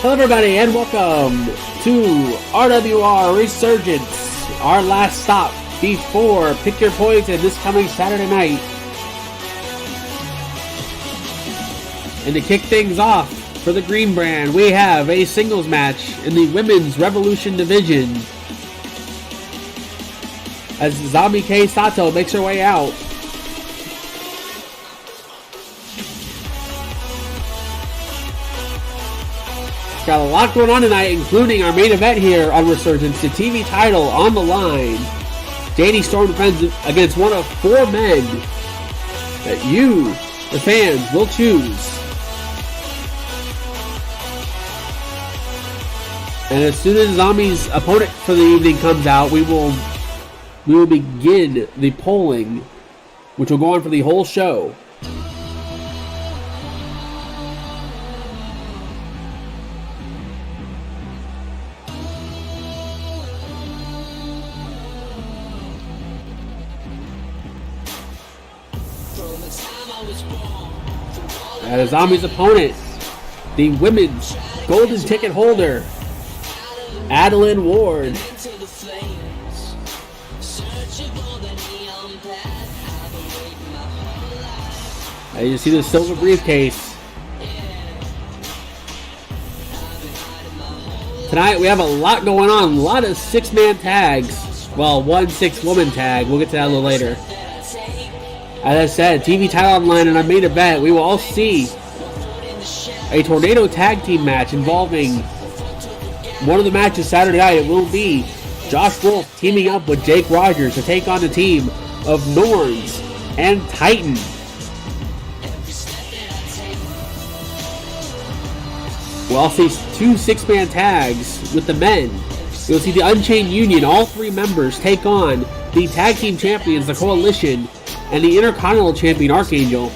Hello everybody and welcome to RWR Resurgence, our last stop before Pick Your Poison this coming Saturday night. And to kick things off for the Green Brand, we have a singles match in the Women's Revolution division as Zombie K Sato makes her way out. Got a lot going on tonight, including our main event here on Resurgence, the TV title on the line. Danny Storm defends against one of 4 men that you, the fans, will choose. And as soon as Zombie's opponent for the evening comes out, we will begin the polling, which will go on for the whole show. As Zombie's opponent, the women's golden ticket holder, Adeline Ward. You see the silver briefcase. Tonight we have a lot going on, a lot of 6-man tags. Well, 1 6-woman tag. We'll get to that a little later. As I said, TV title online in our main event, we will all see a tornado tag team match involving one of the matches Saturday night. It will be Josh Wolf teaming up with Jake Rogers to take on the team of Norns and Titan. We'll also see 2 6-man tags with the men. You'll see the Unchained Union, all 3 members, take on the tag team champions, the Coalition, and the Intercontinental Champion, Archangel.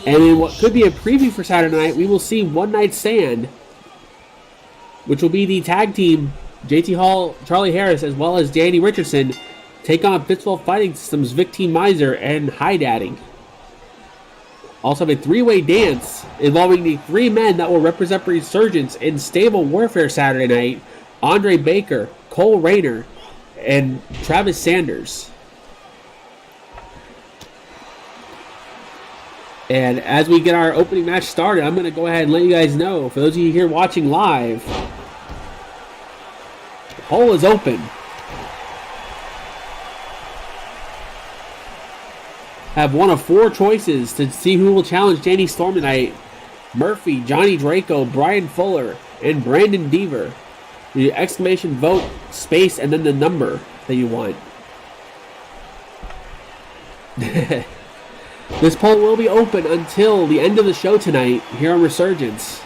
And in what could be a preview for Saturday night, we will see One Night Stand, which will be the tag team, JT Hall, Charlie Harris, as well as Danny Richardson, take on Fitsville Fighting Systems, Vic T. Miser, and High Daddy. Also have a 3-way dance involving the 3 men that will represent Resurgence in Stable Warfare Saturday night, Andre Baker, Cole Rayner, and Travis Sanders. And as we get our opening match started, I'm going to go ahead and let you guys know, for those of you here watching live, the poll is open. Have one of 4 choices to see who will challenge Danny Storm tonight. Murphy, Johnny Draco, Brian Fuller, and Brandon Deaver. The exclamation vote, space, and then the number that you want. This poll will be open until the end of the show tonight here on Resurgence.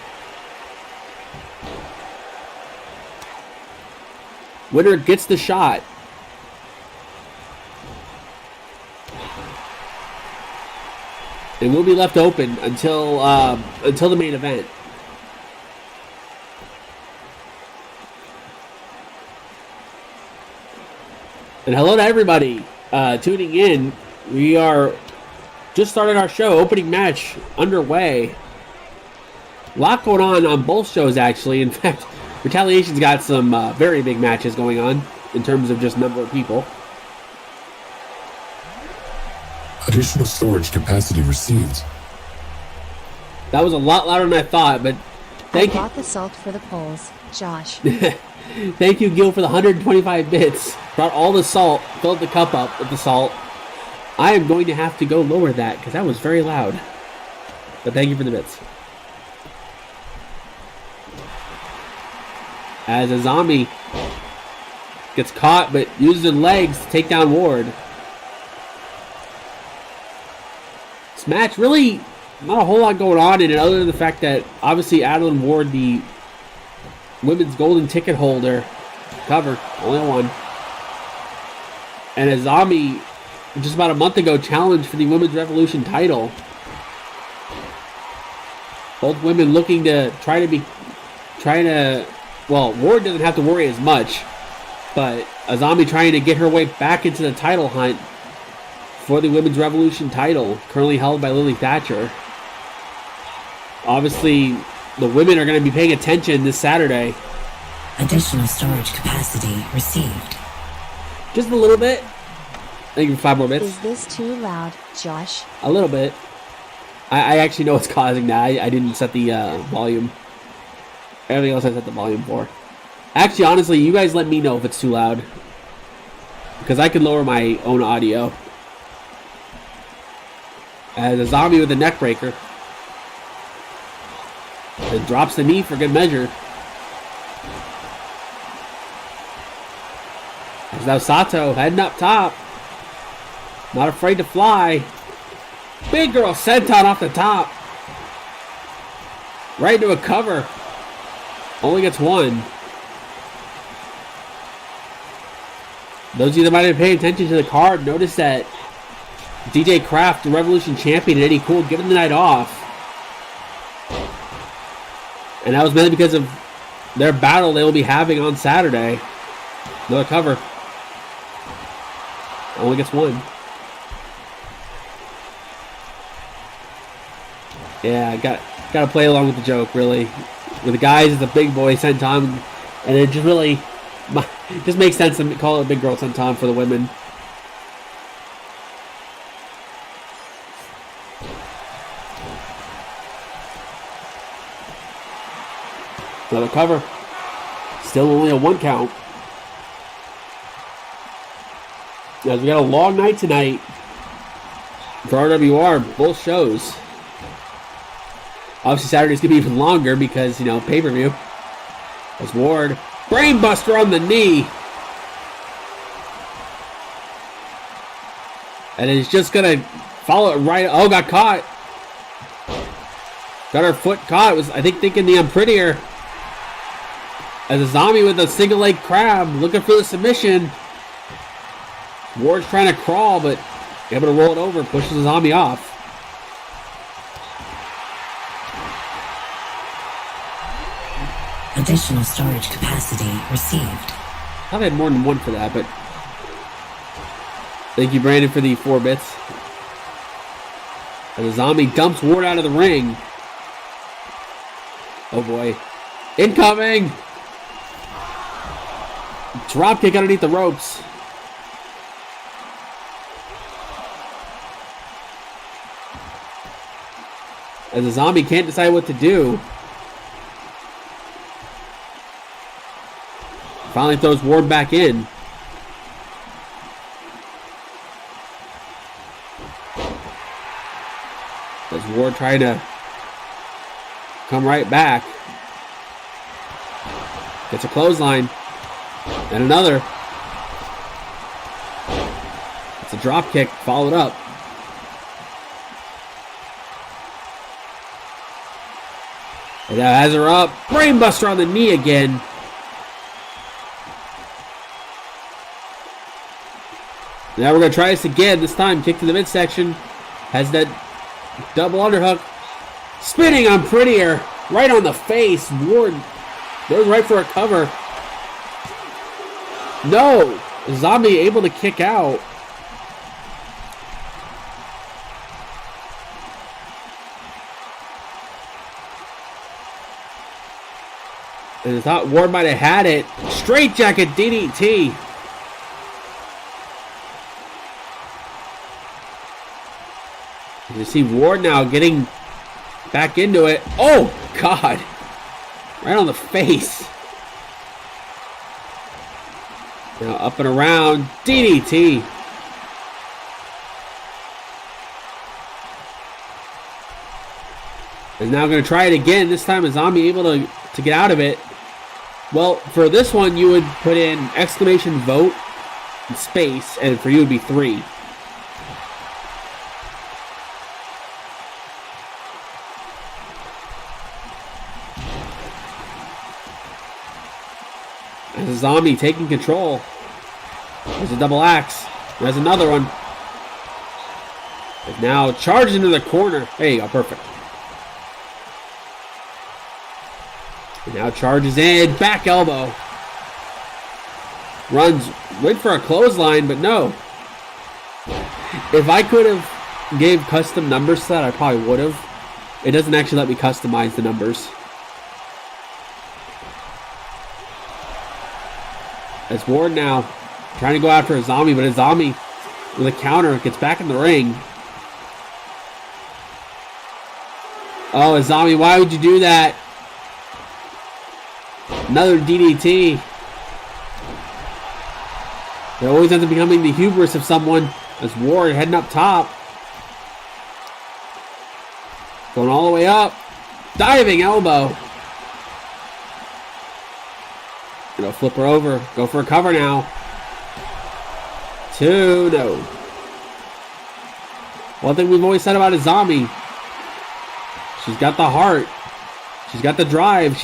Winner gets the shot. It will be left open until the main event. And hello to everybody tuning in. We are just started our show, opening match underway. A lot going on both shows, actually. In fact, Retaliation's got some very big matches going on in terms of just number of people. Additional storage capacity received. That was a lot louder than I thought, but thank you. I bought the salt for the polls, Josh. Thank you, Gil, for the 125 bits. Brought all the salt, filled the cup up with the salt. I am going to have to go lower that because that was very loud. But thank you for the bits. As a zombie gets caught but uses his legs to take down Ward. This match really not a whole lot going on in it other than the fact that obviously Adeline Ward, the women's golden ticket holder, cover, only one. And a zombie just about a month ago challenged for the Women's Revolution title. Both women looking to well, Ward doesn't have to worry as much, but a zombie trying to get her way back into the title hunt for the Women's Revolution title, currently held by Lily Thatcher. Obviously, the women are going to be paying attention this Saturday. Additional storage capacity received. Just a little bit. I think 5 more bits. Is this too loud, Josh? A little bit. I actually know what's causing that. I didn't set the volume. Everything else I set the volume for. Actually, honestly, you guys let me know if it's too loud. Because I can lower my own audio. As a zombie with a neck breaker. It drops the knee for good measure. As now Sato heading up top. Not afraid to fly. Big girl senton off the top. Right into a cover. Only gets 1. Those of you that might have paid attention to the card notice that DJ Kraft, the Revolution champion, and Eddie Cool given the night off. And that was mainly because of their battle they will be having on Saturday. Another cover. Only gets 1. Yeah, I gotta play along with the joke, really. With the guys, it's a big boy senton, and it just really just makes sense to call it a big girl senton for the women. Another cover. Still only a 1 count. As we got a long night tonight for RWR, both shows. Obviously, Saturday's going to be even longer because, pay-per-view. As Ward, brainbuster on the knee. And he's just going to follow it right. Oh, got caught. Got her foot caught. Was, I think, thinking the unprettier. As a zombie with a single leg crab looking for the submission. Ward's trying to crawl, but able to roll it over. Pushes the zombie off. Additional storage capacity received. I thought I had more than 1 for that, but thank you, Brandon, for the 4 bits. And the zombie dumps Ward out of the ring. Oh boy. Incoming! Drop kick underneath the ropes. As the zombie can't decide what to do. Finally throws Ward back in. As Ward trying to come right back. Gets a clothesline. And another. It's a drop kick followed up. And now has her up. Brainbuster on the knee again. Now we're going to try this again. This time, kick to the midsection. Has that double underhook. Spinning on Prettier. Right on the face. Ward goes right for a cover. No! Zombie able to kick out. And I thought Ward might have had it. Straight jacket DDT. You see Ward now getting back into it. Oh, God. Right on the face. Now up and around. DDT. Is now going to try it again. This time a zombie able to get out of it. Well, for this one, you would put in exclamation vote and space, and for you it would be 3. As a zombie taking control. There's a double axe. There's another one. And now charged into the corner. There you go, perfect. And now charges in, back elbow. Runs, went for a clothesline, but no. If I could have gave custom numbers to that, I probably would have. It doesn't actually let me customize the numbers. As Ward now trying to go after a zombie, but a zombie with a counter gets back in the ring. Oh, a zombie, why would you do that? Another DDT. It always ends up becoming the hubris of someone. As Ward heading up top. Going all the way up. Diving elbow. Gonna flip her over. Go for a cover now. 2, no. One thing we've always said about a zombie. She's got the heart. She's got the drive.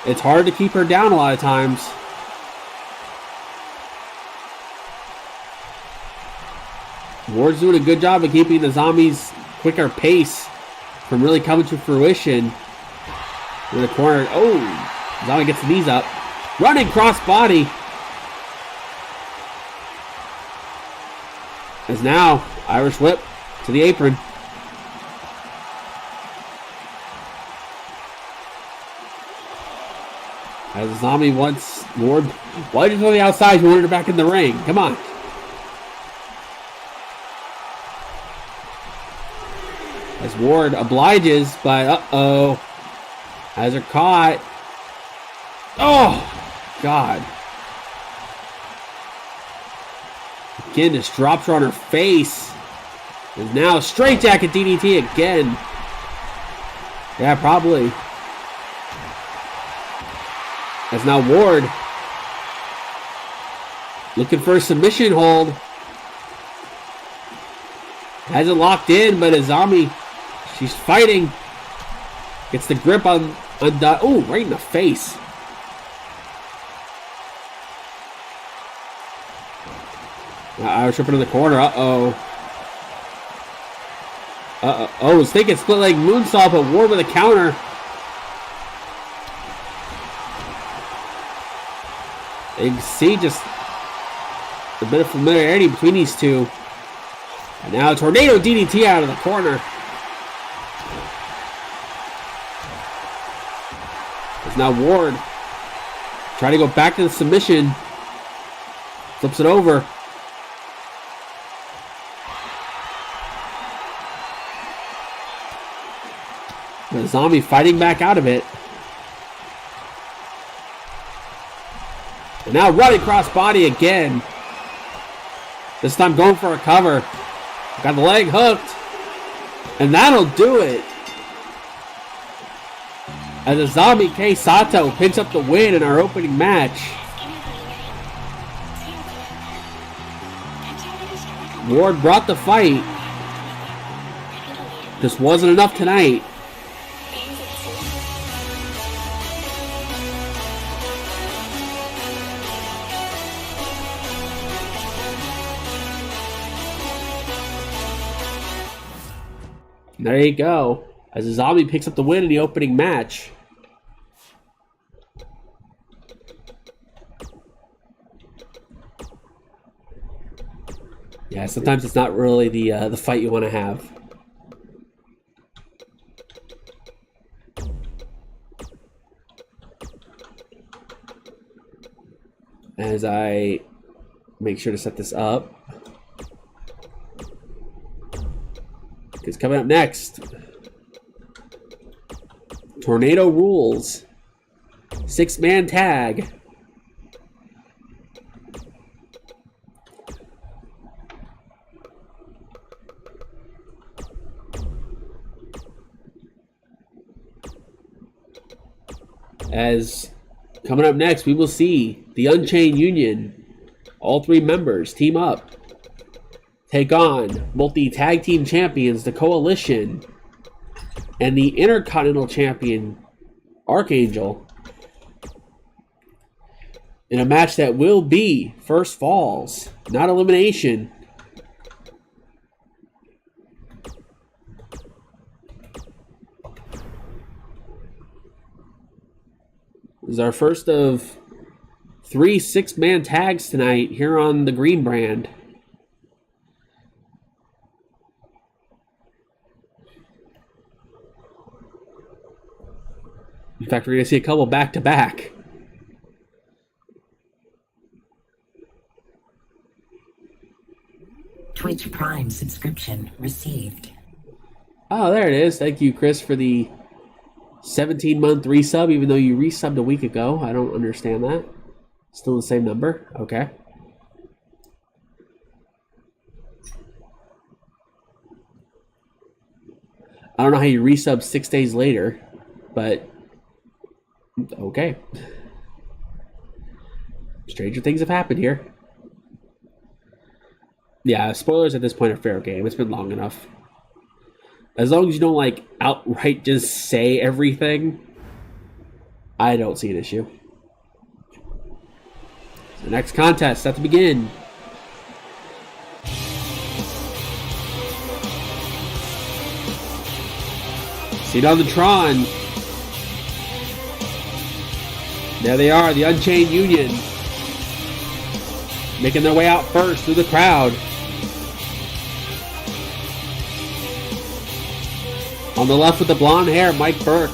It's hard to keep her down a lot of times. Ward's doing a good job of keeping the zombies' quicker pace from really coming to fruition. In the corner. Oh! Zombie gets the knees up. Running cross body. As now, Irish whip to the apron. As the zombie wants Ward. Why did you go to the outside? You wanted her back in the ring. Come on. As Ward obliges, but uh-oh. Has her caught. Oh, God. Again, just drops her on her face. And now straight jacket DDT again. Yeah, probably. As now Ward looking for a submission hold. Has it locked in, but a zombie, she's fighting. Gets the grip on oh, right in the face. Irish whip into the corner. Uh-oh. Uh-oh. Oh, was thinking split leg moonsault, but Ward with a counter. You can see just a bit of familiarity between these two. And now tornado DDT out of the corner. It's now Ward trying to go back to the submission. Flips it over. The zombie fighting back out of it. And now running cross body again. This time going for a cover. Got the leg hooked. And that'll do it. As a zombie Kei Sato picks up the win in our opening match. Ward brought the fight. Just wasn't enough tonight. There you go. As a zombie picks up the win in the opening match. Yeah, sometimes it's not really the fight you want to have. As I make sure to set this up. Because coming up next, Tornado Rules, 6-man tag. As coming up next, we will see the Unchained Union, all 3 members team up. Take on multi-tag team champions, the Coalition, and the Intercontinental Champion, Archangel, in a match that will be first falls, not elimination. This is our first of 3 6-man tags tonight here on the Green Brand. In fact, we're going to see a couple back-to-back. Twitch Prime subscription received. Oh, there it is. Thank you, Chris, for the 17-month resub, even though you resubbed a week ago. I don't understand that. Still the same number? Okay. I don't know how you resub 6 days later, but okay. Stranger things have happened here. Yeah, spoilers at this point are fair game. It's been long enough. As long as you don't, like, outright just say everything, I don't see an issue. The next contest set to begin. Seat on the Tron. There they are, the Unchained Union. Making their way out first through the crowd. On the left with the blonde hair, Mike Burke.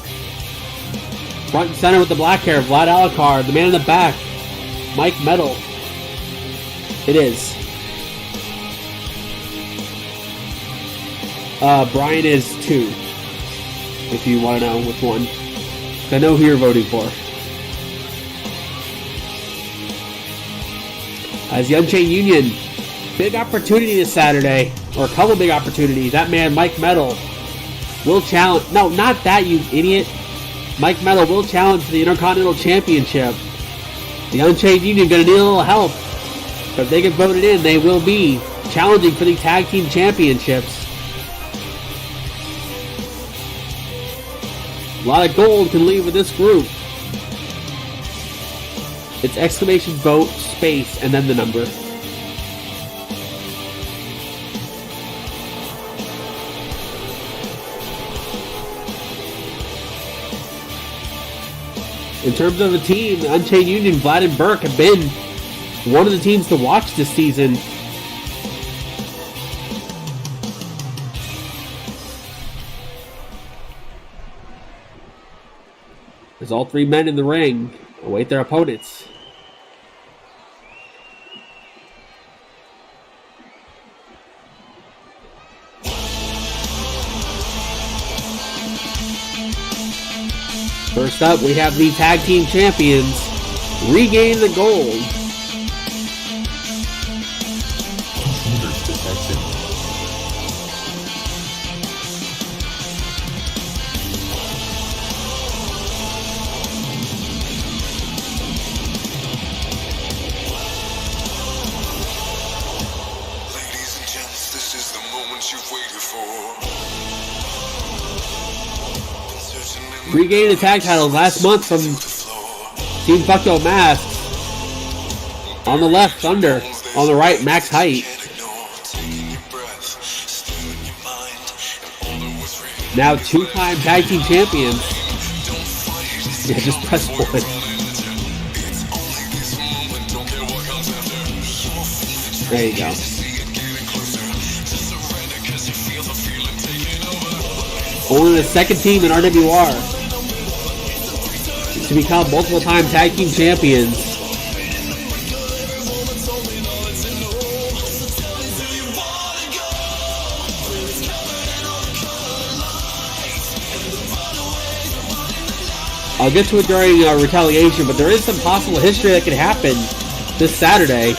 Front and center with the black hair, Vlad Alucard. The man in the back, Mike Metal. It is. Brian is 2. If you want to know which one. I know who you're voting for. As the Unchained Union, big opportunity this Saturday. Or a couple big opportunities. That man, Mike Metal, will challenge... No, not that, you idiot. Mike Metal will challenge for the Intercontinental Championship. The Unchained Union going to need a little help. But if they get voted in, they will be challenging for the Tag Team Championships. A lot of gold can leave with this group. It's exclamation vote, space, and then the number. In terms of the team, the Unchained Union, Vlad and Burke have been one of the teams to watch this season. As all 3 men in the ring await their opponents. First up, we have the Tag Team Champions regain the gold. Ladies and gents, this is the moment you've waited for. Regained the tag titles last month from Team Bucko Masks. On the left, Thunder. On the right, Max Height. Now 2-time tag team champions. Yeah, just press 1. There you go. Only the second team in RWR to become multiple-time tag team champions. I'll get to it during Retaliation, but there is some possible history that could happen this Saturday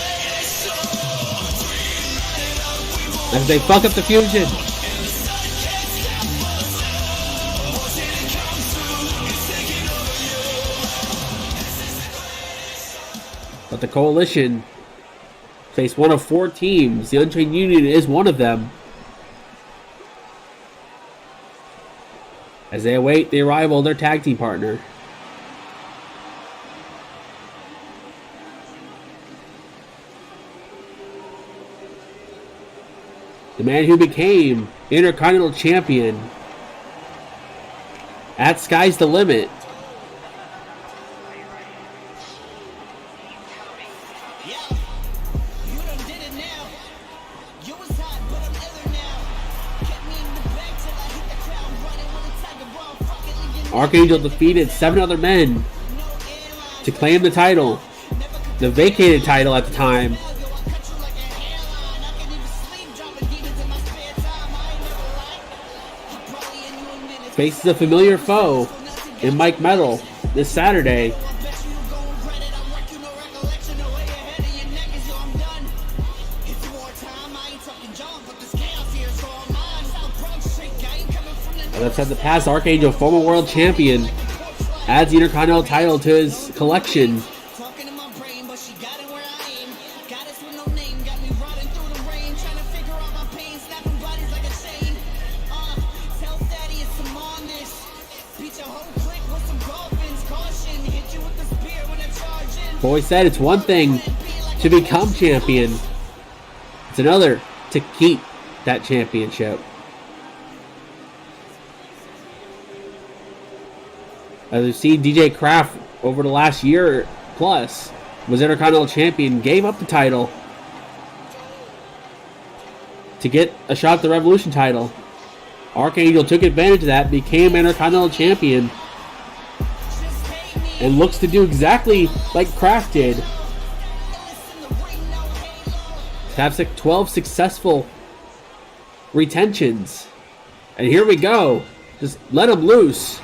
as they fuck up the fusion. But the Coalition face one of 4 teams. The Unchained Union is one of them. As they await the arrival of their tag team partner. The man who became Intercontinental Champion at Sky's the Limit. Archangel defeated 7 other men to claim the title, the vacated title at the time. faces a familiar foe in Mike Metal this Saturday. As I've said in the past, Archangel, former world champion, adds the Intercontinental title to his collection. Boy said it's one thing to become champion. It's another to keep that championship. As we've seen, DJ Kraft over the last year plus was Intercontinental champion, gave up the title to get a shot at the Revolution title. Archangel took advantage of that, became Intercontinental champion, and looks to do exactly like Kraft did. To have 12 successful retentions. And here we go. Just let him loose.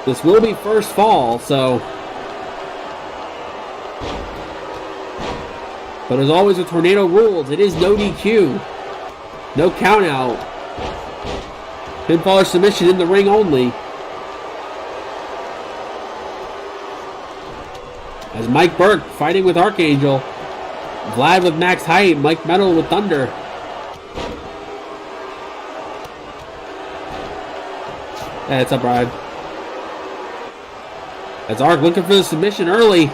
This will be first fall, so. But as always with Tornado rules, it is no DQ. No count out. Pinfall or submission in the ring only. As Mike Burke fighting with Archangel. Vlad with max height. Mike Metal with Thunder. Yeah, it's up, Brian. As Ark looking for the submission early.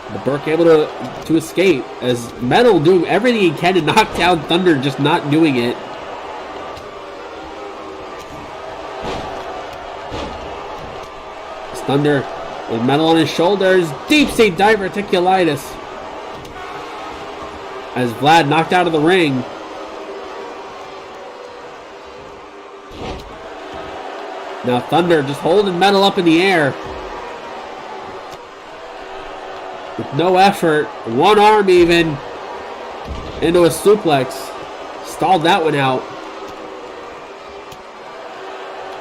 But Burke able to escape. As Metal doing everything he can to knock down Thunder, just not doing it. As Thunder with Metal on his shoulders. Deep sea diverticulitis. As Vlad knocked out of the ring. Now Thunder just holding Metal up in the air. With no effort. One arm even. Into a suplex. Stalled that one out.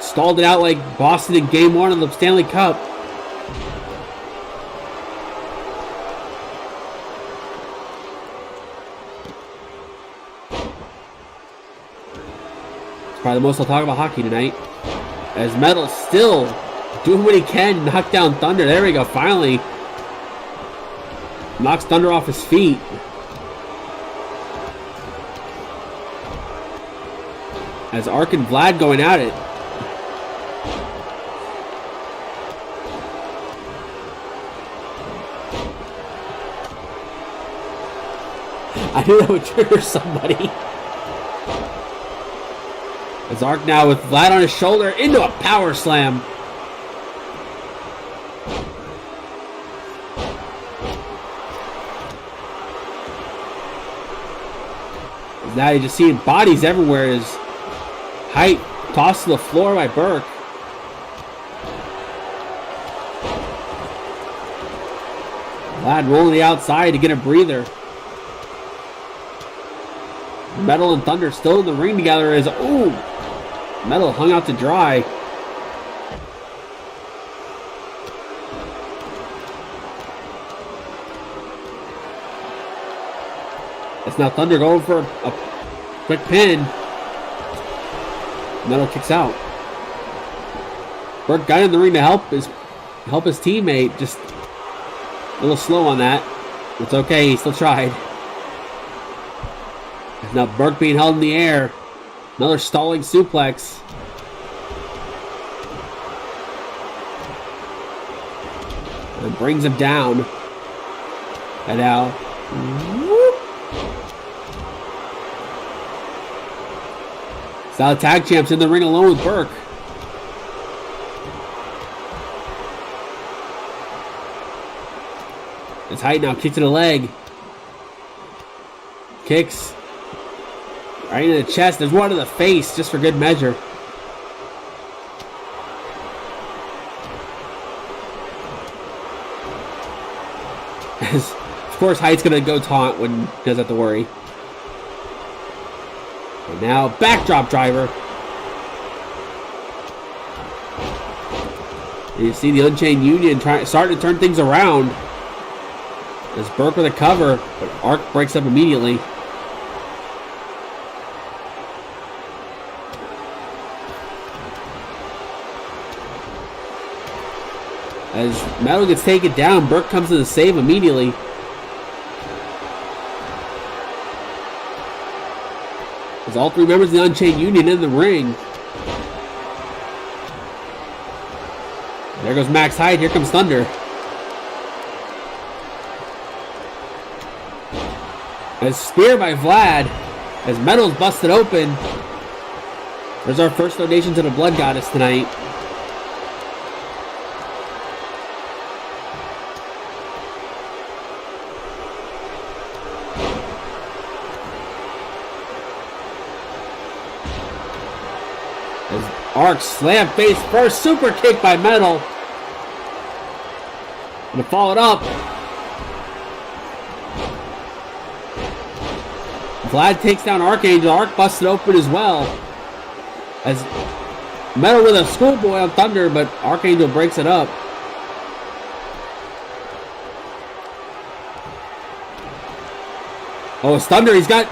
Stalled it out like Boston in Game 1 of the Stanley Cup. It's probably the most I'll talk about hockey tonight. As Metal still doing what he can, knock down Thunder. There we go, finally. Knocks Thunder off his feet. As Ark and Vlad going at it. I knew that would trigger somebody. As Ark now with Vlad on his shoulder into a power slam. As now you just seeing bodies everywhere. As height tossed to the floor by Burke. Vlad rolling the outside to get a breather. Metal and Thunder still in the ring together as ooh, Metal hung out to dry. It's now Thunder going for a quick pin. Metal kicks out. Burke got in the ring to help his teammate. Just a little slow on that. It's okay, he still tried. Now Burke being held in the air. Another stalling suplex. And brings him down. And now. Whoop. It's now the tag champs in the ring alone with Burke. It's Height now. Kick to the leg. Kicks. Right in the chest. There's one to the face, just for good measure. As, of course, Height's going to go taunt when he doesn't have to worry. And now, backdrop driver. And you see the Unchained Union starting to turn things around. As Burke with a cover, but Arc breaks up immediately. As Metal gets taken down, Burke comes to the save immediately. As all three members of the Unchained Union in the ring. There goes Max Hyde. Here comes Thunder. As spear by Vlad. As Metal's busted open. There's our first donation to the Blood Goddess tonight. Arc slam face first, super kick by Metal. Gonna follow it up. Vlad takes down Archangel. Arc busted open as well. As Metal with a schoolboy on Thunder, but Archangel breaks it up. Oh, it's Thunder. He's got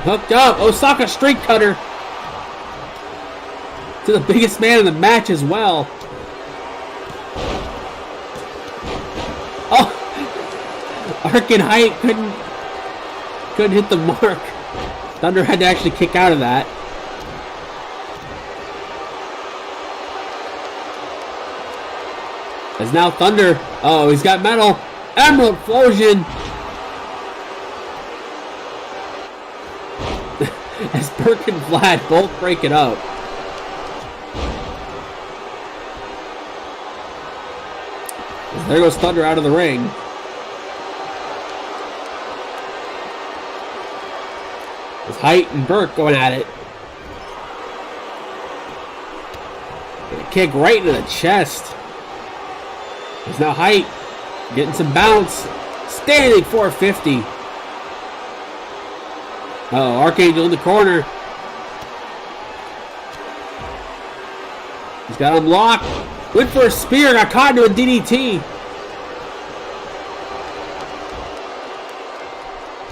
hooked up. Osaka street cutter. To the biggest man in the match as well. Oh! Arc and Height couldn't hit the mark. Thunder had to actually kick out of that. As now Thunder, oh, he's got Metal. Emerald Explosion. As Burke and Vlad both break it up. There goes Thunder out of the ring. There's Height and Burke going at it. And a kick right into the chest. There's now Height getting some bounce. Standing 450. Oh, Archangel in the corner. He's got him locked. Went for a spear, got caught into a DDT.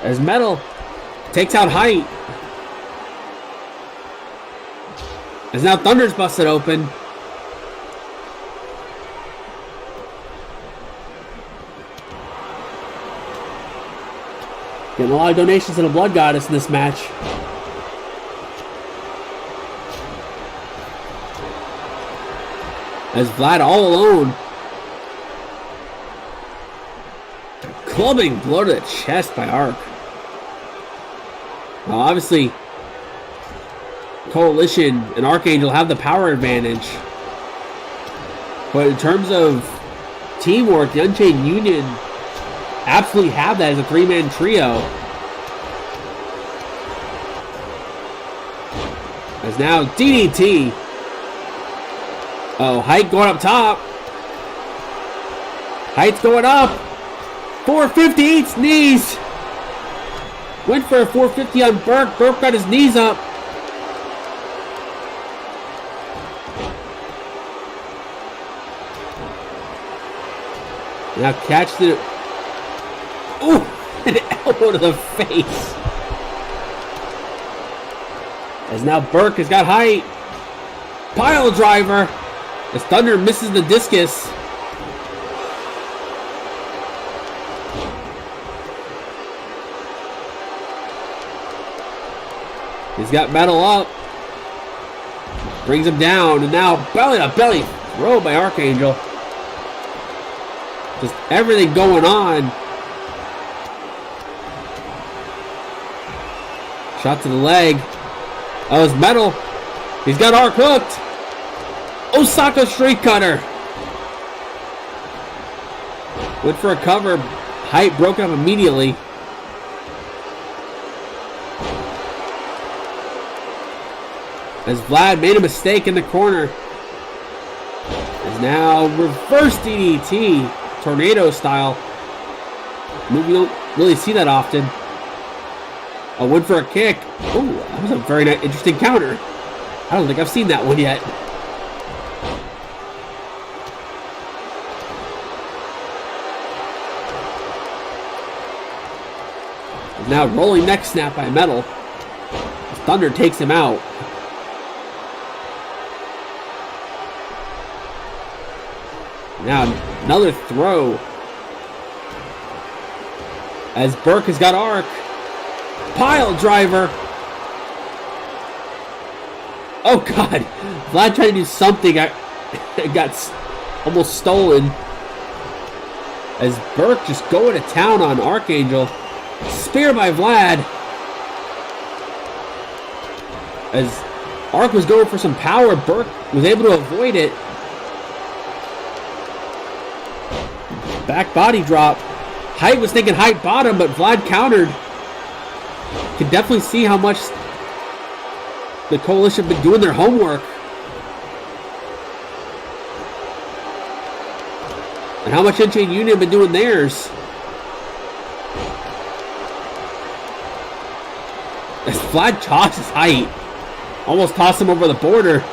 As Metal takes out Height. As now Thunder's busted open. Getting a lot of donations to the Blood Goddess in this match. As Vlad all alone. Clubbing blow to the chest by Arc. Well, obviously, Coalition and Archangel have the power advantage. But in terms of teamwork, the Unchained Union absolutely have that as a three-man trio. As now DDT. Oh, Height going up top. Height's going up. 450 eats knees. Went for a 450 on Burke. Burke got his knees up. Now catch the... Ooh! An elbow to the face. As now Burke has got Height. Pile driver. As Thunder misses the discus. He's got Metal up. Brings him down. And now belly to belly throw by Archangel. Just everything going on. Shot to the leg. Oh, it's Metal. He's got Arc hooked. Osaka street cutter. Went for a cover. Height broke up immediately. As Vlad made a mistake in the corner. Is now reverse DDT. Tornado style. move we don't really see that often. A win for a kick. Oh, that was a very nice, interesting counter. I don't think I've seen that one yet. Now rolling neck snap by Metal. Thunder takes him out. Now another throw. As Burke has got arc. Pile driver. Oh God. Vlad tried to do something. Got almost stolen. As Burke just going to town on Archangel. Spear by Vlad. As Arc was going for some power, Burke was able to avoid it. Back body drop. Height was thinking height bottom, but Vlad countered. Can definitely see how much the Coalition have been doing their homework. And how much Unchained Union have been doing theirs. As Vlad tosses height. Almost tossed him over the border.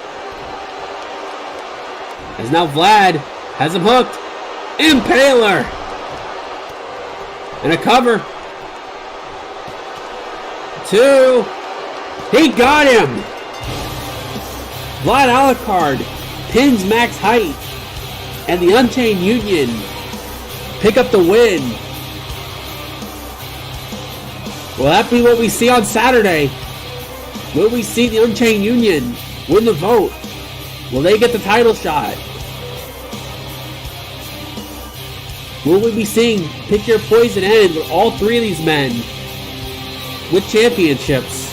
As now Vlad has him hooked. Impaler! And a cover. 2. He got him! Vlad Alucard pins Max Height. And the Unchained Union pick up the win. Will that be what we see on Saturday? Will we see the Unchained Union win the vote? Will they get the title shot? Will we be seeing Pick Your Poison end with all three of these men with championships?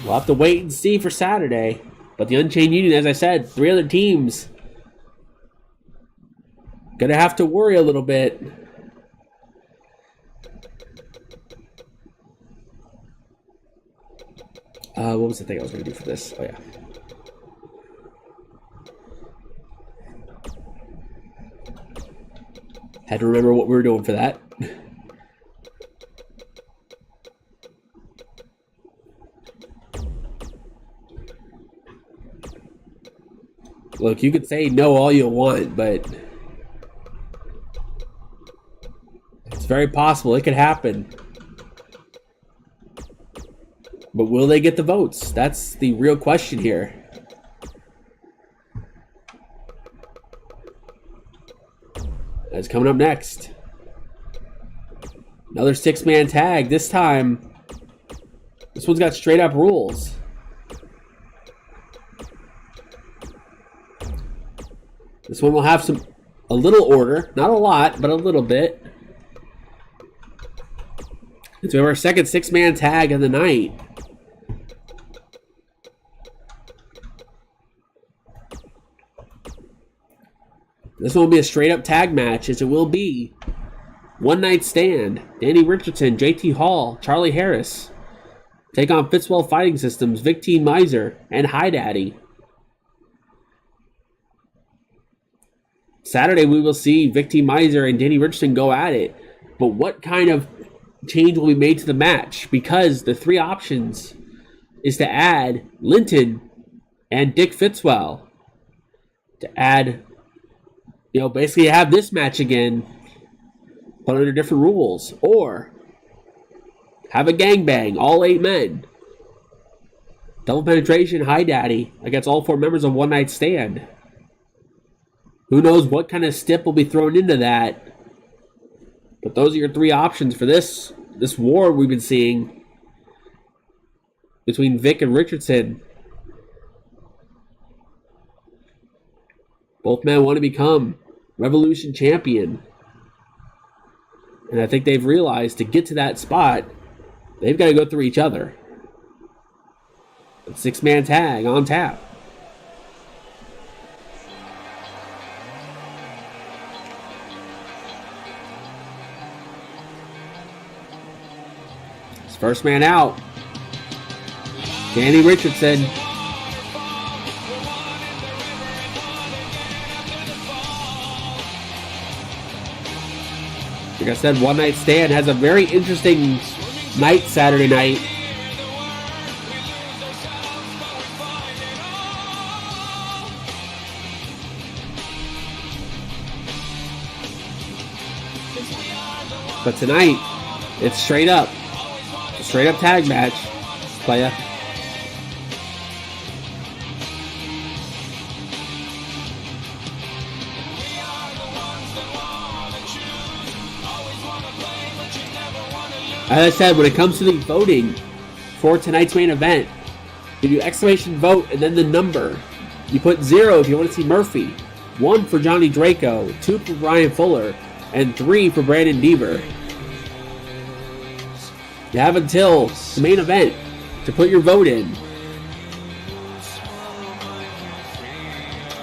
We'll have to wait and see for Saturday. But the Unchained Union, as I said, 3 other teams gonna have to worry a little bit. What was the thing I was gonna do for this? Oh yeah. Had to remember what we were doing for that. Look, you could say no all you want, but it's very possible. It could happen. But will they get the votes? That's the real question here. That's coming up next. Another 6-man tag. This time, this one's got straight up rules. This one will have a little order. Not a lot, but a little bit. So we have our second 6-man tag of the night. This one will be a straight up tag match, as it will be One Night Stand. Danny Richardson, JT Hall, Charlie Harris take on Fitzwell Fighting Systems, Victine Miser, and Hi Daddy. Saturday we will see Victine Miser and Danny Richardson go at it. But what kind of change will be made to the match? Because the 3 options is to add Linton and Dick Fitzwell. To add, basically have this match again, but under different rules. Or have a gangbang, all 8 men. Double penetration, Hi Daddy against all 4 members of One Night Stand. Who knows what kind of stip will be thrown into that. But those are your 3 options for this war we've been seeing between Vic and Richardson. Both men want to become Revolution champion. And I think they've realized to get to that spot, they've got to go through each other. 6-man tag on tap. First man out. Danny Richardson. Like I said, One Night Stand has a very interesting night Saturday night. But tonight, it's straight up. A straight up tag match. Playa. As I said, when it comes to the voting for tonight's main event, you do exclamation vote and then the number. You put 0 if you want to see Murphy, 1 for Johnny Draco, 2 for Brian Fuller, and 3 for Brandon Deaver. You have until the main event to put your vote in.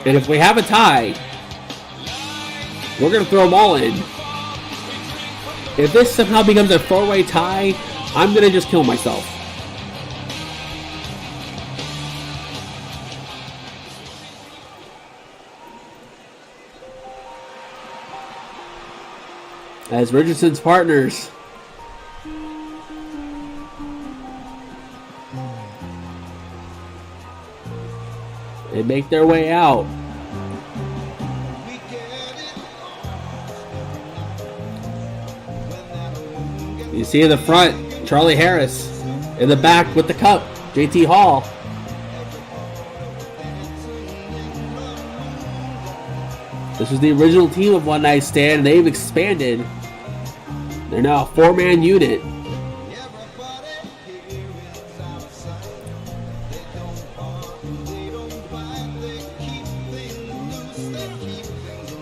And if we have a tie, we're going to throw them all in. If this somehow becomes a 4-way tie, I'm going to just kill myself. As Richardson's partners they make their way out. You see in the front, Charlie Harris. In the back with the cup, JT Hall. This was the original team of One Night Stand. They've expanded. They're now a 4-man unit.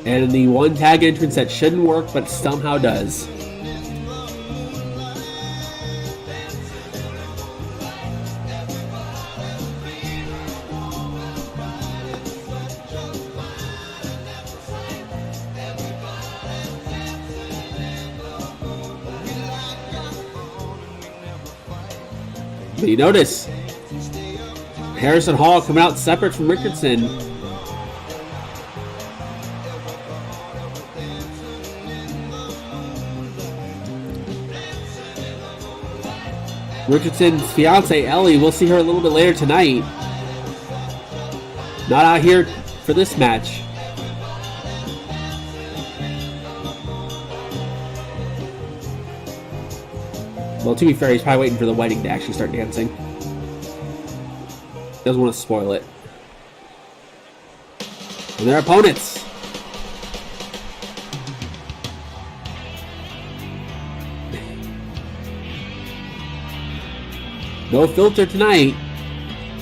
And the one tag entrance that shouldn't work but somehow does. But you notice Harrison Hall coming out separate from Richardson. Richardson's fiance Ellie, we'll see her a little bit later tonight. Not out here for this match. Well, to be fair, he's probably waiting for the wedding to actually start dancing. Doesn't want to spoil it. And their opponents. No filter tonight.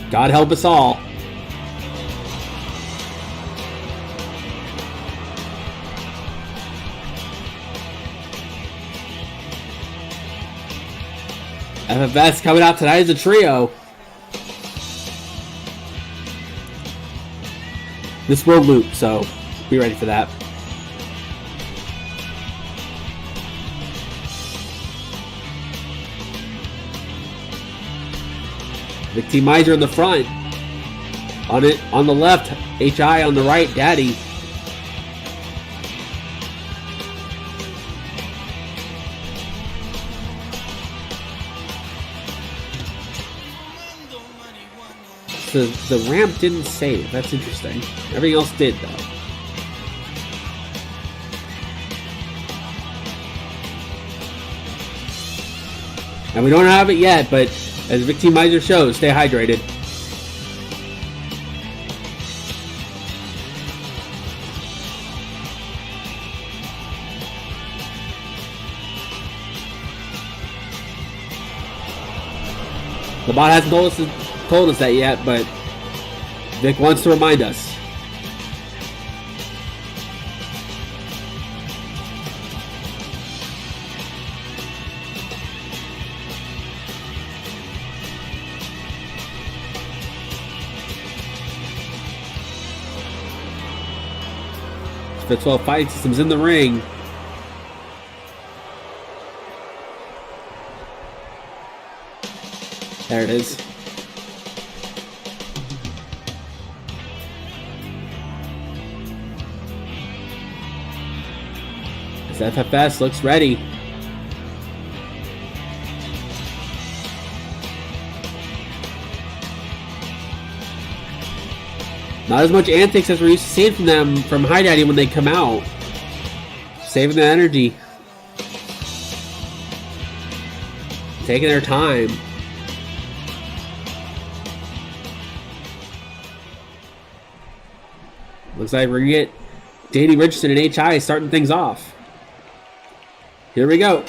God help us all. FFS coming out tonight as a trio. This will loop, so be ready for that. Vic T. Miser in the front. On the left, HI on the right, Daddy. The ramp didn't save. That's interesting. Everything else did, though. And we don't have it yet, but as Vic T. Miser shows, stay hydrated. The bot hasn't told us that yet, but Vic wants to remind us. The 12 Fighting System's in the ring. There it is. FFS looks ready. Not as much antics as we're used to seeing from them, from Hi Daddy when they come out. Saving the energy. Taking their time. Looks like we're going to get Danny Richardson and HI starting things off. Here we go.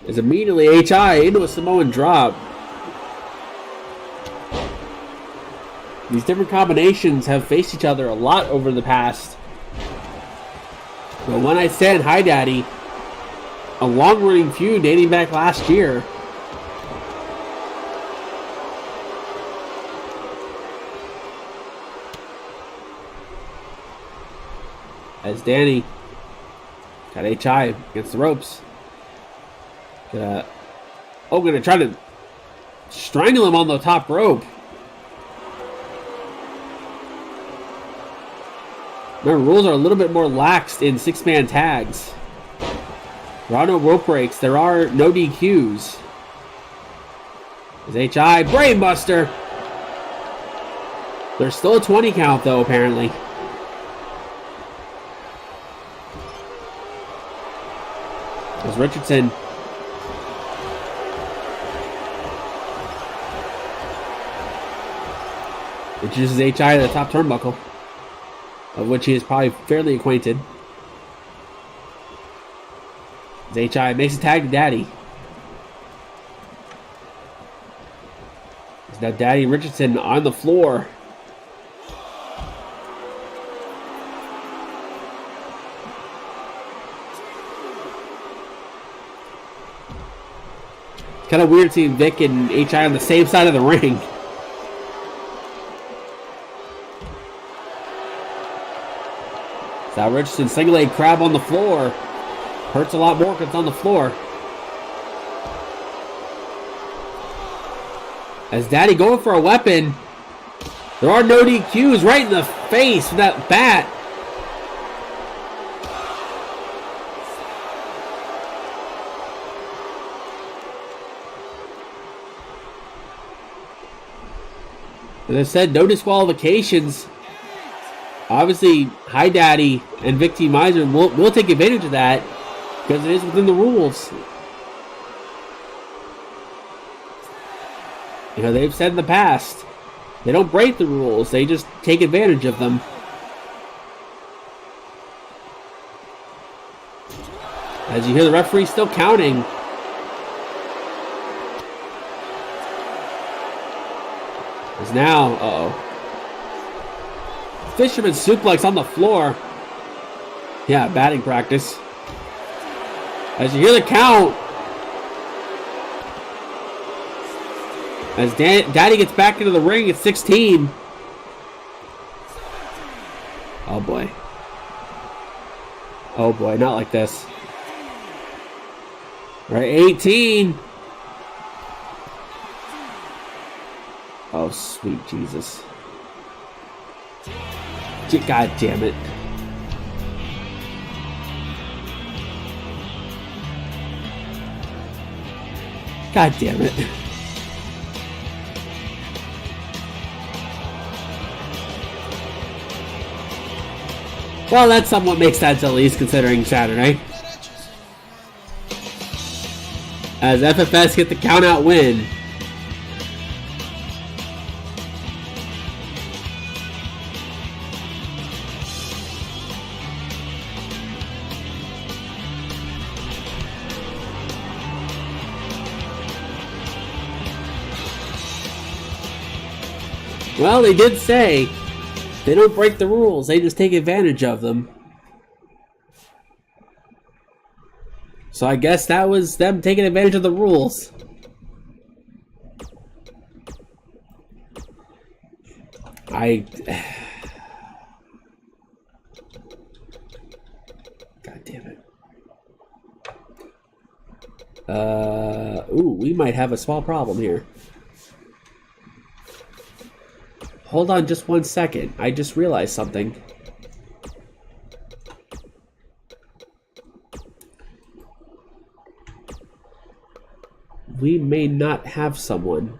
Is immediately HI into a Samoan drop. These different combinations have faced each other a lot over the past. But when I said Hi Daddy, a long-running feud dating back last year. As Danny got HI against the ropes. Gonna try to strangle him on the top rope. Remember, rules are a little bit more lax in 6-man tags. There are no rope breaks. There are no DQs. There's HI Brainbuster. There's still a 20 count, though, apparently. There's Richardson. Introduces HI to the top turnbuckle, of which he is probably fairly acquainted. As HI makes a tag to Daddy. There's now Daddy and Richardson on the floor. Kind of weird seeing Vic and HI on the same side of the ring. Now Richardson single leg crab on the floor. Hurts a lot more because it's on the floor. As Daddy going for a weapon. There are no DQs, right in the face with that bat. As I said, no disqualifications. Obviously, Hi Daddy and Vic T. Miser will take advantage of that because it is within the rules. You know, they've said in the past, they don't break the rules, they just take advantage of them. As you hear the referee still counting. Is now, Fisherman suplex on the floor. Yeah, batting practice. As you hear the count. As Daddy gets back into the ring at 16. Oh boy. Oh boy, not like this. Right, 18. Oh, sweet Jesus. God damn it. God damn it. Well, that somewhat makes sense, at least, considering Saturday. As FFS get the count-out win. Well, they did say they don't break the rules, they just take advantage of them. So I guess that was them taking advantage of the rules. God damn it. Ooh, we might have a small problem here. Hold on just 1 second. I just realized something. we may not have someone.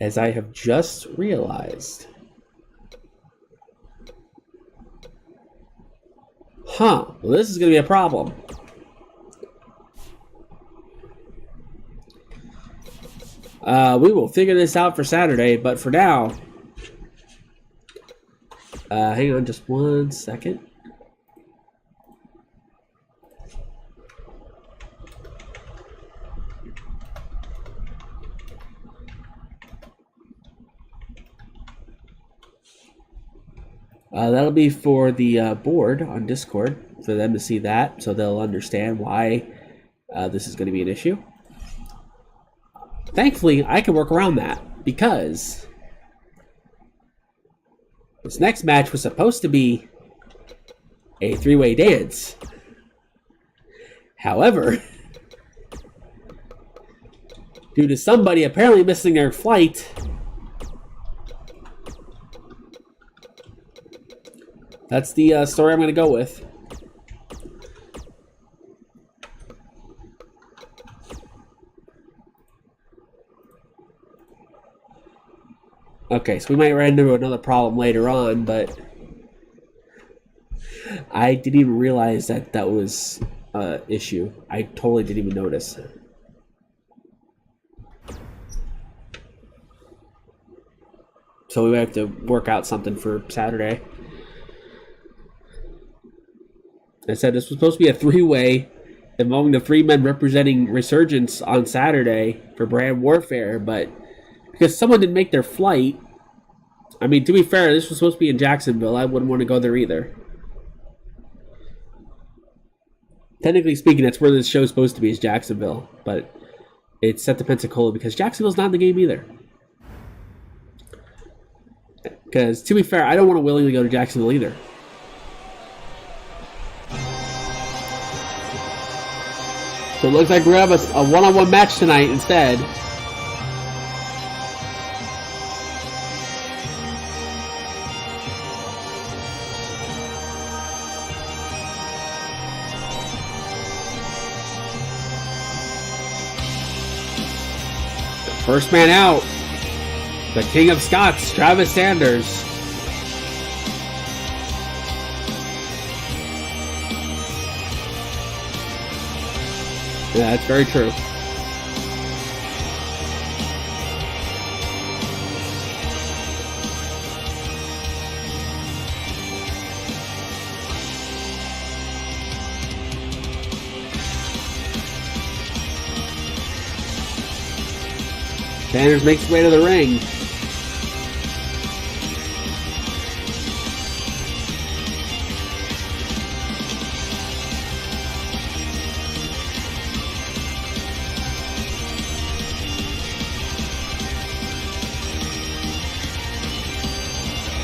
As I have just realized. Well, this is going to be a problem. We will figure this out for Saturday, but for now... hang on just 1 second. That'll be for the board on Discord, for them to see that, so they'll understand why this is going to be an issue. Thankfully, I can work around that, because this next match was supposed to be a three-way dance. However, due to somebody apparently missing their flight, that's the story I'm going to go with. Okay, so we might run into another problem later on, but I didn't even realize that that was an issue. I totally didn't even notice. So we might have to work out something for Saturday. I said this was supposed to be a three-way involving the three men representing Resurgence on Saturday for Brand Warfare, but because someone didn't make their flight, I mean, to be fair, this was supposed to be in Jacksonville. I wouldn't want to go there either. Technically speaking, that's where this show's supposed to be, is Jacksonville, but it's set to Pensacola because Jacksonville's not in the game either. Because, to be fair, I don't want to willingly go to Jacksonville either. So it looks like we're going to have a one-on-one match tonight instead. First man out, the King of Scots, Travis Sanders. Yeah, that's very true. Sanders makes his way to the ring.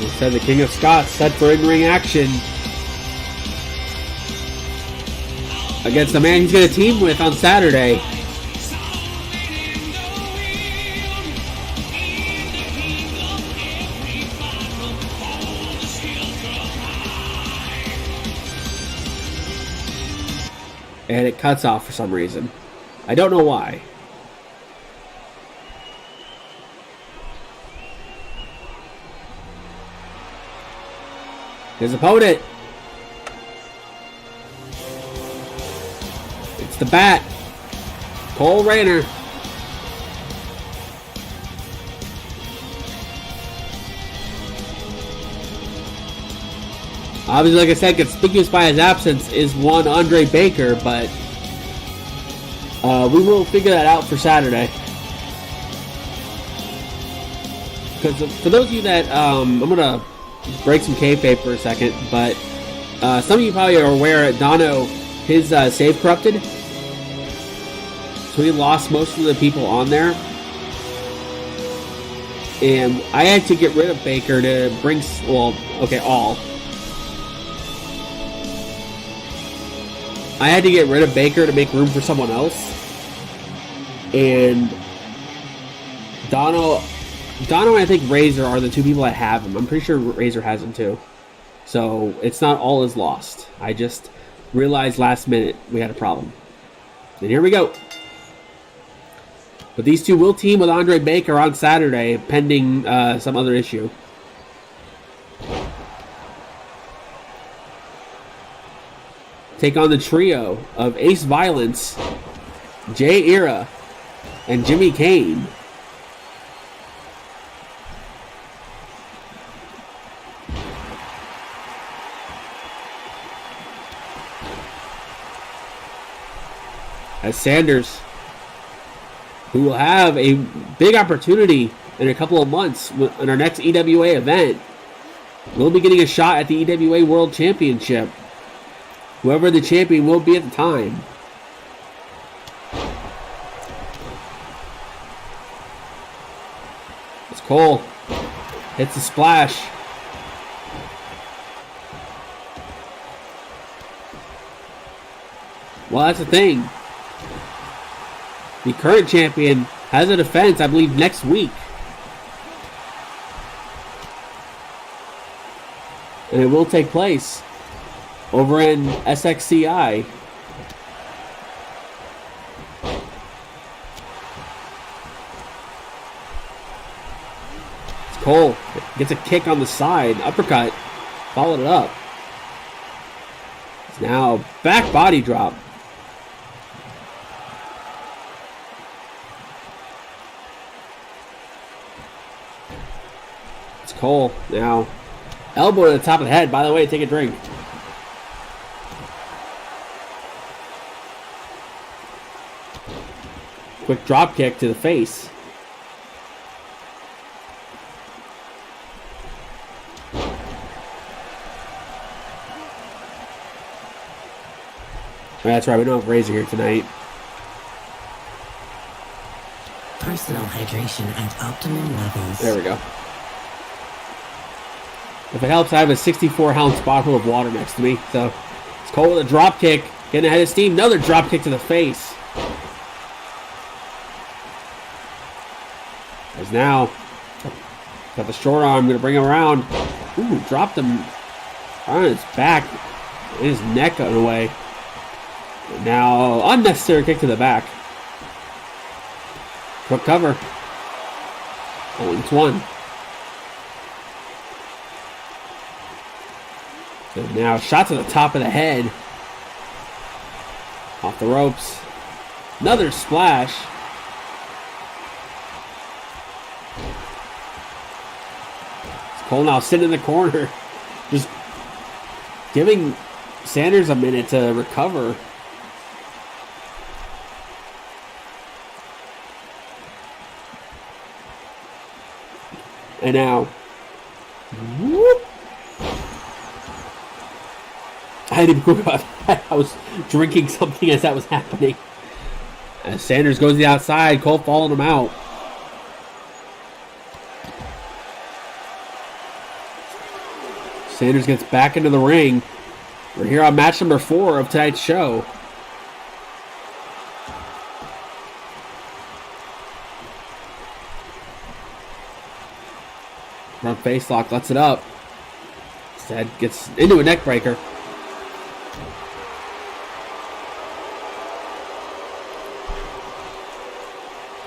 Instead, the King of Scots set for in-ring action against the man he's going to team with on Saturday. And it cuts off for some reason. I don't know why. His opponent. It's the Bat. Cole Rayner. Obviously, like I said, conspicuous by his absence is one Andre Baker, but we will figure that out for Saturday. Because for those of you that, I'm going to break some kayfabe for a second, but some of you probably are aware that Dono, his save corrupted. So he lost most of the people on there. And I had to get rid of Baker to bring, all. I had to get rid of Baker to make room for someone else. And Dono and I think Razor are the two people that have him. I'm pretty sure Razor has him too. So it's not all is lost. I just realized last minute we had a problem. And here we go. But these two will team with Andre Baker on Saturday, pending some other issue. Take on the trio of Ace Violence, Jay Era, and Jimmy Kane. As Sanders, who will have a big opportunity in a couple of months in our next EWA event, will be getting a shot at the EWA World Championship. Whoever the champion will be at the time. It's Cole. Hits the splash. Well, that's the thing. The current champion has a defense, I believe, next week. And it will take place over in SXCI. It's Cole. Gets a kick on the side. Uppercut. Followed it up. It's now back body drop. It's Cole now. Elbow to the top of the head. By the way, take a drink. Quick drop kick to the face. That's right, we don't have Razor here tonight. Personal hydration at optimum levels. There we go. If it helps, I have a 64-ounce bottle of water next to me. So it's Cole with a drop kick, getting ahead of steam. Another drop kick to the face. As now, got the short arm, going to bring him around. Ooh, dropped him on his back, and his neck got away. And now, unnecessary kick to the back. Quick cover. Only it's one. And now, shot to the top of the head. Off the ropes. Another splash. Cole now sitting in the corner, just giving Sanders a minute to recover. And now, whoop. I didn't even go about that. I was drinking something as that was happening. As Sanders goes to the outside, Cole following him out. Sanders gets back into the ring. We're here on match number 4 of tonight's show. Front face lock, lets it up. Instead, gets into a neck breaker.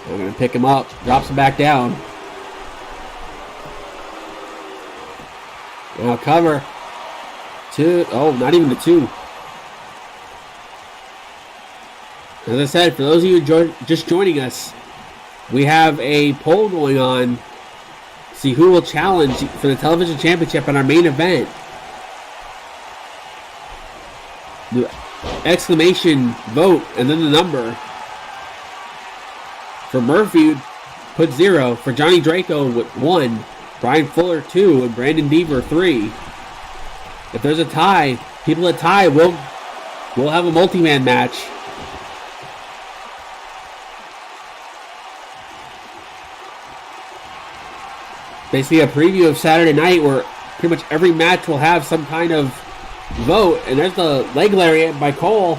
I'm going to pick him up, drops him back down. Now cover. 2. Oh, not even the 2. As I said, for those of you just joining us, we have a poll going on. See who will challenge for the television championship on our main event. The exclamation vote and then the number. For Murphy, put 0. For Johnny Draco, 1. Brian Fuller, 2. And Brandon Deaver, 3. If there's a tie, people that tie will have a multi-man match. Basically a preview of Saturday night where pretty much every match will have some kind of vote. And there's the leg lariat by Cole.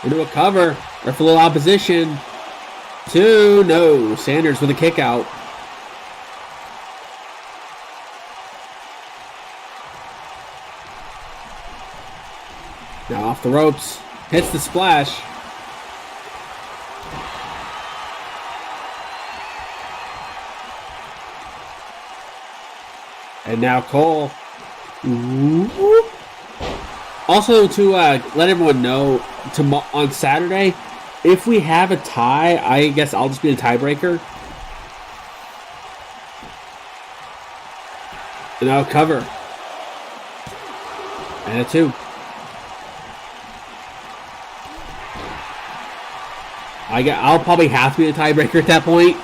Into a cover. Or for a little opposition. 2. No. Sanders with a kick out. Now off the ropes. Hits the splash. And now Cole. Ooh. Also, to let everyone know, on Saturday, if we have a tie, I guess I'll just be the tiebreaker. And I'll cover. And a 2. I'll probably have to be the tiebreaker at that point.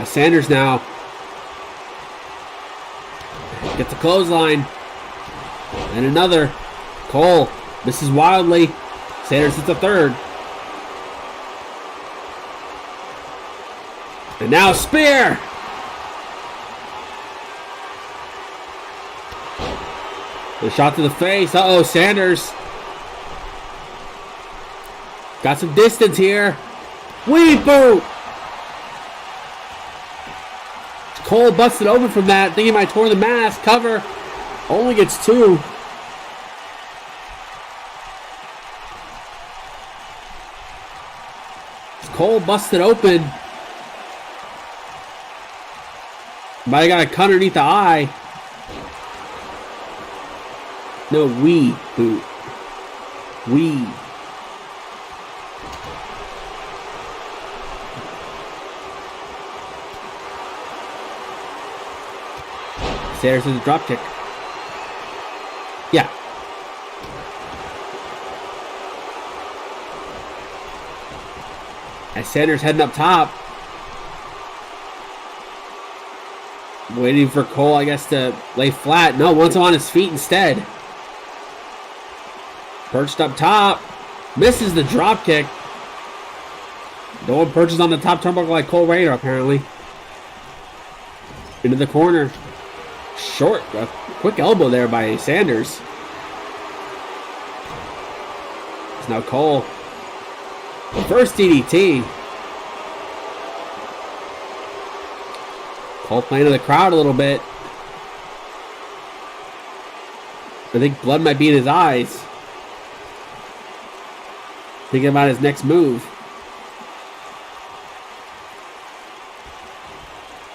Sanders now gets a clothesline. And another. Cole misses wildly. Sanders hits a 3rd. And now spear! The shot to the face. Uh-oh, Sanders. Got some distance here. Weave boot! Cole busted open from that. Thinking he might tore the mask. Cover. Only gets 2. Cole busted open. But I got a cut underneath the eye. No, we boot. We. Sanders is a drop kick. Yeah. As Sanders heading up top. Waiting for Cole, I guess, to lay flat. No, wants him on his feet instead. Perched up top. Misses the drop kick. No one perches on the top turnbuckle like Cole Rayner, apparently. Into the corner. Short, a quick elbow there by Sanders. It's now Cole. The first DDT. Cole playing to the crowd a little bit. I think blood might be in his eyes. Thinking about his next move.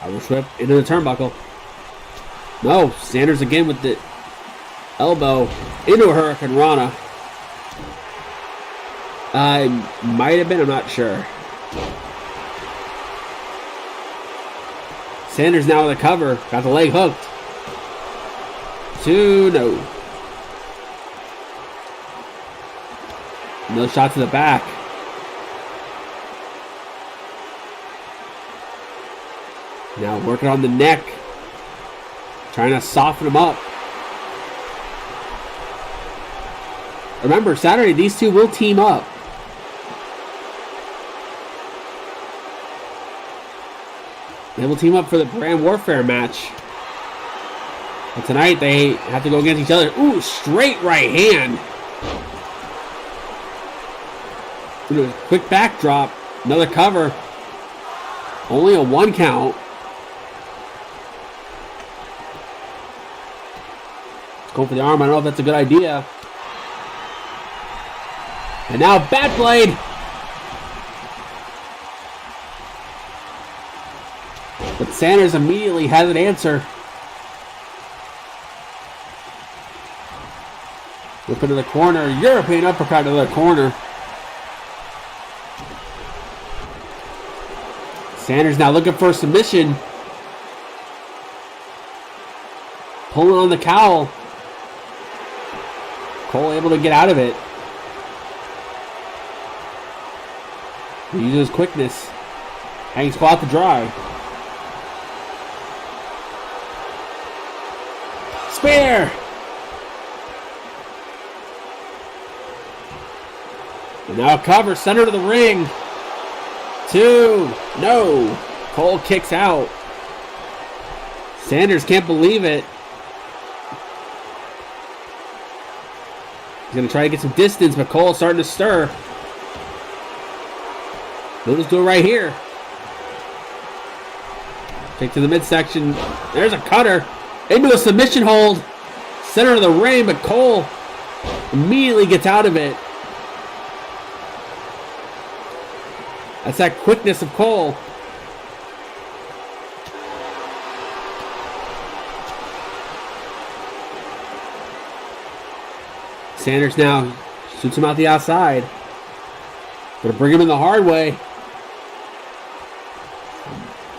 Irish whip into the turnbuckle. No, Sanders again with the elbow into a Hurricane Rana. Might have been, I'm not sure. Sanders now with a cover. Got the leg hooked. 2, no. Another shot to the back. Now working on the neck. Trying to soften him up. Remember, Saturday, these two will team up. They will team up for the Brand Warfare match. But tonight, they have to go against each other. Ooh, straight right hand. Quick backdrop. Another cover. Only a 1 count. Go for the arm. I don't know if that's a good idea. And now Batblade. But Sanders immediately has an answer. Whip into the corner. European uppercut to the corner. Sanders now looking for a submission. Pulling on the cowl. Cole able to get out of it. He uses his quickness. Hanging spot to dry. Spear! And now cover, center to the ring. 2, no. Cole kicks out. Sanders can't believe it. He's going to try to get some distance, but Cole's starting to stir. We'll just do it right here. Take to the midsection. There's a cutter. Into a submission hold. Center of the ring, but Cole immediately gets out of it. That's that quickness of Cole. Sanders now shoots him out the outside. Gonna bring him in the hard way.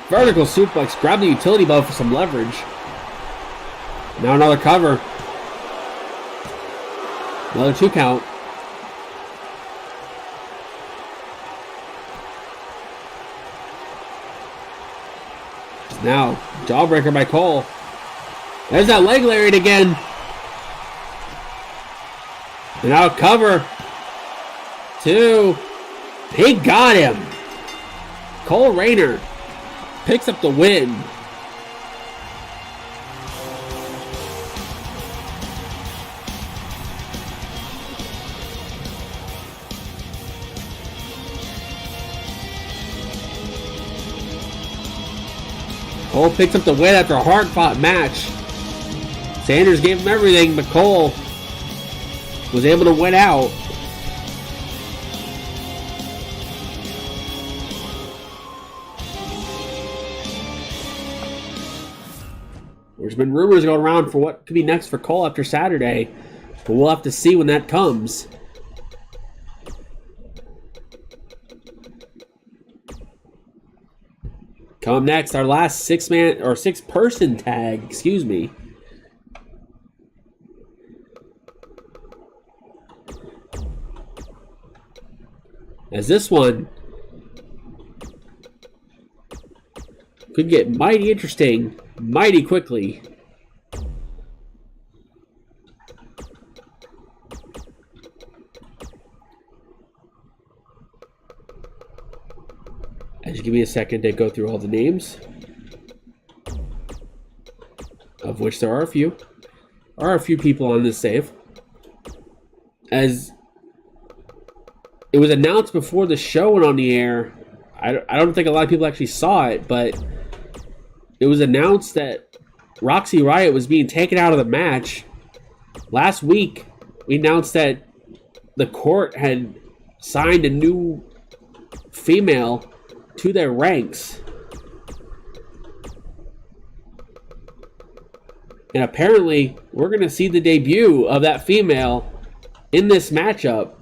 Vertical suplex. Grab the utility belt for some leverage. Now another cover. Another 2 count. Now, jawbreaker by Cole. There's that leg lariat again. And now cover. 2. He got him. Cole Rayner picks up the win. Cole picks up the win after a hard-fought match. Sanders gave him everything, but Cole was able to win out. There's been rumors going around for what could be next for Cole after Saturday, but we'll have to see when that comes. Come next, our last six-person tag, excuse me. As this one could get mighty interesting, mighty quickly. Just give me a second to go through all the names, of which there are a few. There are a few people on this save. As it was announced before the show went on the air, I don't think a lot of people actually saw it, but it was announced that Roxy Riot was being taken out of the match. Last week, we announced that the court had signed a new female to their ranks. And apparently, we're going to see the debut of that female in this matchup.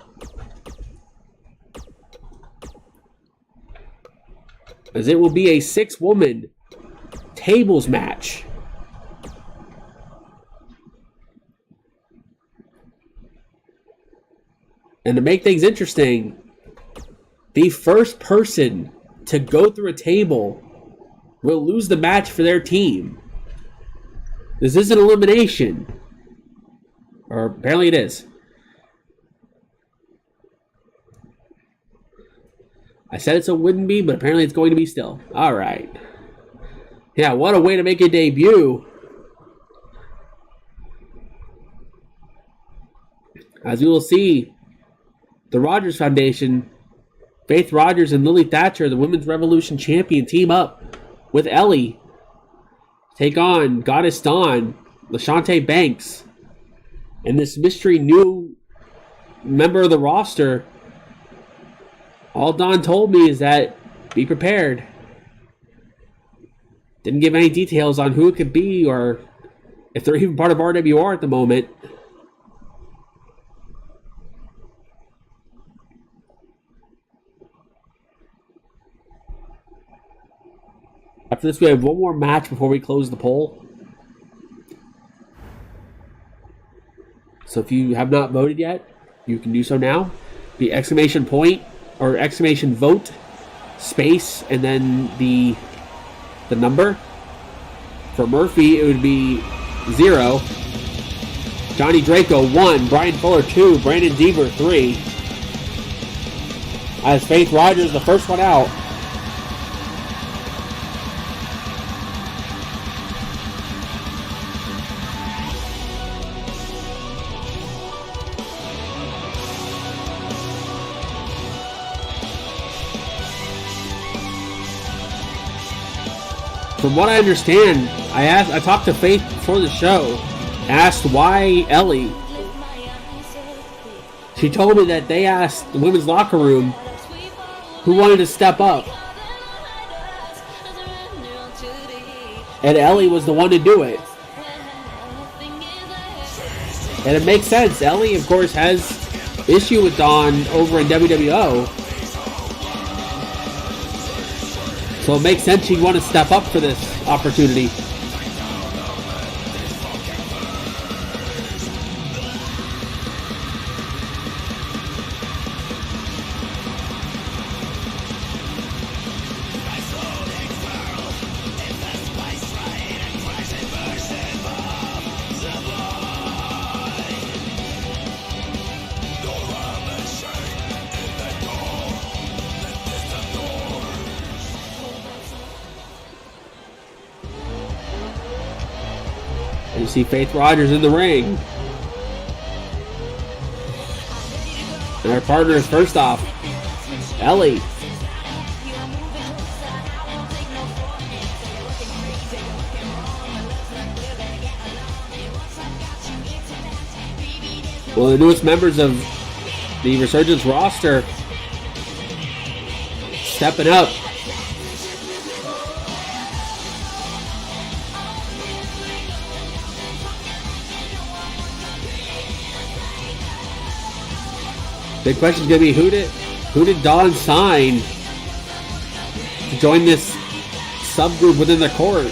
As it will be a 6-woman tables match. And to make things interesting, the first person to go through a table will lose the match for their team. This is an elimination. Or apparently it is. I said it's a wouldn't be, but apparently it's going to be still. Alright. Yeah, what a way to make a debut. As we will see, the Rogers Foundation, Faith Rogers and Lily Thatcher, the Women's Revolution champion, team up with Ellie. Take on Goddess Dawn, LaShante Banks, and this mystery new member of the roster. All Dawn told me is that be prepared. Didn't give any details on who it could be or if they're even part of RWR at the moment. After this, we have one more match before we close the poll. So if you have not voted yet, you can do so now. The exclamation point or exclamation vote space and then the number. For Murphy, it would be 0. Johnny Draco 1, Brian Fuller 2, Brandon Deaver 3. As Faith Rogers, the first one out. from what I understand, I talked to Faith before the show, asked why Ellie. She told me that they asked the women's locker room who wanted to step up. And Ellie was the one to do it. And it makes sense. Ellie, of course, has issue with Dawn over in WWO. So it makes sense she'd want to step up for this opportunity. You see Faith Rogers in the ring. And our partner is first off, Ellie. One of the newest members of the Resurgence roster stepping up. Big question is going to be who did Dawn sign to join this subgroup within the court?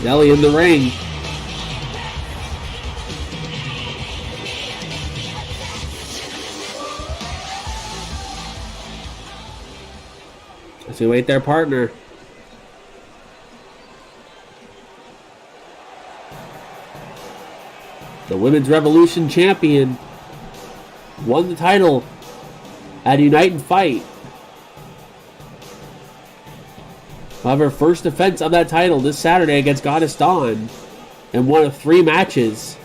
Ellie in the ring. As we wait their partner. The Women's Revolution champion won the title at Unite and Fight. However, first defense of that title this Saturday against Goddess Dawn in one of 3 matches.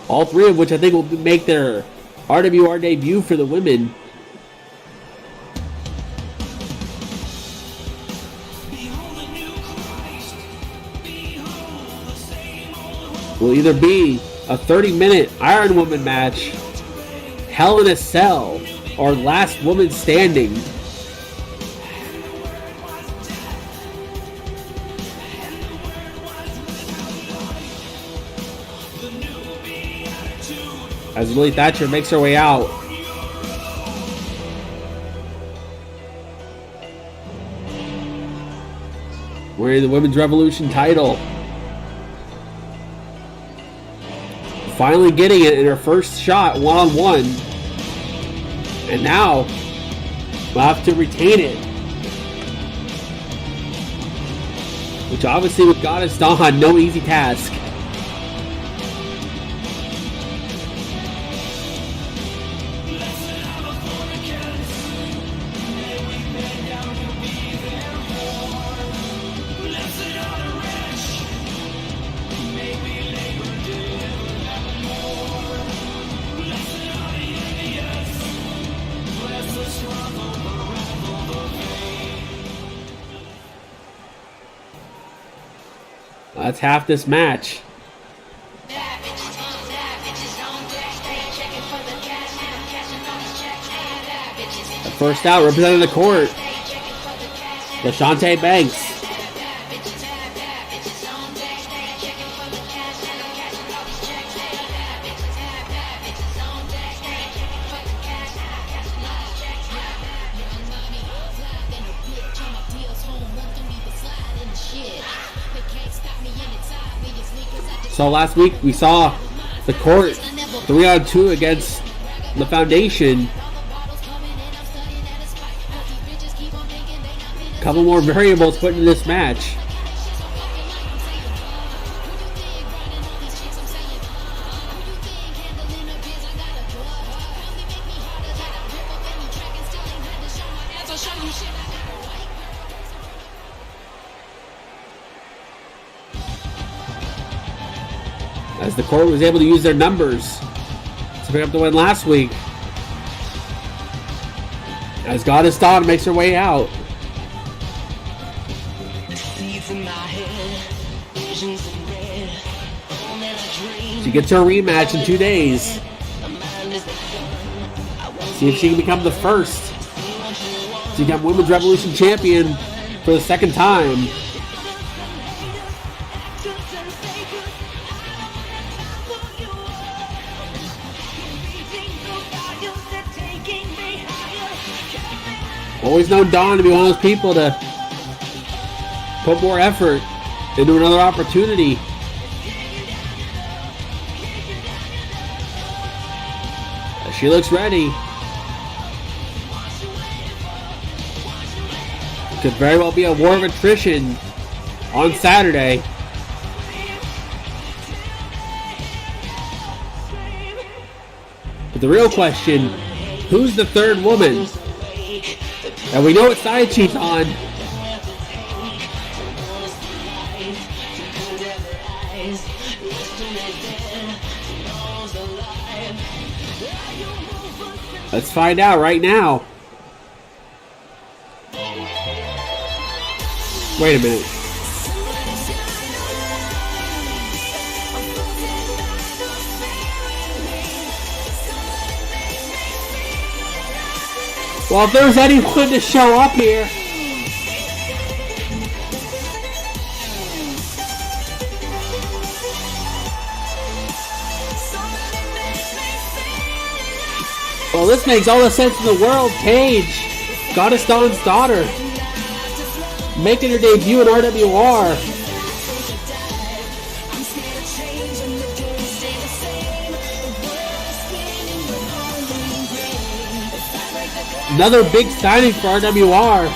All 3 of which I think will make their RWR debut for the women. Will either be a 30-minute Iron Woman match, Hell in a Cell, or Last Woman Standing. As Lily Thatcher makes her way out. Wearing the Women's Revolution title. Finally getting it in her first shot one-on-one. And now we'll have to retain it. Which obviously with Goddess Dawn, no easy task. That's half this match. The first out, representing the court, LaShante Banks. So last week we saw the court 3-on-2 against the Foundation. Couple more variables put in this match. as the court was able to use their numbers to pick up the win last week. As Goddess Dawn makes her way out. She gets her rematch in 2 days. See if she can become the first to become Women's Revolution champion for the second time. Always known Dawn to be one of those people to put more effort into another opportunity. She looks ready. Could very well be a war of attrition on Saturday. But the real question, who's the third woman? And we know what side she's on. Let's find out right now. Wait a minute. Well, if there's anyone to show up here. Well, this makes all the sense in the world. Paige, Goddess Dawn's daughter, making her debut in RWR. Another big signing for RWR.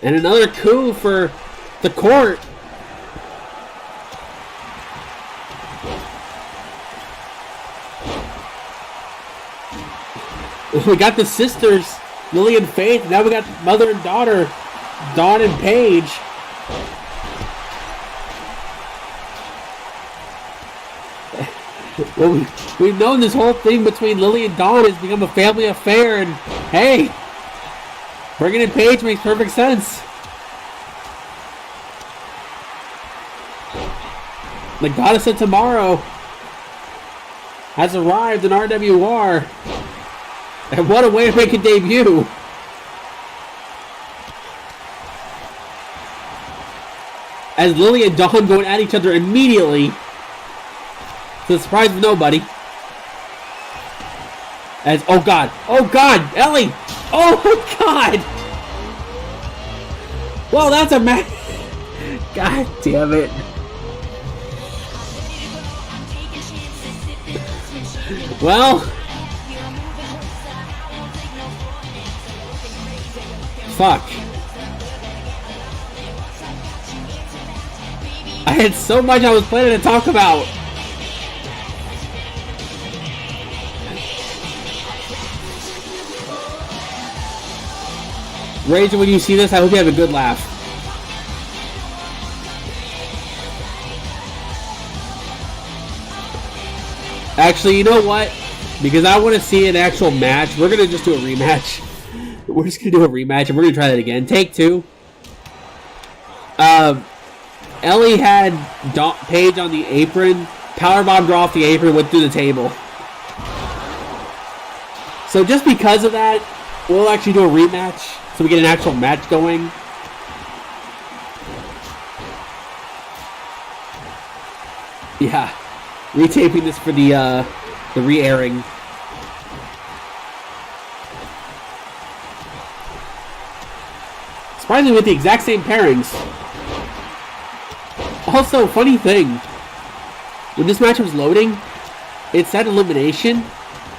And another coup for the court. We got the sisters, Lily and Faith. Now we got mother and daughter, Dawn and Paige. Well, we've known this whole thing between Lily and Dawn has become a family affair, and hey, bringing in Paige makes perfect sense. The Goddess of Tomorrow has arrived in RWR. And what a way to make a debut. As Lily and Dawn going at each other immediately, to the surprise of nobody. As, oh God, Ellie! Oh my God! Well, that's a match. God damn it. Well, fuck. I had so much I was planning to talk about. Rage, when you see this, I hope you have a good laugh. Actually, you know what? Because I want to see an actual match, we're going to just do a rematch. We're just going to do a rematch, and we're going to try that again. Take two. Ellie had Paige on the apron. Powerbombed her off the apron, went through the table. So just because of that, we'll actually do a rematch. So we get an actual match going. Yeah. Retaping this for the re-airing. Surprisingly with the exact same pairings. Also, funny thing. When this match was loading, it said elimination.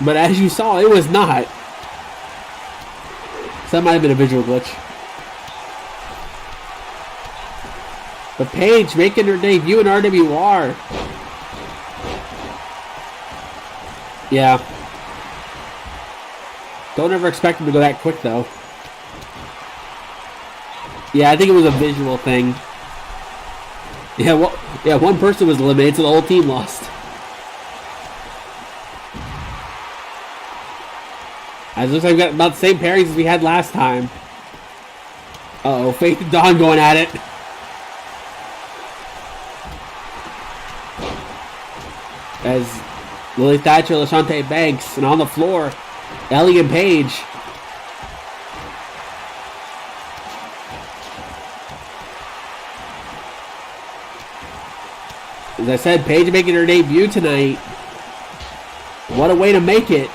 But as you saw, it was not. So that might have been a visual glitch. But Paige making her debut in RWR. Yeah. Don't ever expect him to go that quick, though. Yeah, I think it was a visual thing. Yeah, well, yeah, one person was eliminated, so the whole team lost. It looks like we got about the same pairings as we had last time. Uh-oh, Faith and Dawn going at it. As Lily Thatcher, LaShante Banks, and on the floor, Ellie and Paige. As I said, Paige making her debut tonight. What a way to make it.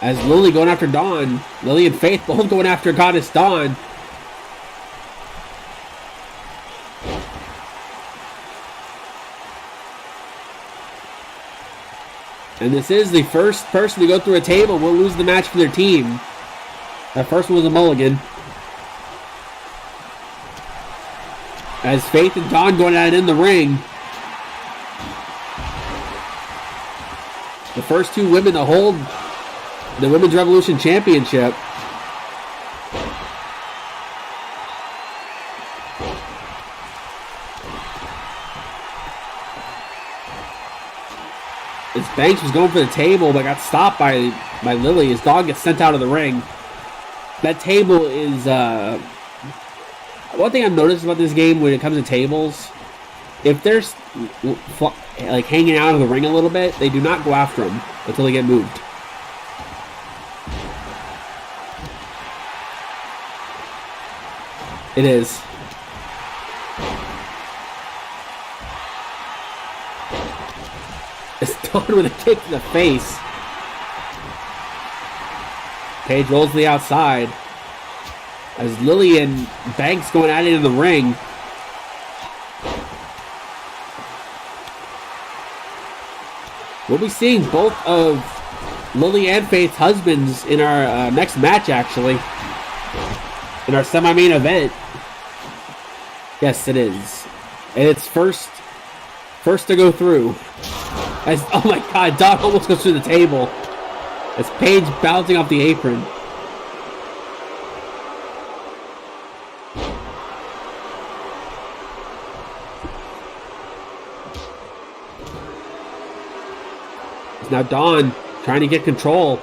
As Lily going after Dawn. Lily and Faith both going after Goddess Dawn. And this is the first person to go through a table will lose the match for their team. That first one was a mulligan. As Faith and Dawn going at it in the ring. The first two women to hold the Women's Revolution Championship. As Banks was going for the table, but got stopped by Lily. His dog gets sent out of the ring. That table is... one thing I've noticed about this game when it comes to tables, if they're like hanging out of the ring a little bit, they do not go after them until they get moved. It is. It's Dawn with a kick to the face. Paige rolls to the outside. As Lily and Banks going at it in the ring. We'll be seeing both of Lily and Faith's husbands in our next match, actually. In our semi-main event. Yes, it is. And it's first to go through. As, oh my god, Dawn almost goes through the table. As Paige bouncing off the apron. It's now Dawn trying to get control.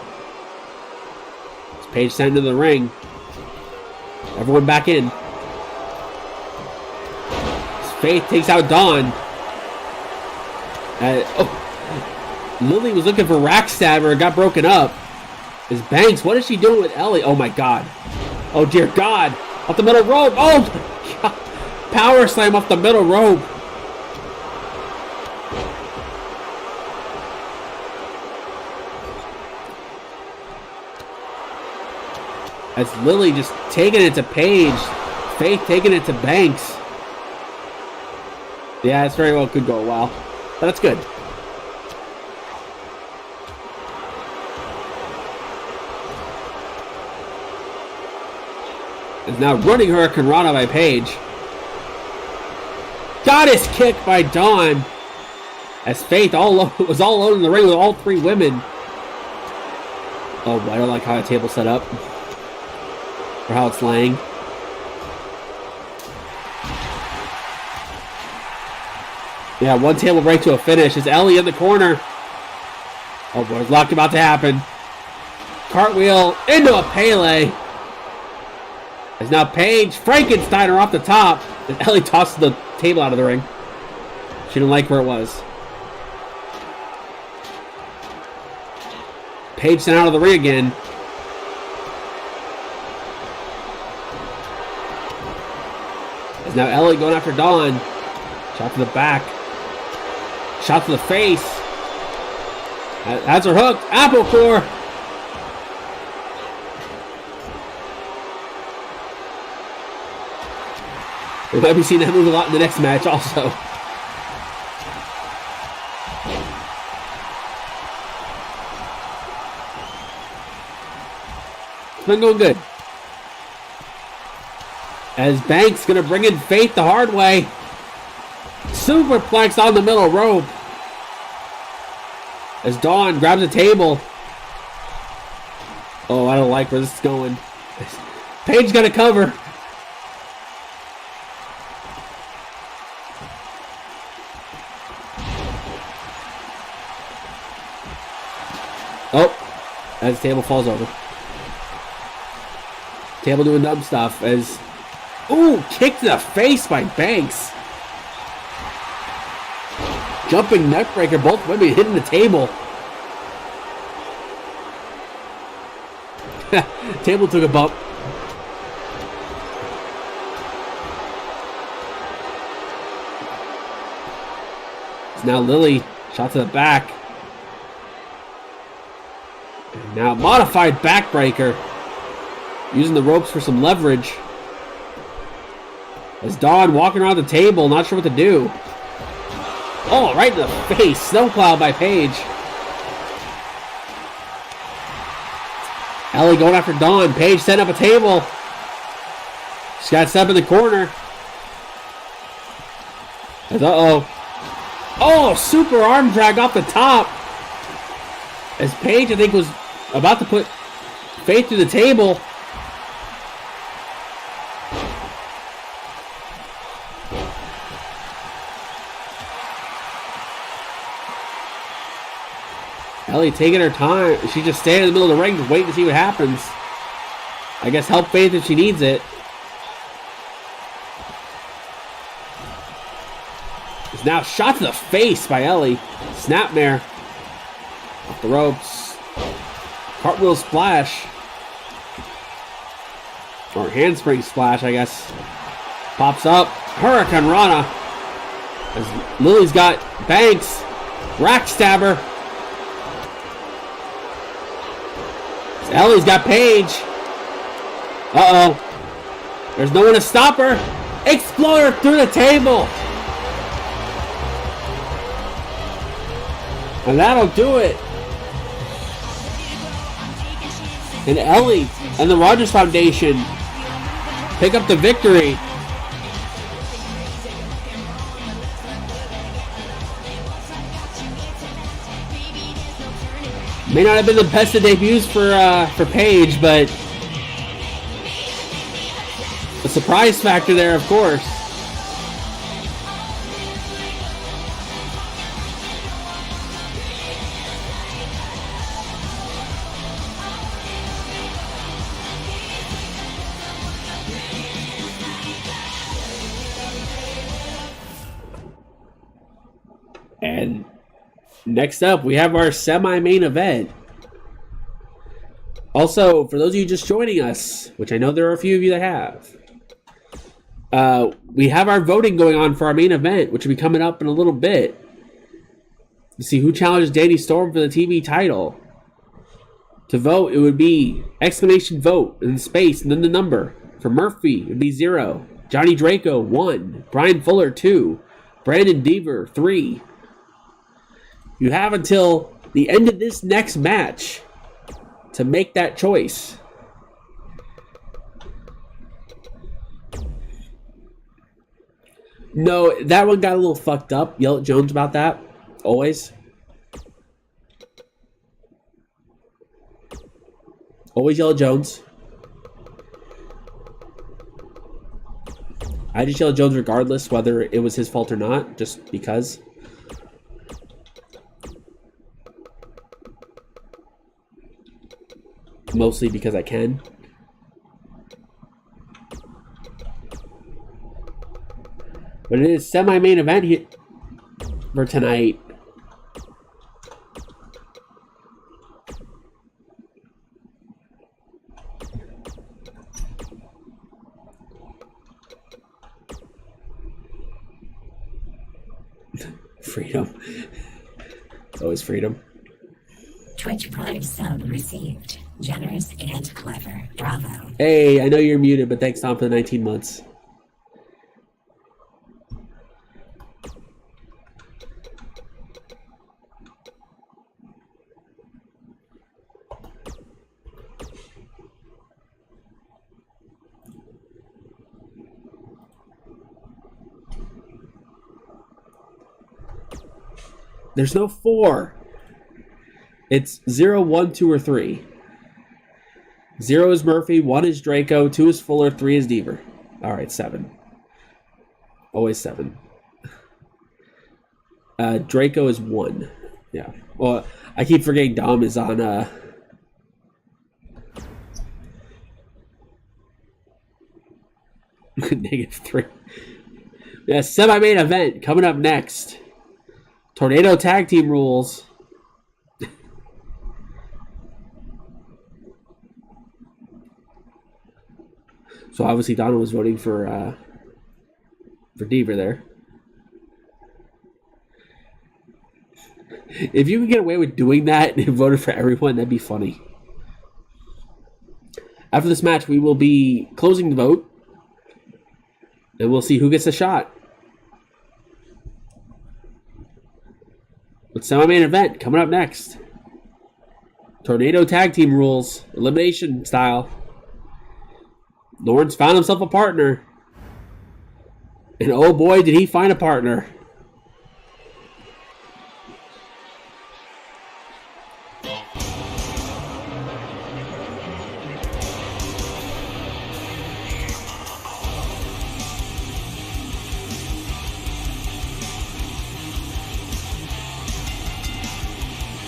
As Paige sent into the ring. Everyone back in. As Faith takes out Dawn. Lily was looking for rack stabber and got broken up. As Banks, what is she doing with Ellie? Oh my god. Oh dear god. Off the middle rope. Oh god. Power slam off the middle rope. As Lily just taking it to Paige. Faith taking it to Banks. Yeah, it's very well could go a while. But that's good. Is now running Hurricane Rana by Paige. Goddess kick by Dawn. As Faith was all alone in the ring with all three women. Oh, I don't like how the table's set up. Or how it's laying. Yeah, one table break to a finish. Is Ellie in the corner? Oh boy, lock about to happen. Cartwheel into a Pele. As now Paige Frankenstein her off the top. As Ellie tosses the table out of the ring. She didn't like where it was. Paige sent out of the ring again. As now Ellie going after Dawn. Shot to the back. Shot to the face. That's her hook. Apple core. We might be seeing that move a lot in the next match also. It's been going good. As Banks gonna bring in Faith the hard way. superplex on the middle rope. As Dawn grabs a table. Oh, I don't like where this is going. Paige got a cover. Oh, as the table falls over. Table doing dumb stuff as... Ooh, kicked in the face by Banks. Jumping neckbreaker, both women hitting the table. Table took a bump. It's now Lily, shot to the back. And now modified backbreaker. Using the ropes for some leverage. As Dawn walking around the table, not sure what to do. Oh, right in the face. Snowplow by Paige. Ellie going after Dawn. Paige setting up a table. She's got set up in the corner. Uh-oh. Oh, super arm drag off the top. As Paige, I think, was about to put Faith through the table. Ellie taking her time. She's just standing in the middle of the ring, just waiting to see what happens. I guess help Faith if she needs it. It's now shot to the face by Ellie. Snapmare. Off the ropes. Cartwheel splash. Or handspring splash, I guess. Pops up. Hurricane Rana. As Lily's got Banks. Rack stabber. Ellie's got Paige. Uh-oh. There's no one to stop her. Exploder through the table. And that'll do it. And Ellie and the Rogers Foundation pick up the victory. May not have been the best of debuts for Paige, but a surprise factor there, of course. And next up, we have our semi-main event. Also, for those of you just joining us, which I know there are a few of you that have, we have our voting going on for our main event, which will be coming up in a little bit. To see who challenges Danny Storm for the TV title. To vote, it would be exclamation vote and space and then the number. For Murphy, it would be 0. Johnny Draco, 1. Brian Fuller, 2. Brandon Deaver, 3. You have until the end of this next match to make that choice. No, that one got a little fucked up. Yell at Jones about that. Always. Always yell at Jones. I just yell at Jones regardless whether it was his fault or not, just because. Mostly because I can. But it is semi-main event here for tonight. Freedom. It's always freedom. Twitch Prime sub received. Generous and clever. Bravo. Hey, I know you're muted, but thanks, Tom, for the 19 months. There's no 4. It's 0, 1, 2, or 3. 0 is Murphy, 1 is Draco, 2 is Fuller, 3 is Deaver. All right, 7. Always 7. Draco is 1. Yeah. Well, I keep forgetting Dom is on -3. Yeah, semi-main event coming up next. Tornado tag team rules. So obviously Donald was voting for Deaver there. If you could get away with doing that and voted for everyone, that'd be funny. After this match, we will be closing the vote. And we'll see who gets a shot. With semi-main event coming up next. Tornado tag team rules. Elimination style. Lawrence found himself a partner. And oh boy, did he find a partner.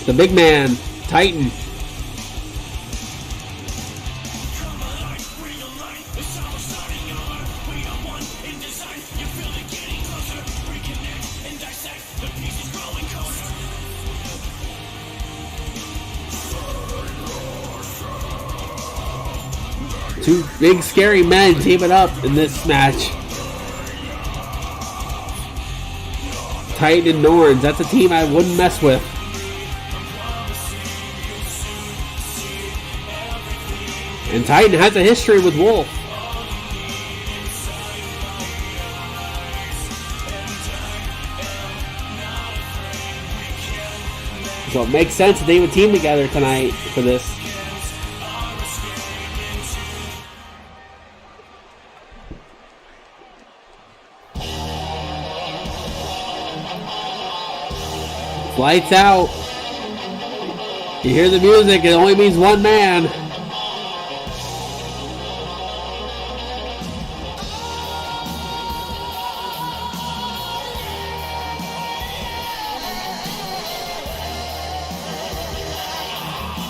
The big man, Titan. Two big scary men teaming up in this match. Titan and Norns, that's a team I wouldn't mess with. And Titan has a history with Wolf. So it makes sense that they would team together tonight for this. Lights out. You hear the music, it only means one man.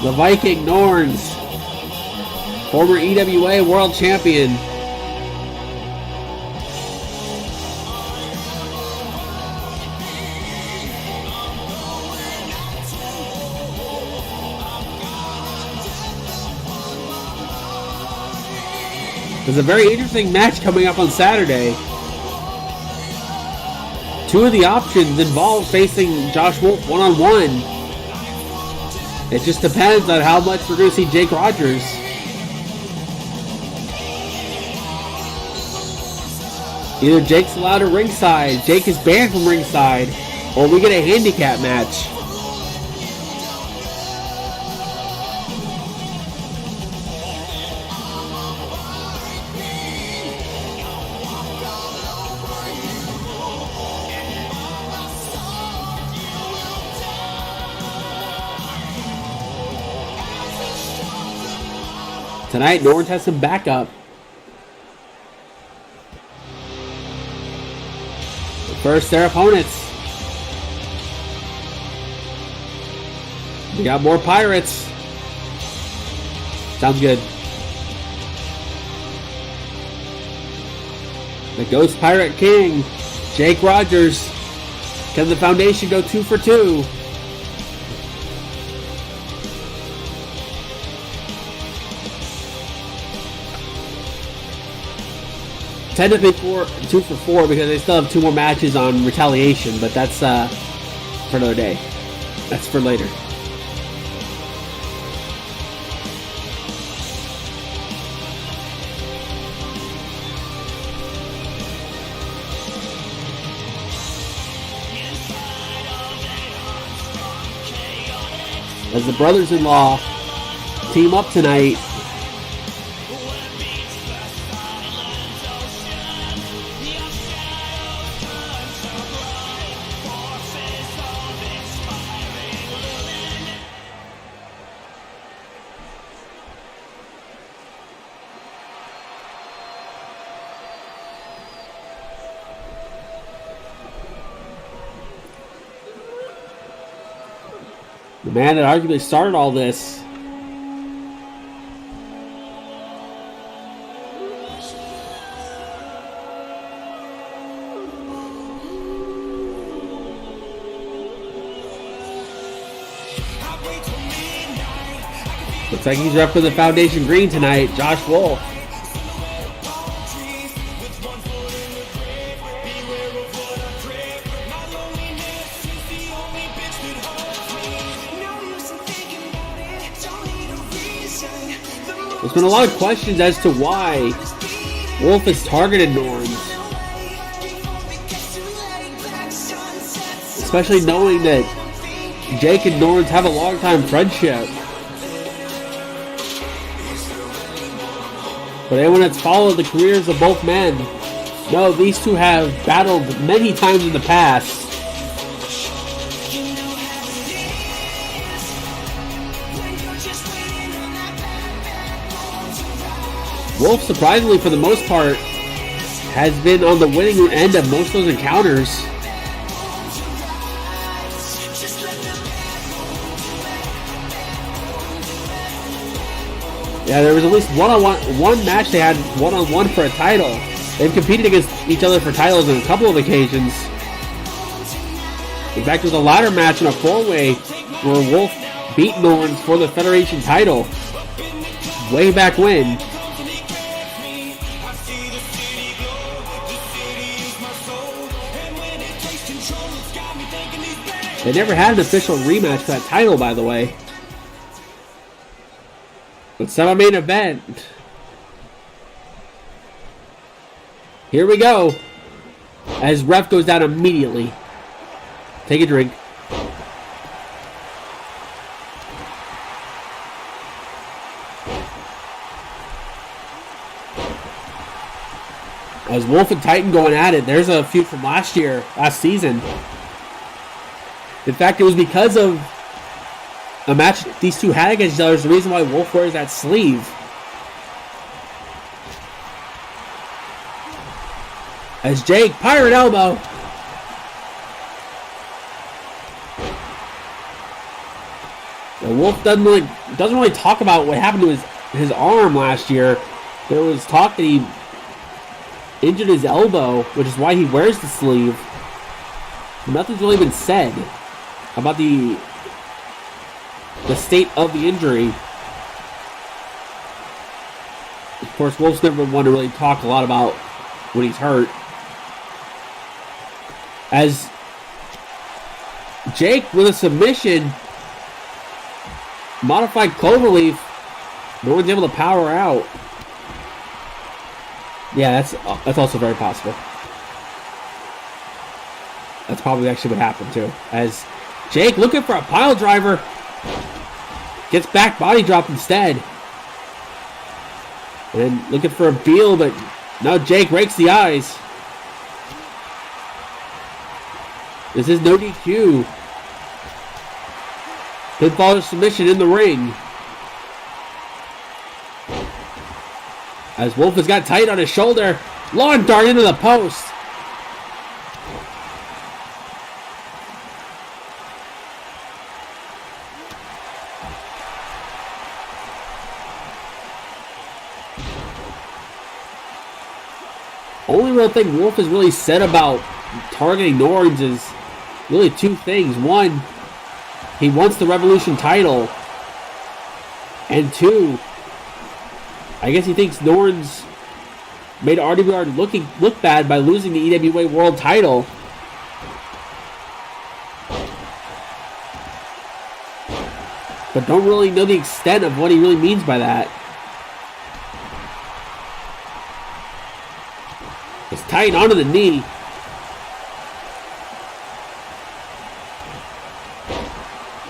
The Viking Norns, former EWA World Champion. There's a very interesting match coming up on Saturday. Two of the options involve facing Josh Wolf one-on-one. It just depends on how much we're going to see Jake Rogers. Either Jake's allowed at ringside, Jake is banned from ringside, or we get a handicap match. Tonight, Norns has some backup. First, their opponents. We got more Pirates. Sounds good. The Ghost Pirate King, Jake Rogers. Can the Foundation go 2 for 2? Technically 2 for 4 because they still have 2 more matches on Retaliation, but that's for another day. That's for later. As the brothers-in-law team up tonight. The man that arguably started all this. Looks like he's repping the Foundation Green tonight, Josh Wolf. There's been a lot of questions as to why Wolf has targeted Norns. Especially knowing that Jake and Norns have a long-time friendship. But anyone that's followed the careers of both men know these two have battled many times in the past. Wolf, surprisingly, for the most part, has been on the winning end of most of those encounters. Yeah, there was at least one match they had one-on-one for a title. They've competed against each other for titles on a couple of occasions. In fact, there was a ladder match in a four-way where Wolf beat Norns for the Federation title way back when. They never had an official rematch for that title, by the way. But semi-main event. Here we go. As ref goes down immediately. Take a drink. As Wolf and Titan going at it, there's a feud from last season. In fact, it was because of a match these two had against each other is the reason why Wolf wears that sleeve. As Jake, Pirate Elbow. The Wolf doesn't really talk about what happened to his arm last year. There was talk that he injured his elbow, which is why he wears the sleeve. Nothing's really been said about the state of the injury. Of course, Wolf's never one to really talk a lot about when he's hurt. As Jake with a submission, modified cloverleaf, no one's able to power out. Yeah, that's also very possible. That's probably actually what happened too. As Jake looking for a pile driver, gets back body drop instead. And looking for a Beal, but now Jake rakes the eyes. This is no DQ. Pinfall submission in the ring. As Wolf has got tight on his shoulder. Lawn dart into the post. Only real thing Wolf has really said about targeting Norns is really two things. One, he wants the Revolution title. And two, I guess he thinks Norns made RWR look bad by losing the EWA World title. But don't really know the extent of what he really means by that. It's tight onto the knee.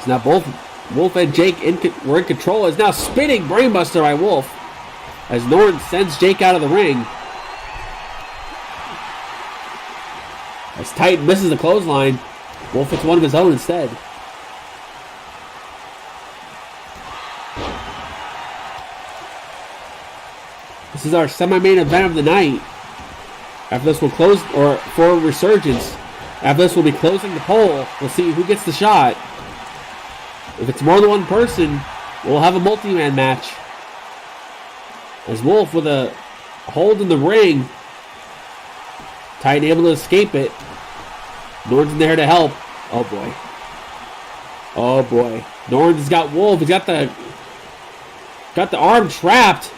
So now both Wolf and Jake were in control. Is now spinning brainbuster by Wolf. As Norns sends Jake out of the ring. As Titan misses the clothesline, Wolf hits one of his own instead. This is our semi-main event of the night. After this, we'll close, or for Resurgence. After this, we'll be closing the poll. We'll see who gets the shot. If it's more than one person, we'll have a multi-man match. As Wolf with a hold in the ring. Titan able to escape it. Norton's there to help. Oh boy. Oh boy. Norton's got Wolf. He's got the arm trapped.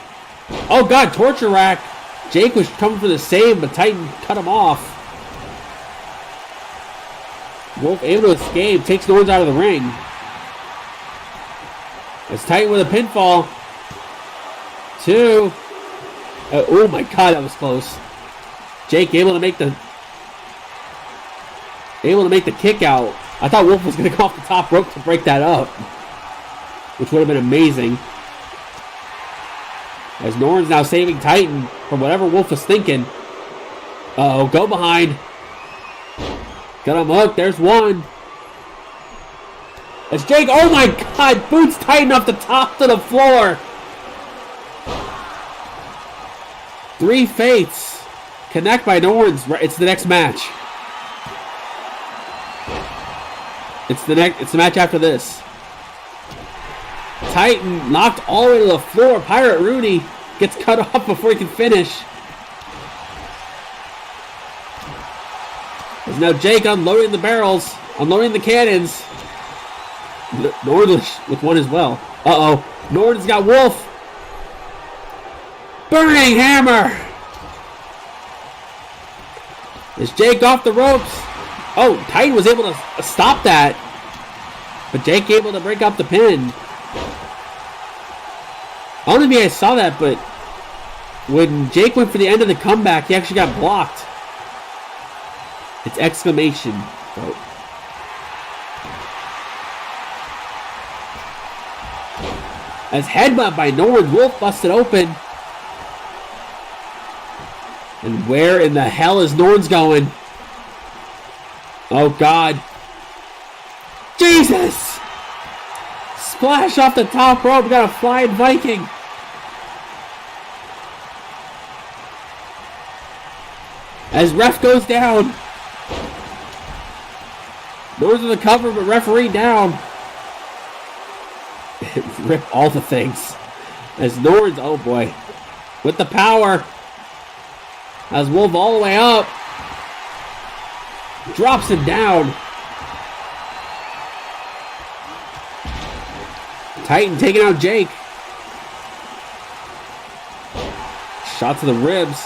Oh god, torture rack. Jake was coming for the save, but Titan cut him off. Wolf able to escape. Takes Norton out of the ring. It's Titan with a pinfall. 2. Oh my god, that was close. Jake able to make the kick out. I thought Wolf was going to go off the top rope to break that up, which would have been amazing. As Norton's now saving Titan from whatever Wolf was thinking. Uh-oh, go behind. Got him hooked. There's one. As Jake, oh my god, boots Titan off the top to the floor. 3 Fates. Connect by Norton's. It's the next match. It's the match after this. Titan knocked all the way to the floor. Pirate Rudy gets cut off before he can finish. There's now Jake unloading the barrels, unloading the cannons. Norton with one as well. Uh-oh. Norton's got Wolf. Burning hammer. Is Jake off the ropes? Oh, Titan was able to stop that. But Jake able to break up the pin. I don't know if you guys saw that, but when Jake went for the end of the comeback, he actually got blocked. It's exclamation. Oh. As headbutt by Norton, Wolf busted open. And where in the hell is Norton's going? Oh god. Jesus! Splash off the top rope. We got a flying Viking. As ref goes down. Norton's in the cover, but referee down. Rip all the things. As Norton's, oh boy. With the power. As Wolf all the way up. Drops him down. Titan taking out Jake. Shot to the ribs.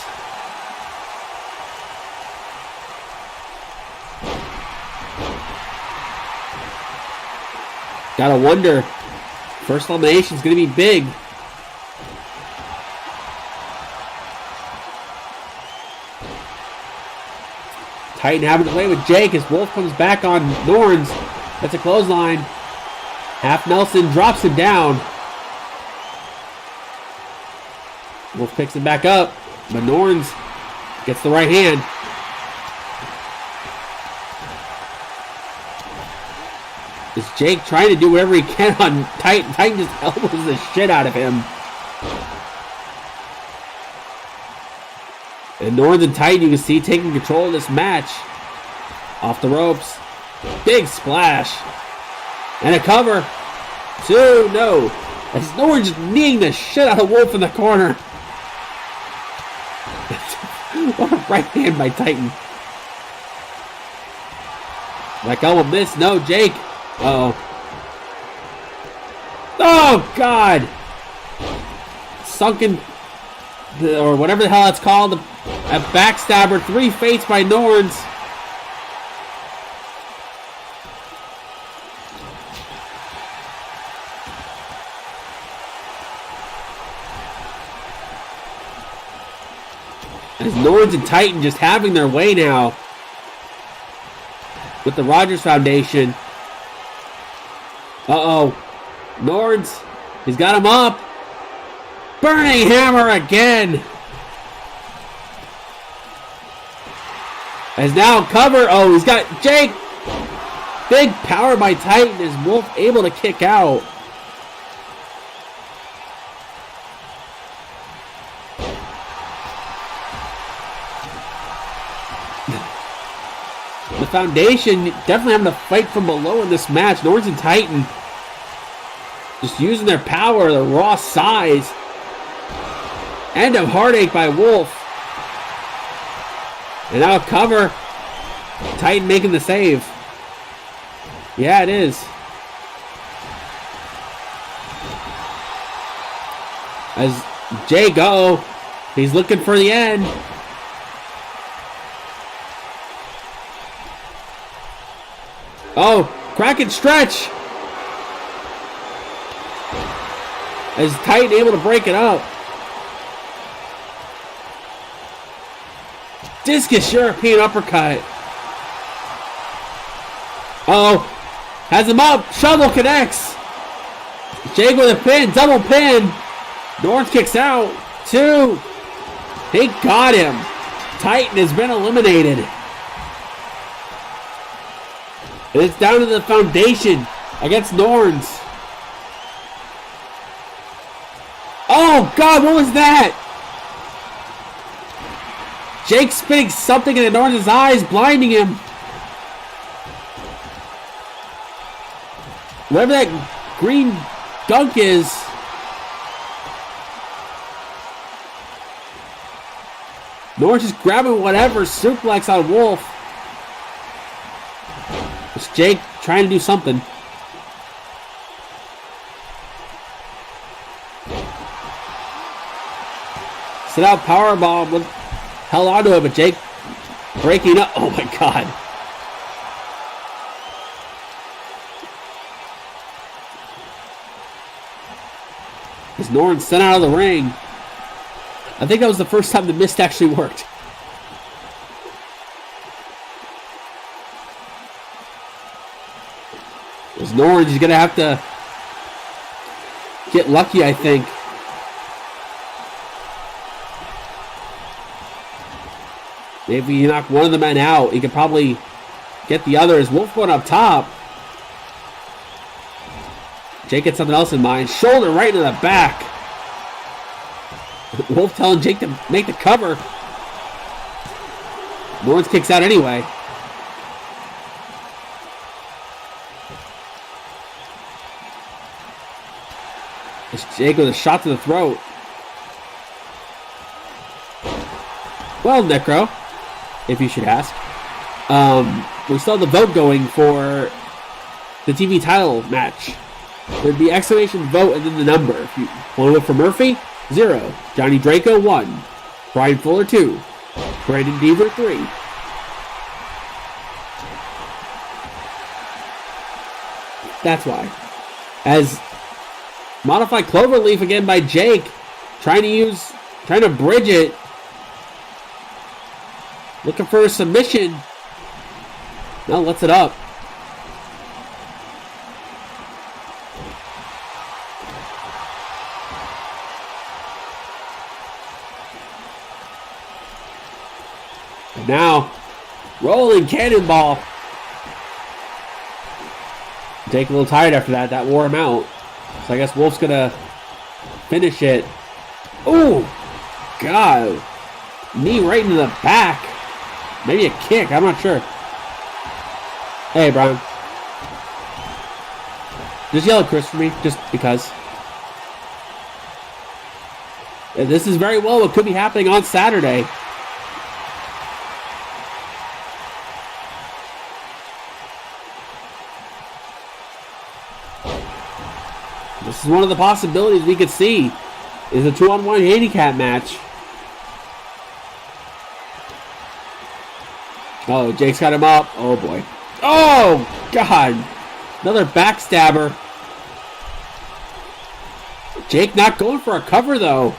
Gotta wonder. First elimination is going to be big. Titan having to play with Jake as Wolf comes back on Norns. That's a clothesline. Half Nelson drops him down. Wolf picks him back up, but Norns gets the right hand. Is Jake trying to do whatever he can on Titan? Titan just elbows the shit out of him. And Norns and Titan, you can see, taking control of this match. Off the ropes. Big splash. And a cover. 2, no. As Norns just kneeing the shit out of Wolf in the corner. What a right hand by Titan. Like I will miss. No, Jake. Uh-oh. Oh, God. Sunken, or whatever the hell it's called. A backstabber. 3 Fates by Norns. As Norns and Titan just having their way now. With the Rogers Foundation. Uh-oh. Norns. He's got him up. Burning hammer again. As now cover. Oh, he's got Jake. Big power by Titan. Is Wolf able to kick out? The Foundation definitely having to fight from below in this match. Norns and Titan Just using their power, their raw size. End of heartache by Wolf. And now a cover. Titan making the save. Yeah, it is. As Jay go, he's looking for the end. Oh, Kraken stretch. As Titan able to break it up. Discus European uppercut. Uh-oh. Has him up. Shovel connects. Jake with a pin. Double pin. North kicks out. 2. They got him. Titan has been eliminated. And it's down to the foundation against Norns. Oh, God, what was that? Jake spitting something in Norns' eyes, blinding him. Whatever that green gunk is. Norns just grabbing whatever, suplex on Wolf. It's Jake trying to do something. Sit out powerbomb with held onto it, but Jake breaking up. Oh my God. As Norn sent out of the ring. I think that was the first time the mist actually worked. As Norn is going to have to get lucky, I think. Maybe you knock one of the men out, he could probably get the others. Wolf going up top. Jake had something else in mind. Shoulder right into the back. Wolf telling Jake to make the cover. Lawrence kicks out anyway. It's Jake with a shot to the throat. Well, Necro, if you should ask. We still have the vote going for the TV title match. There'd be exclamation vote and then the number. If you want to vote for Murphy, 0. Johnny Draco, 1. Brian Fuller, 2. Brandon Deaver, 3. That's why. As modified Cloverleaf again by Jake, trying to bridge it. Looking for a submission. No, lets it up. And now, rolling cannonball. Jake a little tired after that. That wore him out. So I guess Wolf's gonna finish it. Oh, God. Knee right into the back. Maybe a kick. I'm not sure. Hey, Brian. Just yell at Chris for me, just because. This is very well what could be happening on Saturday. This is one of the possibilities we could see is a 2-on-1 handicap match. Oh, Jake's got him up. Oh, boy. Oh, God. Another backstabber. Jake not going for a cover, though.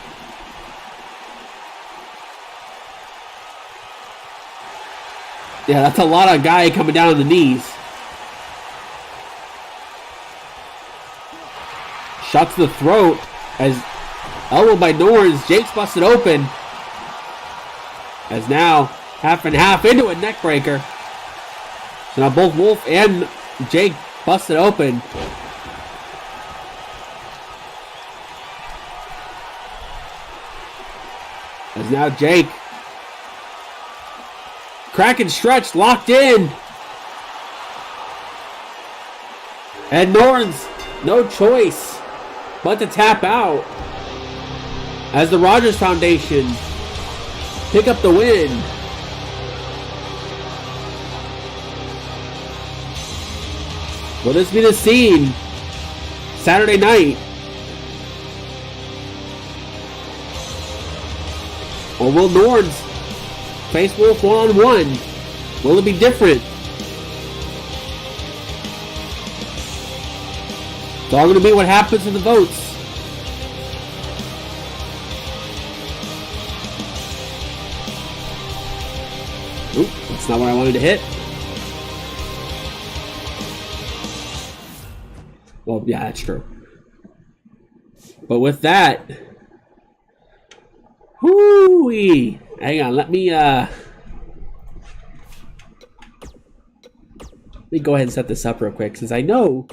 Yeah, that's a lot of guy coming down on the knees. Shot to the throat as elbow by Norns. Jake's busted open. As now half and half into a neck breaker. So now both Wolf and Jake busted open. As now Jake. Kraken stretch locked in. And Norns, no choice. but to tap out as the Rogers Foundation pick up the win. Will this be the scene Saturday night? Or will Nords face Wolf one-on-one? Will it be different? It's all going to be what happens in the votes. Oop, that's not what I wanted to hit. Well, yeah, that's true. But with that, whoo-wee. Hang on, let me go ahead and set this up real quick, since I know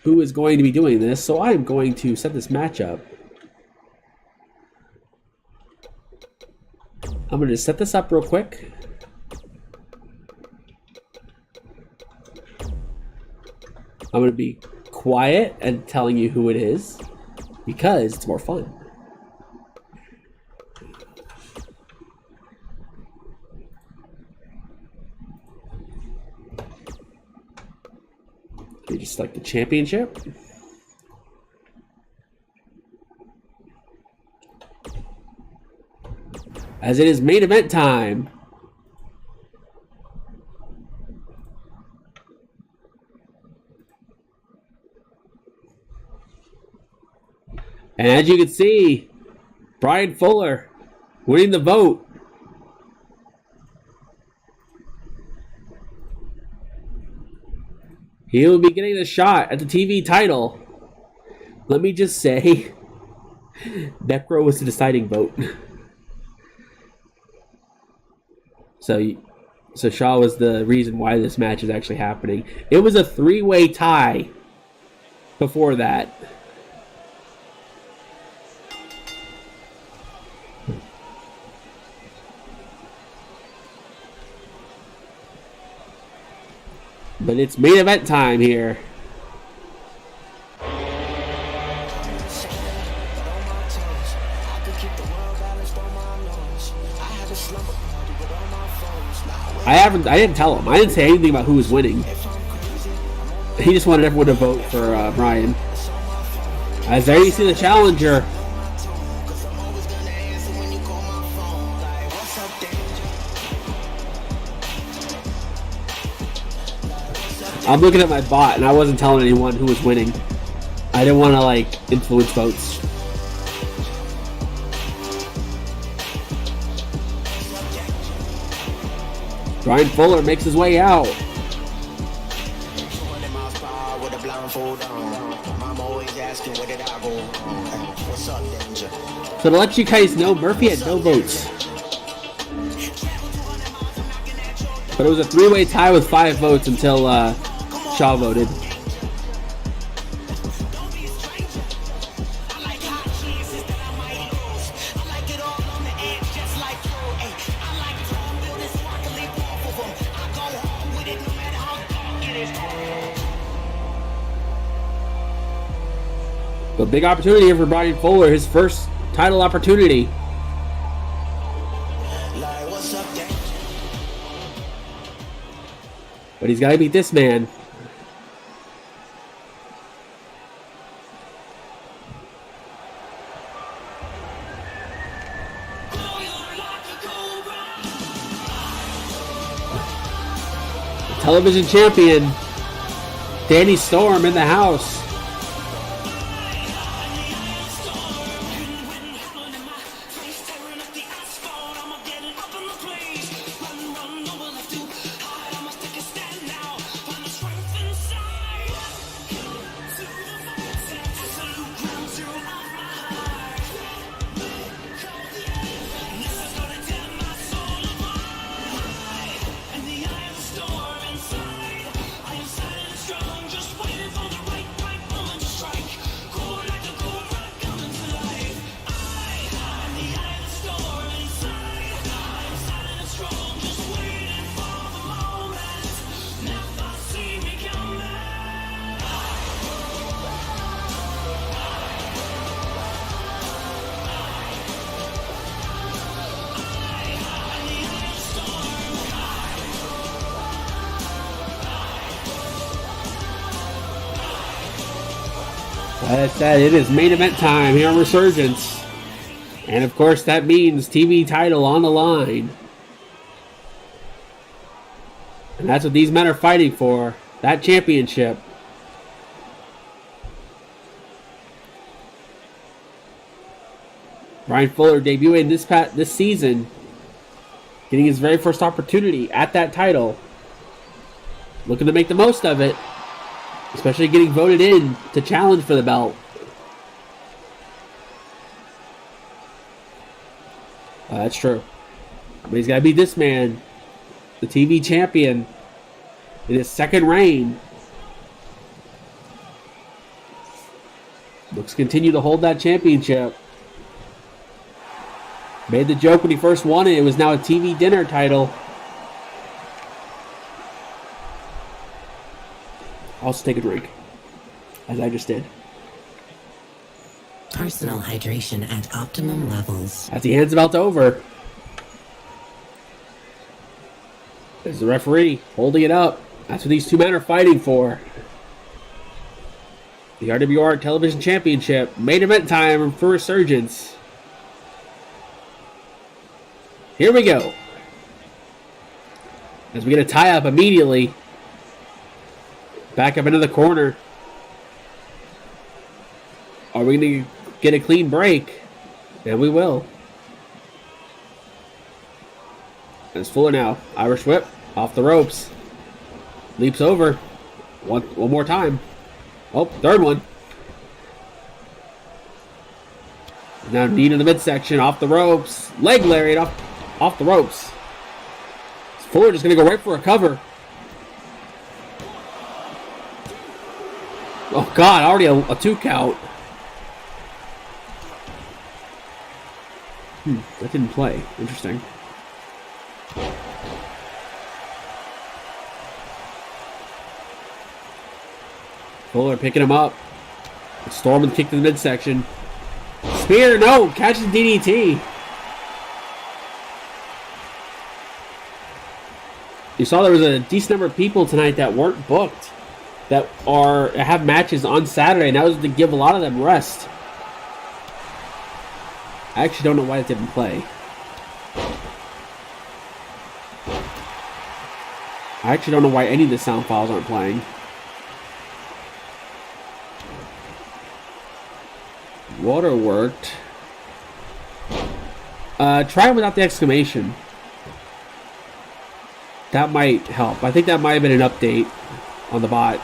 who is going to be doing this, so I'm going to set this match up. I'm going to set this up real quick. I'm going to be quiet and telling you who it is, because it's more fun. You just like the championship. As it is main event time. And as you can see, Brian Fuller winning the vote. He will be getting a shot at the TV title. Let me just say, Necro was the deciding vote. So Shaw was the reason why this match is actually happening. It was a three-way tie before that. But it's main event time here. I didn't tell him. I didn't say anything about who was winning. He just wanted everyone to vote for Brian. As there you see the challenger. I'm looking at my bot and I wasn't telling anyone who was winning. I didn't want to influence votes. Brian Fuller makes his way out. So to let you guys know, Murphy had no votes. But it was a three-way tie with 5 votes until Shaw voted. But big opportunity here for Brian Fuller, his first title opportunity. But he's got to beat this man. Television champion, Danny Storm in the house. As I said, it is main event time here on Resurgence. And of course, that means TV title on the line. And that's what these men are fighting for. That championship. Brian Fuller debuting this season. Getting his very first opportunity at that title. Looking to make the most of it. Especially getting voted in to challenge for the belt. That's true. But he's got to beat this man. The TV champion. In his second reign. Looks to continue to hold that championship. Made the joke when he first won it. It was now a TV dinner title. I'll also take a drink. As I just did. Personal hydration at optimum levels. As he hands the belt over. There's the referee holding it up. That's what these two men are fighting for. The RWR Television Championship. Main event time for Resurgence. Here we go. As we get a tie-up immediately. Back up into the corner. Are we going to get a clean break? And we will. And it's Fuller now. Irish whip. Off the ropes. Leaps over. One more time. Oh, third one. Now knee in the midsection. Off the ropes. Leg lariat off the ropes. Fuller just going to go right for a cover. Oh, God. Already a 2 count. That didn't play. Interesting. Fuller picking him up. Storm with the kick to the midsection. Spear, no! Catches DDT. You saw there was a decent number of people tonight that weren't booked. That have matches on Saturday. And that was to give a lot of them rest. I actually don't know why it didn't play. I actually don't know why any of the sound files aren't playing. Water worked. Try it without the exclamation. That might help. I think that might have been an update on the bot.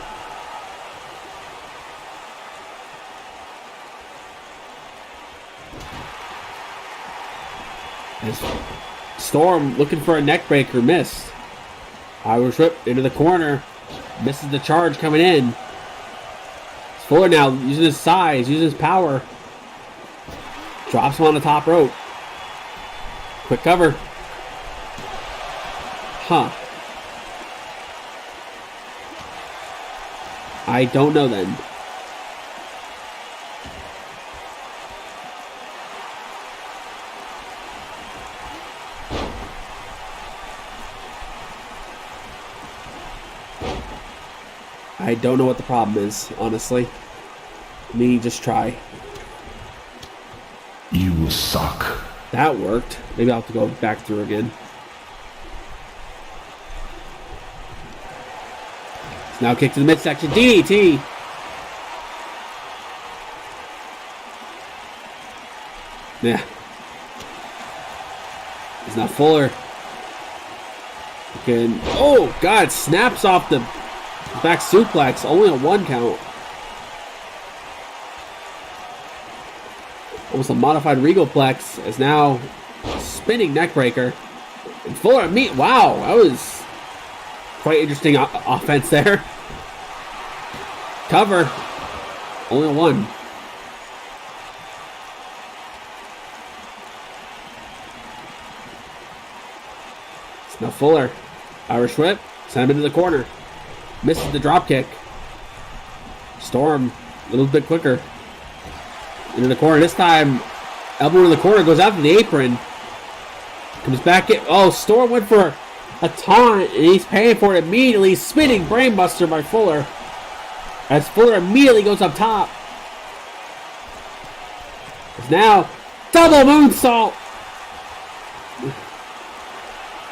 As Storm looking for a neck breaker, missed. Irish whip into the corner. Misses the charge coming in. Fuller now using his size, using his power. Drops him on the top rope. Quick cover. Huh. I don't know then. I don't know what the problem is, honestly. Let me just try. You suck. That worked. Maybe I'll have to go back through again. Now kick to the midsection. DDT. Yeah. It's not Fuller. Again. Oh, God. Snaps off the back suplex. Only a 1 count. Almost a modified Regalplex. Is now spinning neckbreaker. And Fuller, wow. That was quite interesting offense there. Cover. Only a 1. It's now Fuller. Irish whip. Send him into the corner. Misses the drop kick. Storm a little bit quicker. Into the corner. This time, elbow in the corner. Goes out to the apron. Comes back in. Oh, Storm went for a taunt. And he's paying for it immediately. Spinning brainbuster by Fuller. As Fuller immediately goes up top. It's now double moonsault.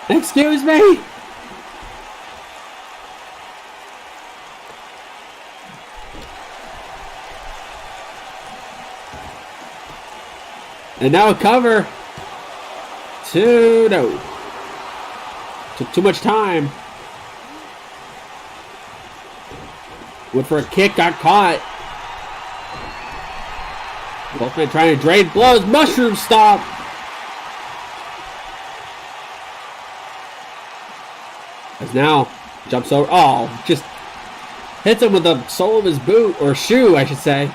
Excuse me. And now a cover. No. Took too much time. Went for a kick, got caught. Both men trying to drain blows. Mushroom stop. As now jumps over. Oh, just hits him with the sole of his boot, or shoe, I should say.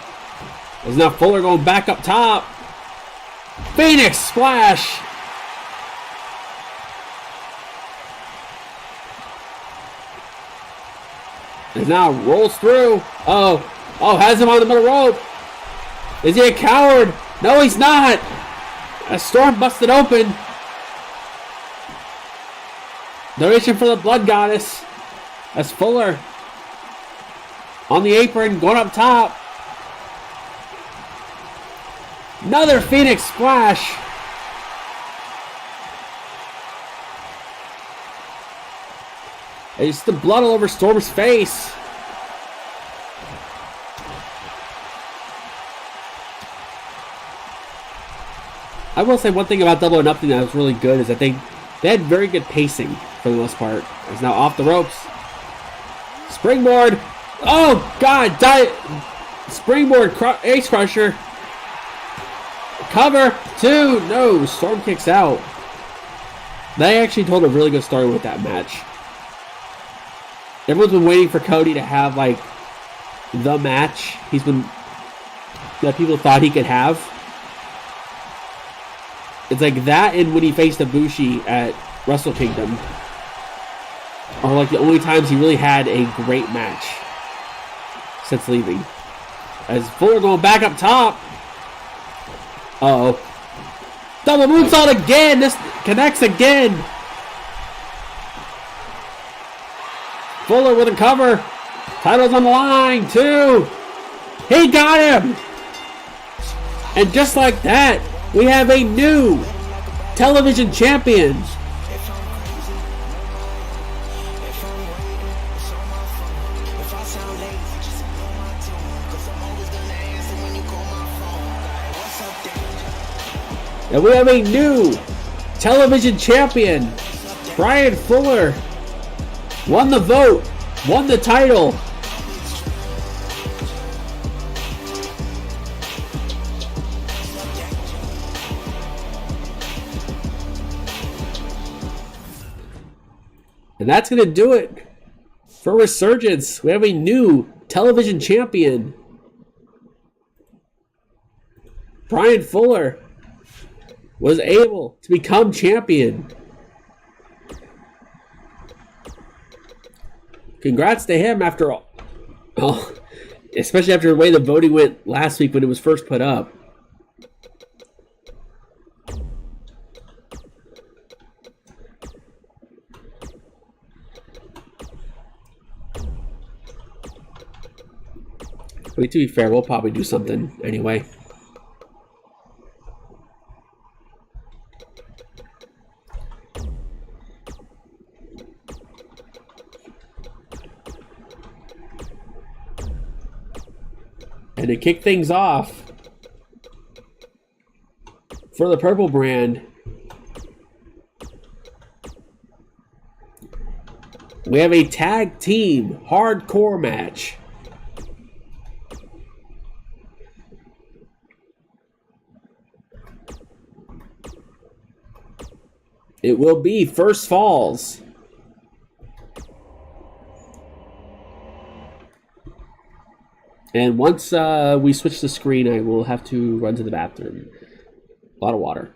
As now Fuller going back up top. Phoenix splash. As now rolls through. Oh, has him on the middle rope. Is he a coward? No, he's not. A storm busted open. Donation for the Blood Goddess. As Fuller on the apron, going up top. Another Phoenix splash. It's the blood all over Storm's face. I will say one thing about Double or Nothing that was really good is that they had very good pacing for the most part. It's now off the ropes. Springboard. Oh, God. Springboard Ace Crusher. Cover. 2. No. Storm kicks out. They actually told a really good story with that match. Everyone's been waiting for Cody to have, like, the match that people thought he could have. It's like that and when he faced Ibushi at Wrestle Kingdom are like the only times he really had a great match since leaving. As Fuller going back up top. Uh-oh. Double moonsault again! This connects again! Fuller with a cover. Title's on the line. 2. He got him! And just like that, we have a new television champion. And we have a new television champion. Brian Fuller won the vote, won the title. And that's going to do it for Resurgence. We have a new television champion. Brian Fuller was able to become champion. Congrats to him after all. Oh, especially after the way the voting went last week when it was first put up. But to be fair, we'll probably do something anyway. And to kick things off for the purple brand, we have a tag team hardcore match. It will be First Falls. And once we switch the screen, I will have to run to the bathroom. A lot of water.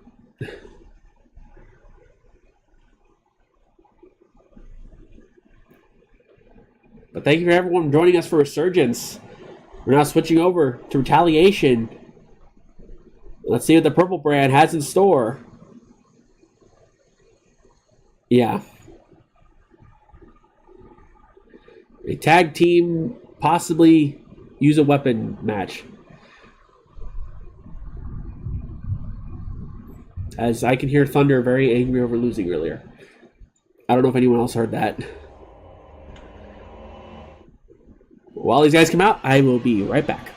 But thank you for everyone joining us for Resurgence. We're now switching over to Retaliation. Let's see what the purple brand has in store. Yeah. A tag team, possibly use a weapon match. as I can hear Thunder very angry over losing earlier. I don't know if anyone else heard that. While these guys come out, I will be right back.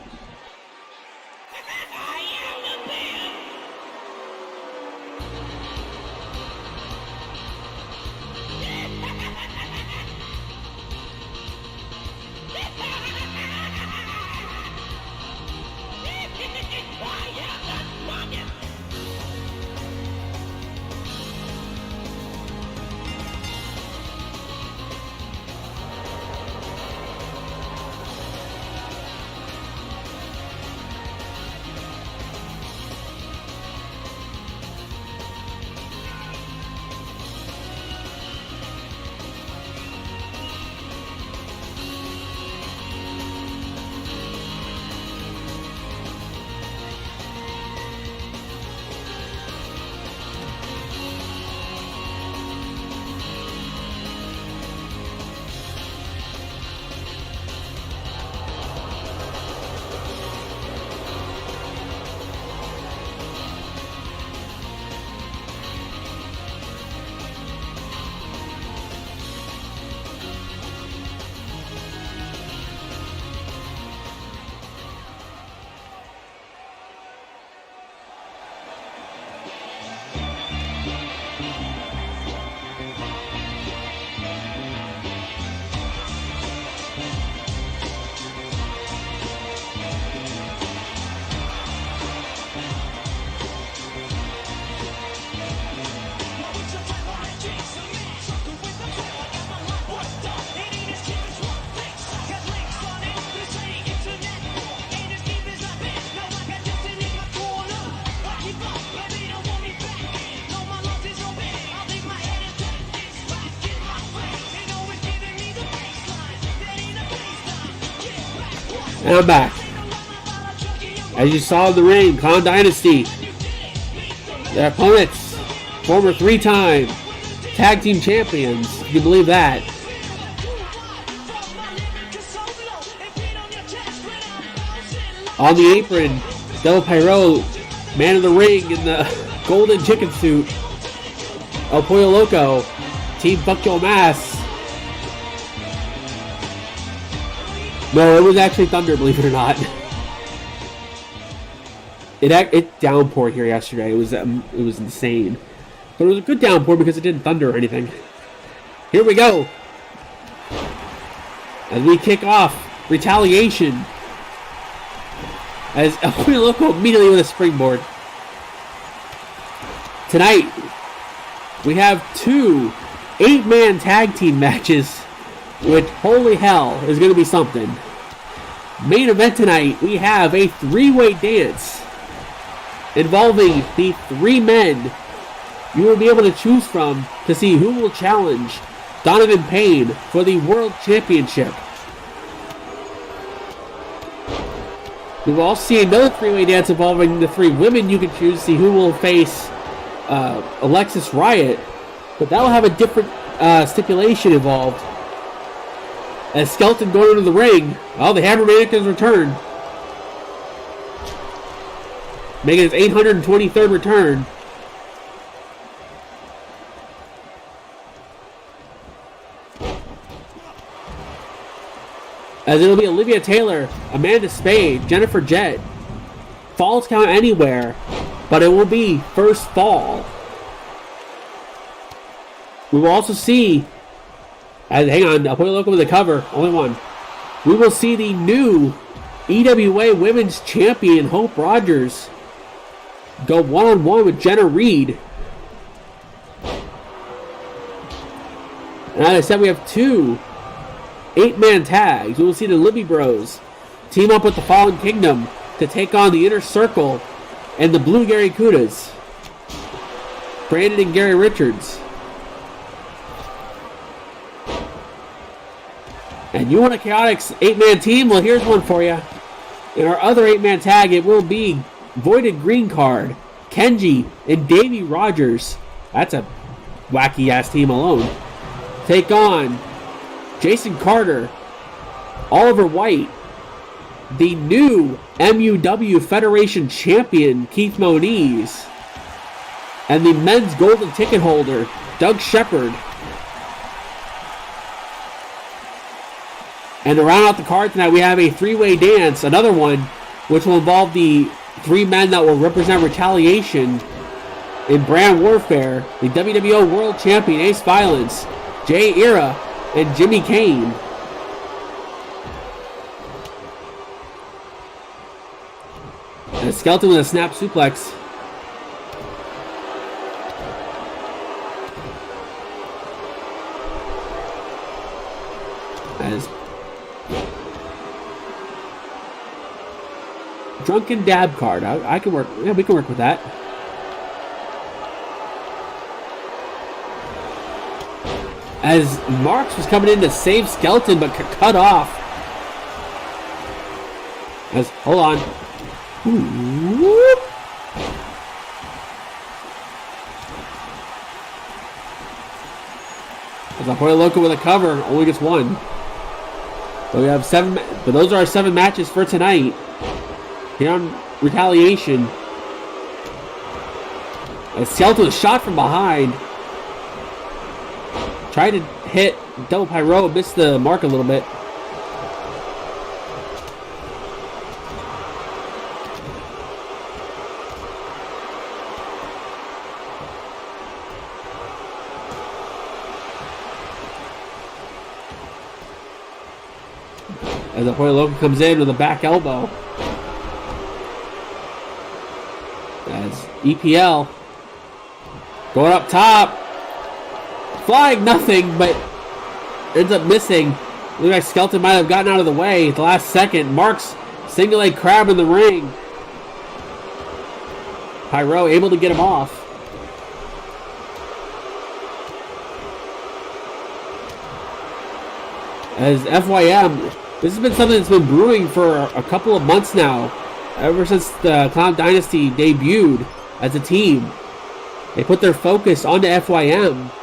And I'm back. As you saw in the ring, Khan Dynasty, their opponents, former 3-time tag team champions, if you can believe that. On the apron, Del Pyro, man of the ring in the golden chicken suit. El Pollo Loco, Team Fuck Your Mass. No, it was actually Thunder, believe it or not. It downpoured here yesterday. It was insane, but it was a good downpour because it didn't thunder or anything. Here we go, as we kick off Retaliation. As El Pollo Loco immediately with a springboard. Tonight, we have 2 8-man tag team matches, which, holy hell, is going to be something. Main event tonight, we have a 3-way dance involving the 3 men you will be able to choose from to see who will challenge Donovan Payne for the World Championship. We will also see another 3-way dance involving the 3 women you can choose to see who will face Alexis Riot, but that will have a different stipulation involved. As Skeleton going into the ring, the Hammer Mannequins return, making his 823rd return. As it'll be Olivia Taylor, Amanda Spade, Jennifer Jett. Falls count anywhere, but it will be first fall. We will also see, hang on, I'll put a look over the cover, only one. We will see the new EWA Women's Champion, Hope Rogers, go one-on-one with Jenna Reed. And as I said, we have 2 8-man tags. We will see the Libby Bros team up with the Fallen Kingdom to take on the Inner Circle and the Blue Gary Kudas, Brandon and Gary Richards. And you want a chaotic 8-man team? Well, here's one for you. In our other 8-man tag, it will be Voided Green Card, Kenji, and Davey Rogers. That's a wacky-ass team alone. Take on Jason Carter, Oliver White, the new MUW Federation Champion, Keith Moniz, and the men's golden ticket holder, Doug Shepard. And to round out the card tonight, we have a three-way dance, another one, which will involve the three men that will represent Retaliation in brand warfare, the WWO World Champion Ace Violence, Jay Era, and Jimmy Kane. And a Skeleton with a snap suplex. As drunken dab card. I can work. Yeah, we can work with that. As Marks was coming in to save Skeleton, but cut off. As hold on. Whoop. As Ahoy Loco with a cover, only gets one. So we have 7, but those are our 7 matches for tonight. Here on Retaliation. As Skeleton was shot from behind. Tried to hit double pyro, missed the mark a little bit. As the Ahoy Loco comes in with a back elbow. As EPL going up top. Flying nothing, but ends up missing. Looks like Skeleton might have gotten out of the way at the last second. Marks single leg crab in the ring. Pyro able to get him off. As FYM, this has been something that's been brewing for a couple of months now. Ever since the Clown Dynasty debuted as a team. They put their focus onto FYM.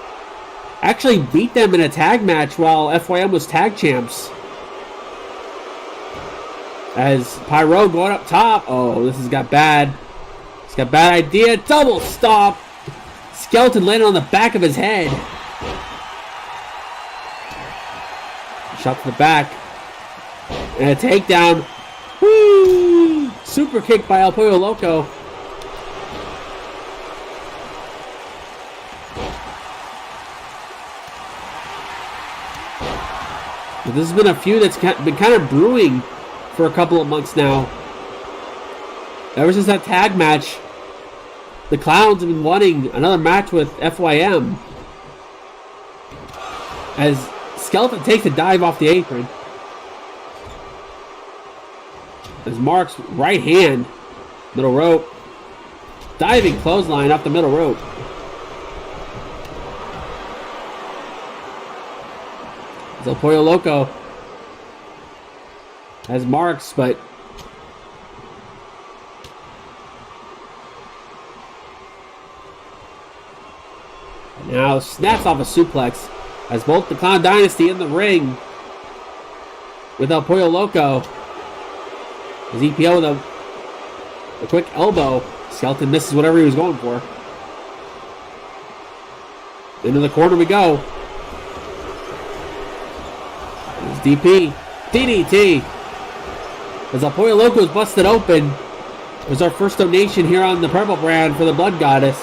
Actually beat them in a tag match while FYM was tag champs. As Pyro going up top. Oh, this has got bad. It's got bad idea. Double stop. Skeleton landed on the back of his head. Shot to the back. And a takedown. Whee! Super kick by El Pollo Loco. But this has been a feud that's been kind of brewing for a couple of months now. Ever since that tag match, the Clowns have been wanting another match with FYM. As Skeleton takes a dive off the apron. As Mark's right hand, middle rope. Diving clothesline off the middle rope. El Pollo Loco has Marks, but now snaps off a suplex as both the Clown Dynasty in the ring with El Pollo Loco. As EPO with a quick elbow. Skeleton misses whatever he was going for. Into the corner we go. DP, DDT. As El Pollo Loco is busted open. It was our first donation here on the Purple brand for the Blood Goddess.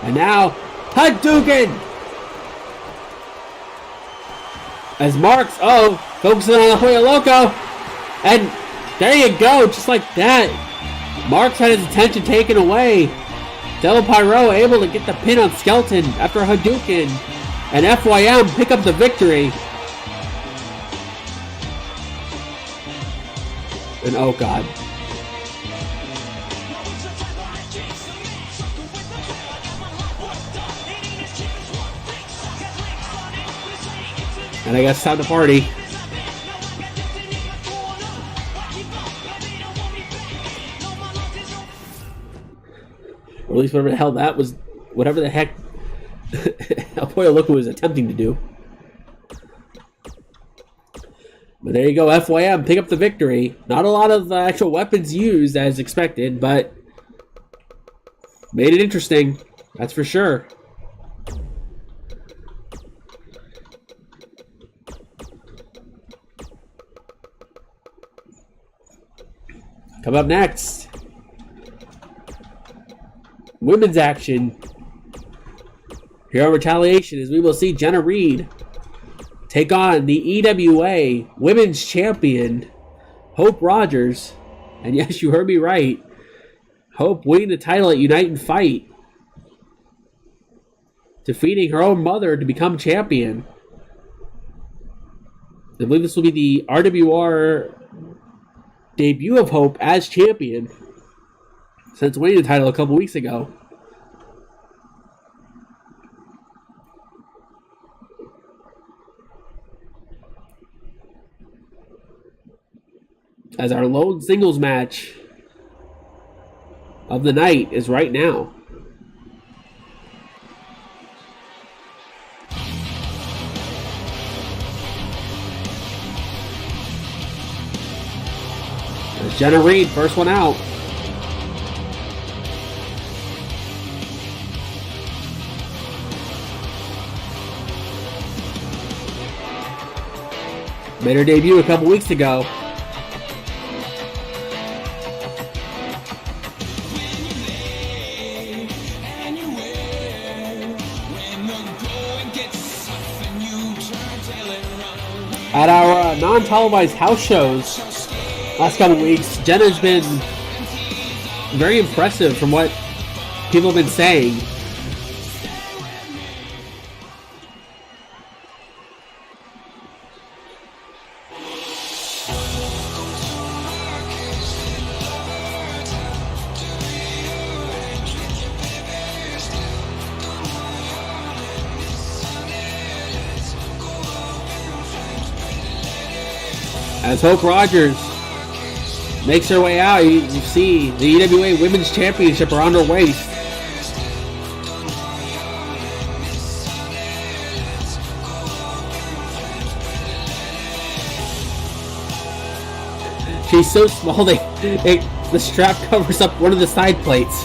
And now, Hadouken! As Marks, focusing on El Pollo Loco. And there you go, just like that. Marks had his attention taken away. Del Pyro able to get the pin on Skeleton after a Hadouken. And FYM pick up the victory. And oh god. And I guess time to party. Or at least whatever the hell that was, whatever the heck El Pollo Loco was attempting to do. But there you go, FYM, pick up the victory. Not a lot of actual weapons used as expected, but made it interesting. That's for sure. Come up next, women's action here on Retaliation, as we will see Jenna Reed take on the EWA Women's Champion, Hope Rogers. And yes, you heard me right. Hope winning the title at Unite and Fight, defeating her own mother to become champion. I believe this will be the RWR debut of Hope as champion since winning the title a couple weeks ago. As our lone singles match of the night is right now. There's Jenna Reed, first one out. Made her debut a couple weeks ago. At our non-televised house shows last couple weeks, Jenna's been very impressive from what people have been saying. As Hope Rogers makes her way out, you see the EWA Women's Championship around her waist. She's so small, the strap covers up one of the side plates.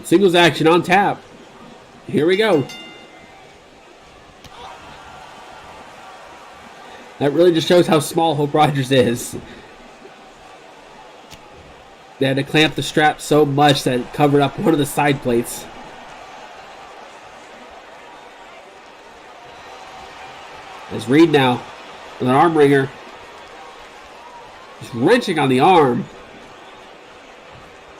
Singles action on tap. Here we go. That really just shows how small Hope Rogers is. They had to clamp the strap so much that it covered up one of the side plates. There's Reed now with an arm wringer. Just wrenching on the arm.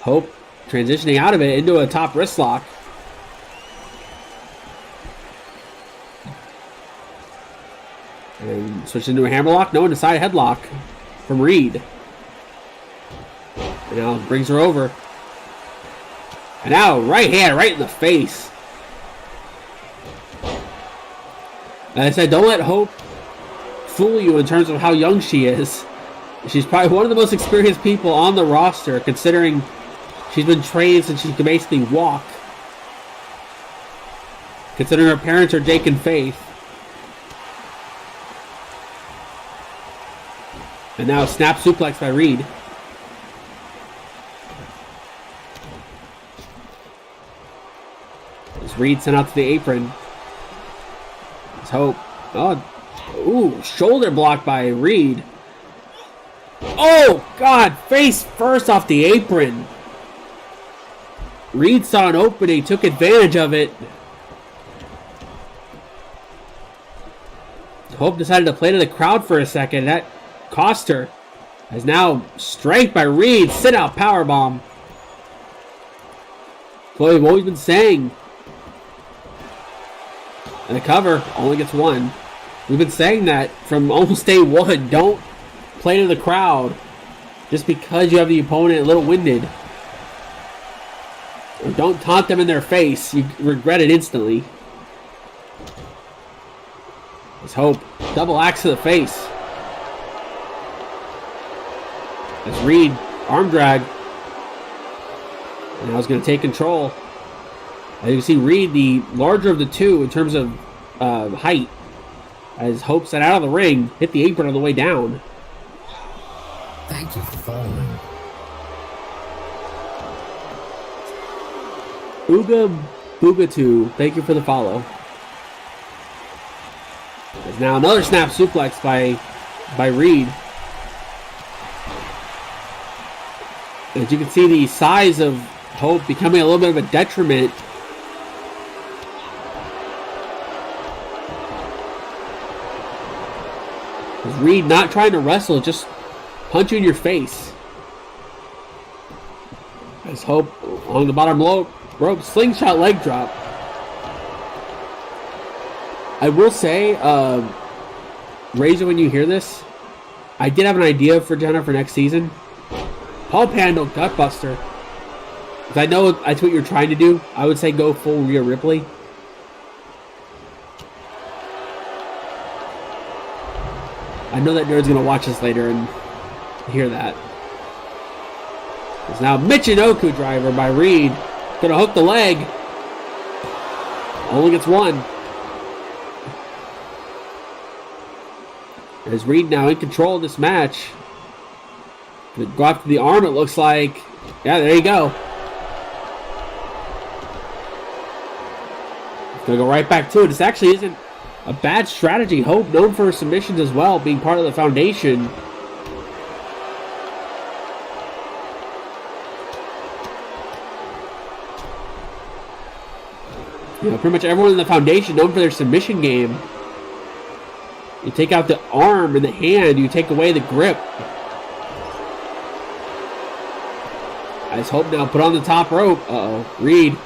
Hope transitioning out of it into a top wrist lock. And switch into a hammerlock. No, into side headlock from Reed. And now brings her over. And now right hand right in the face. As I said, don't let Hope fool you in terms of how young she is. She's probably one of the most experienced people on the roster, considering she's been trained since she can basically walk. Considering her parents are Jake and Faith. And now snap suplex by Reed. As Reed sent out to the apron. Let's hope. Oh, ooh, shoulder block by Reed. Oh, God, face first off the apron. Reed saw an opening, took advantage of it. Hope decided to play to the crowd for a second. That cost her. As now strength by Reed. Sit out powerbomb. Chloe, we've always been saying. And the cover only gets one. We've been saying that from almost day one. Don't play to the crowd just because you have the opponent a little winded. Or don't taunt them in their face. You regret it instantly. Let's hope. Double axe to the face. As Reed, arm drag. And now he's going to take control. As you can see, Reed, the larger of the two in terms of height. As Hope set out of the ring, hit the apron on the way down. Thank you for following. Ooga Boogatu, thank you for the follow. There's now another snap suplex by Reed. As you can see, the size of Hope becoming a little bit of a detriment. As Reed not trying to wrestle, just punch you in your face. As Hope along the bottom rope, slingshot leg drop. I will say, Razor, when you hear this, I did have an idea for Jenna for next season. Paul Pandle, Gutbuster. Because I know that's what you're trying to do. I would say go full Rhea Ripley. I know that nerd's going to watch this later and hear that. There's now Michinoku driver by Reed. Going to hook the leg. Only gets one. As Reed now in control of this match. Gonna go after the arm, it looks like. Yeah, there you go. Gonna go right back to it. This actually isn't a bad strategy. Hope, known for her submissions as well, being part of the foundation. You know, pretty much everyone in the foundation known for their submission game. You take out the arm and the hand, you take away the grip. As Hope now put on the top rope. Uh-oh. Reed.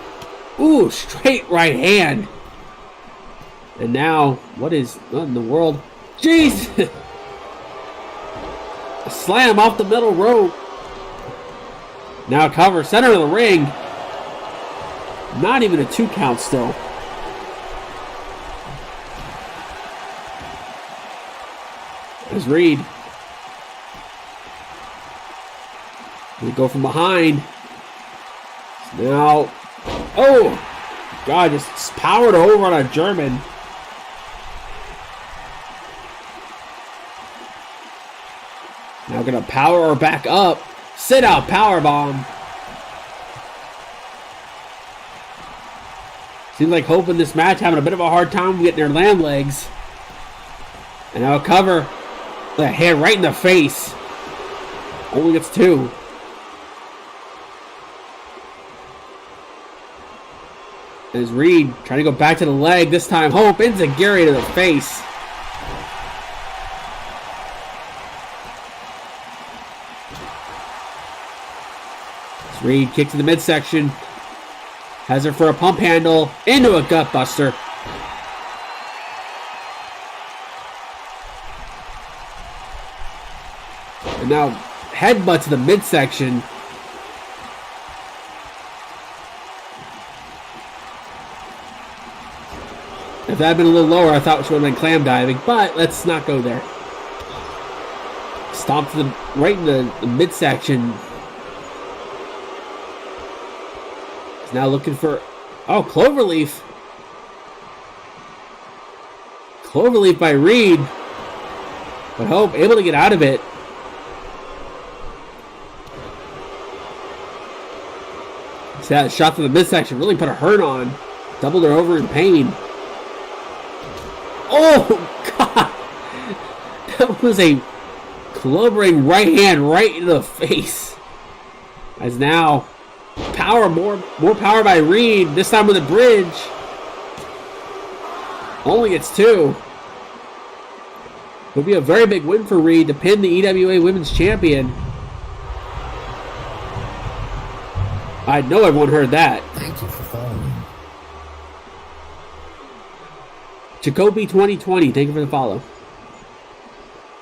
Ooh, straight right hand. And now, what in the world? Jeez! A slam off the middle rope. Now cover, center of the ring. Not even a 2 count still. As Reed. We go from behind. Now, oh, God, just powered over on a German. Now gonna power her back up. Sit out power bomb. Seems like Hope in this match having a bit of a hard time getting their land legs. And now cover. That hand right in the face. Only gets 2. As Reed trying to go back to the leg. This time Hope enziguri to the face. As Reed kicks to the midsection. Has her for a pump handle. Into a gut buster. And now headbutt to the midsection. If that had been a little lower, I thought she would have been clam diving, but let's not go there. Stomp to the right in the midsection. He's now looking for Cloverleaf. Cloverleaf by Reed. But Hope able to get out of it. See that shot to the midsection really put a hurt on. Doubled her over in pain. Oh, God. That was a clobbering right hand right into the face. As now, more power by Reed. This time with a bridge. Only gets 2. Would be a very big win for Reed to pin the EWA Women's Champion. I know everyone heard that. Thank you for following. Jacoby 2020, thank you for the follow.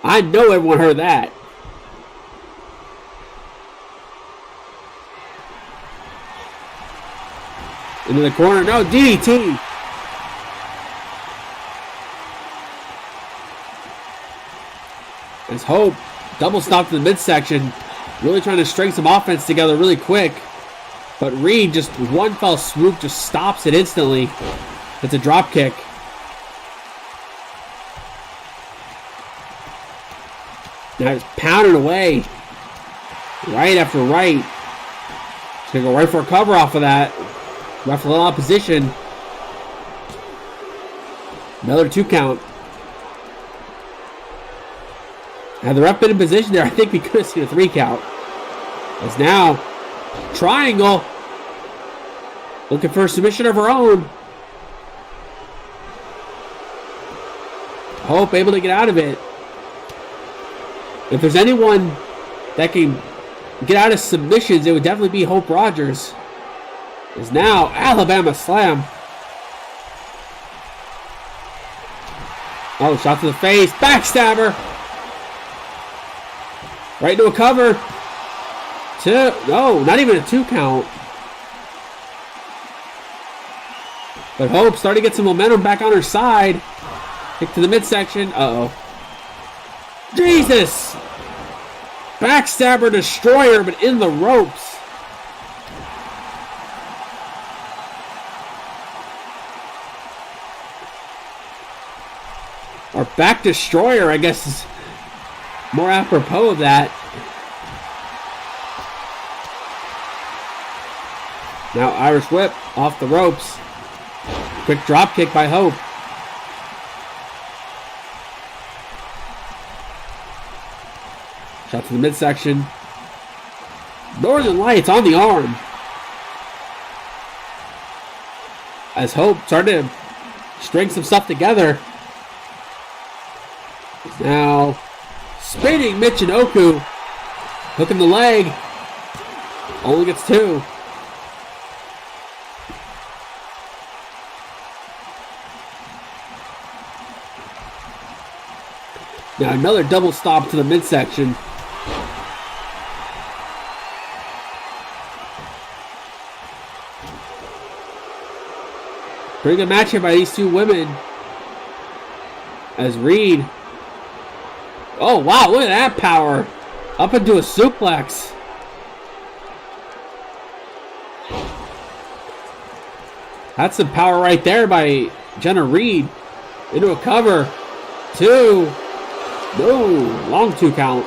I know everyone heard that. Into the corner, no, DDT. As Hope double stop to the midsection. Really trying to string some offense together really quick. But Reed, just one fell swoop, just stops it instantly. It's a drop kick. Now he's pounding away. Right after right. He's going to go right for a cover off of that. Ref a little opposition. Another 2 count. Had the ref been in position there, I think we could have seen a 3 count. As now, triangle. Looking for a submission of her own. Hope able to get out of it. If there's anyone that can get out of submissions, it would definitely be Hope Rogers. Is now Alabama slam. Oh, shot to the face. Backstabber. Right into a cover. 2. No, not even a 2 count. But Hope starting to get some momentum back on her side. Kick to the midsection. Uh-oh. Jesus! Backstabber destroyer, but in the ropes. Or back destroyer, I guess, is more apropos of that. Now Irish whip off the ropes. Quick drop kick by Hope. Shot to the midsection. Northern Lights on the arm. As Hope started to string some stuff together. Now spinning Michinoku. Hooking the leg. Only gets 2. Now another double stop to the midsection. Pretty good match here by these 2 women. As Reed. Oh wow, look at that power. Up into a suplex. That's some power right there by Jenna Reed. Into a cover. 2. No, long 2 count.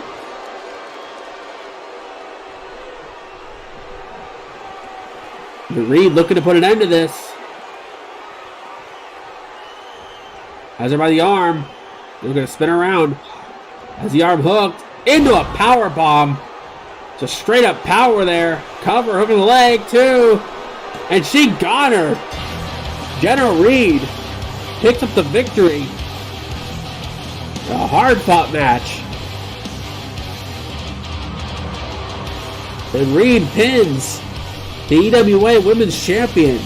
Reed looking to put an end to this. Has her by the arm. They're going to spin around. Has the arm hooked into a power bomb. Just straight up power there. Cover, hooking the leg, 2. And she got her. Jenna Reed picks up the victory. A hard-fought match. And Reed pins the EWA Women's Champion.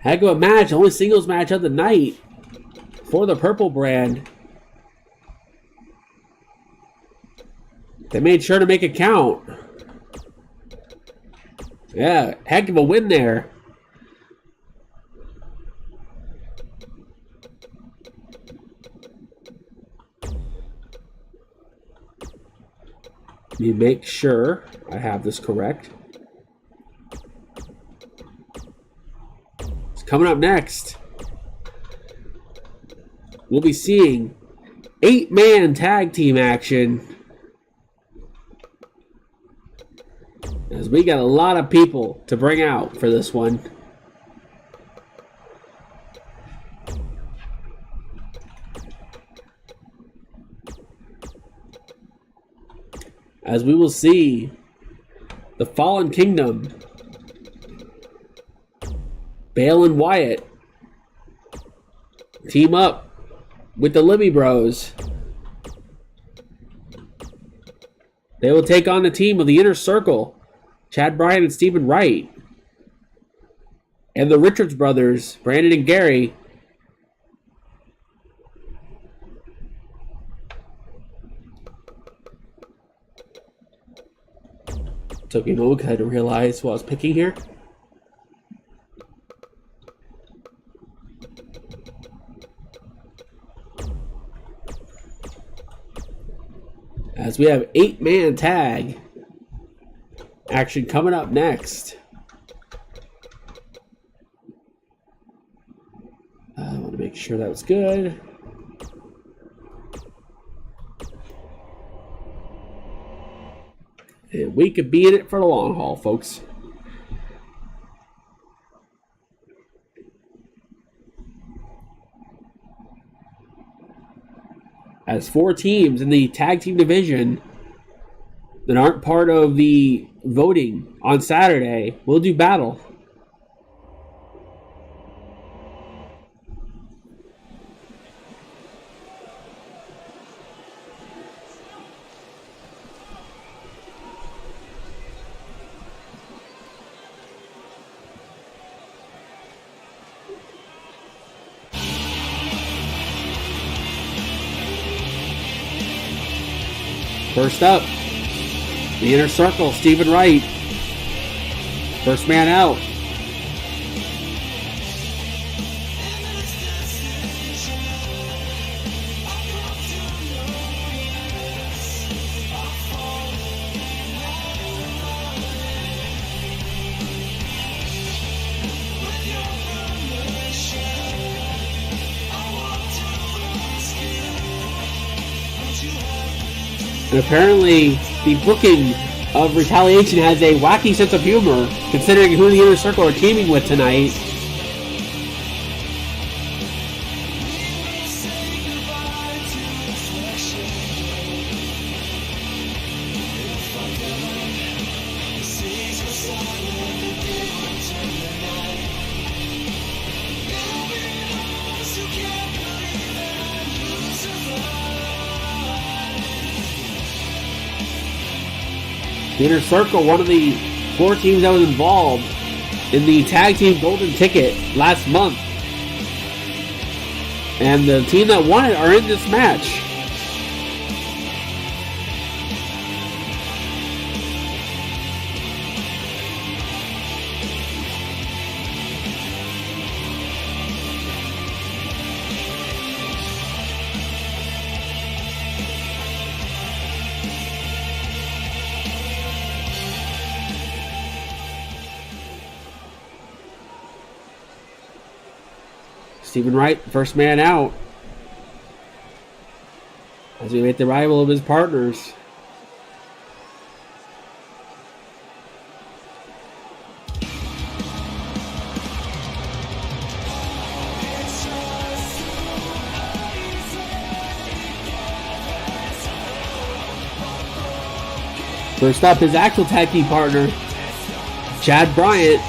Heck of a match. Only singles match of the night for the Purple brand. They made sure to make it count. Yeah, heck of a win there. Let me make sure I have this correct. It's coming up next. We'll be seeing 8-man tag team action. As we got a lot of people to bring out for this one. As we will see the Fallen Kingdom, Bale and Wyatt, team up with the Libby Bros. They will take on the team of the Inner Circle, Chad Bryan and Stephen Wright. And the Richards brothers, Brandon and Gary. Took me a moment because I had to realize what I was picking here. As we have 8-man tag action coming up next. I want to make sure that was good. And we could be in it for the long haul, folks. As 4 teams in the tag team division that aren't part of the voting on Saturday will do battle. First up, the Inner Circle, Stephen Wright. First man out. And apparently, the booking of Retaliation has a wacky sense of humor, considering who the Inner Circle are teaming with tonight. The Inner Circle, one of the 4 teams that was involved in the Tag Team Golden Ticket last month. And the team that won it are in this match. Stephen Wright, first man out, as we make the rival of his partners. First up, his actual tag team partner, Chad Bryant.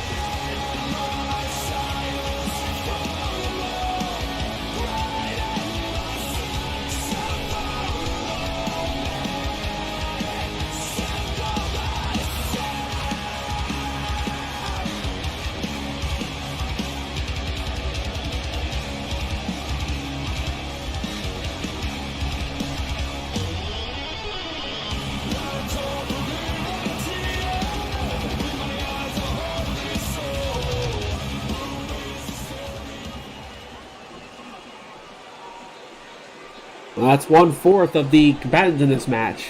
Well, that's 1/4 of the combatants in this match.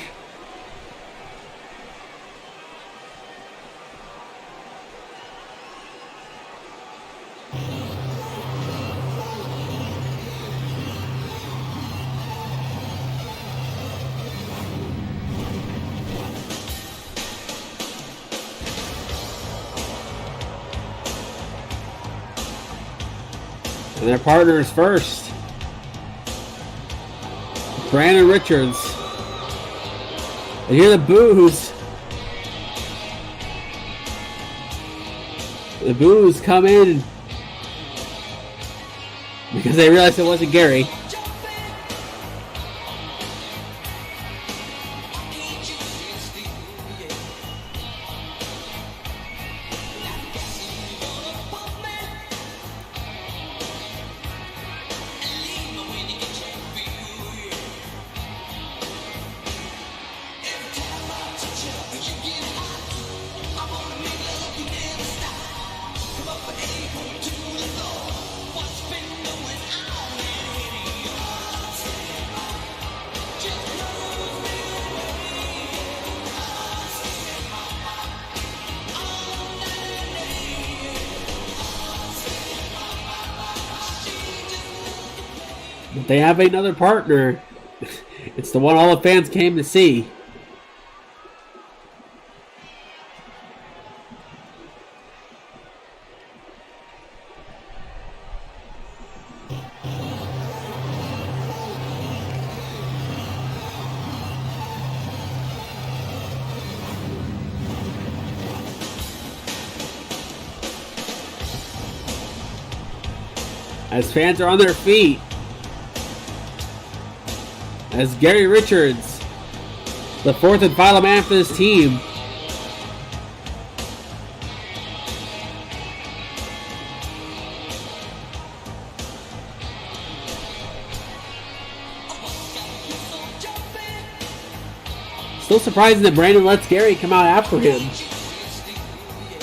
And their partners first. Brandon Richards. I hear the boos. The boos come in because they realized it wasn't Gary. But they have another partner. It's the one all the fans came to see. As fans are on their feet, as Gary Richards, the fourth and final man for this team, still surprising that Brandon lets Gary come out after him.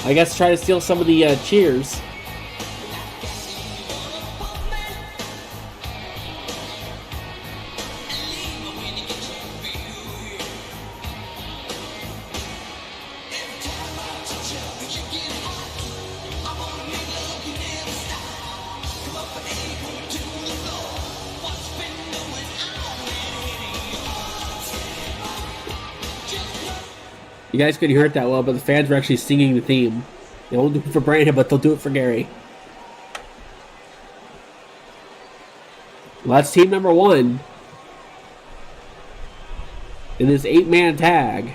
I guess try to steal some of the cheers. You guys couldn't hear it that well, but the fans were actually singing the theme. They won't do it for Brandon, but they'll do it for Gary. Well, that's team number one in this 8-man tag.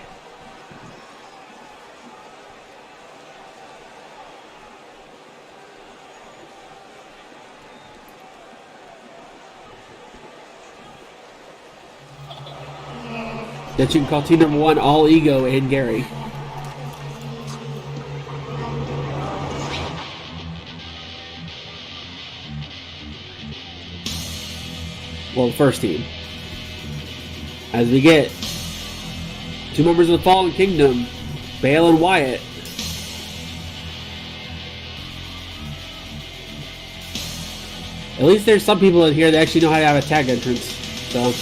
That you can call team number one All Ego and Gary. Well, the first team. As we get two members of the Fallen Kingdom, Bale and Wyatt. At least there's some people in here that actually know how to have a tag entrance. So.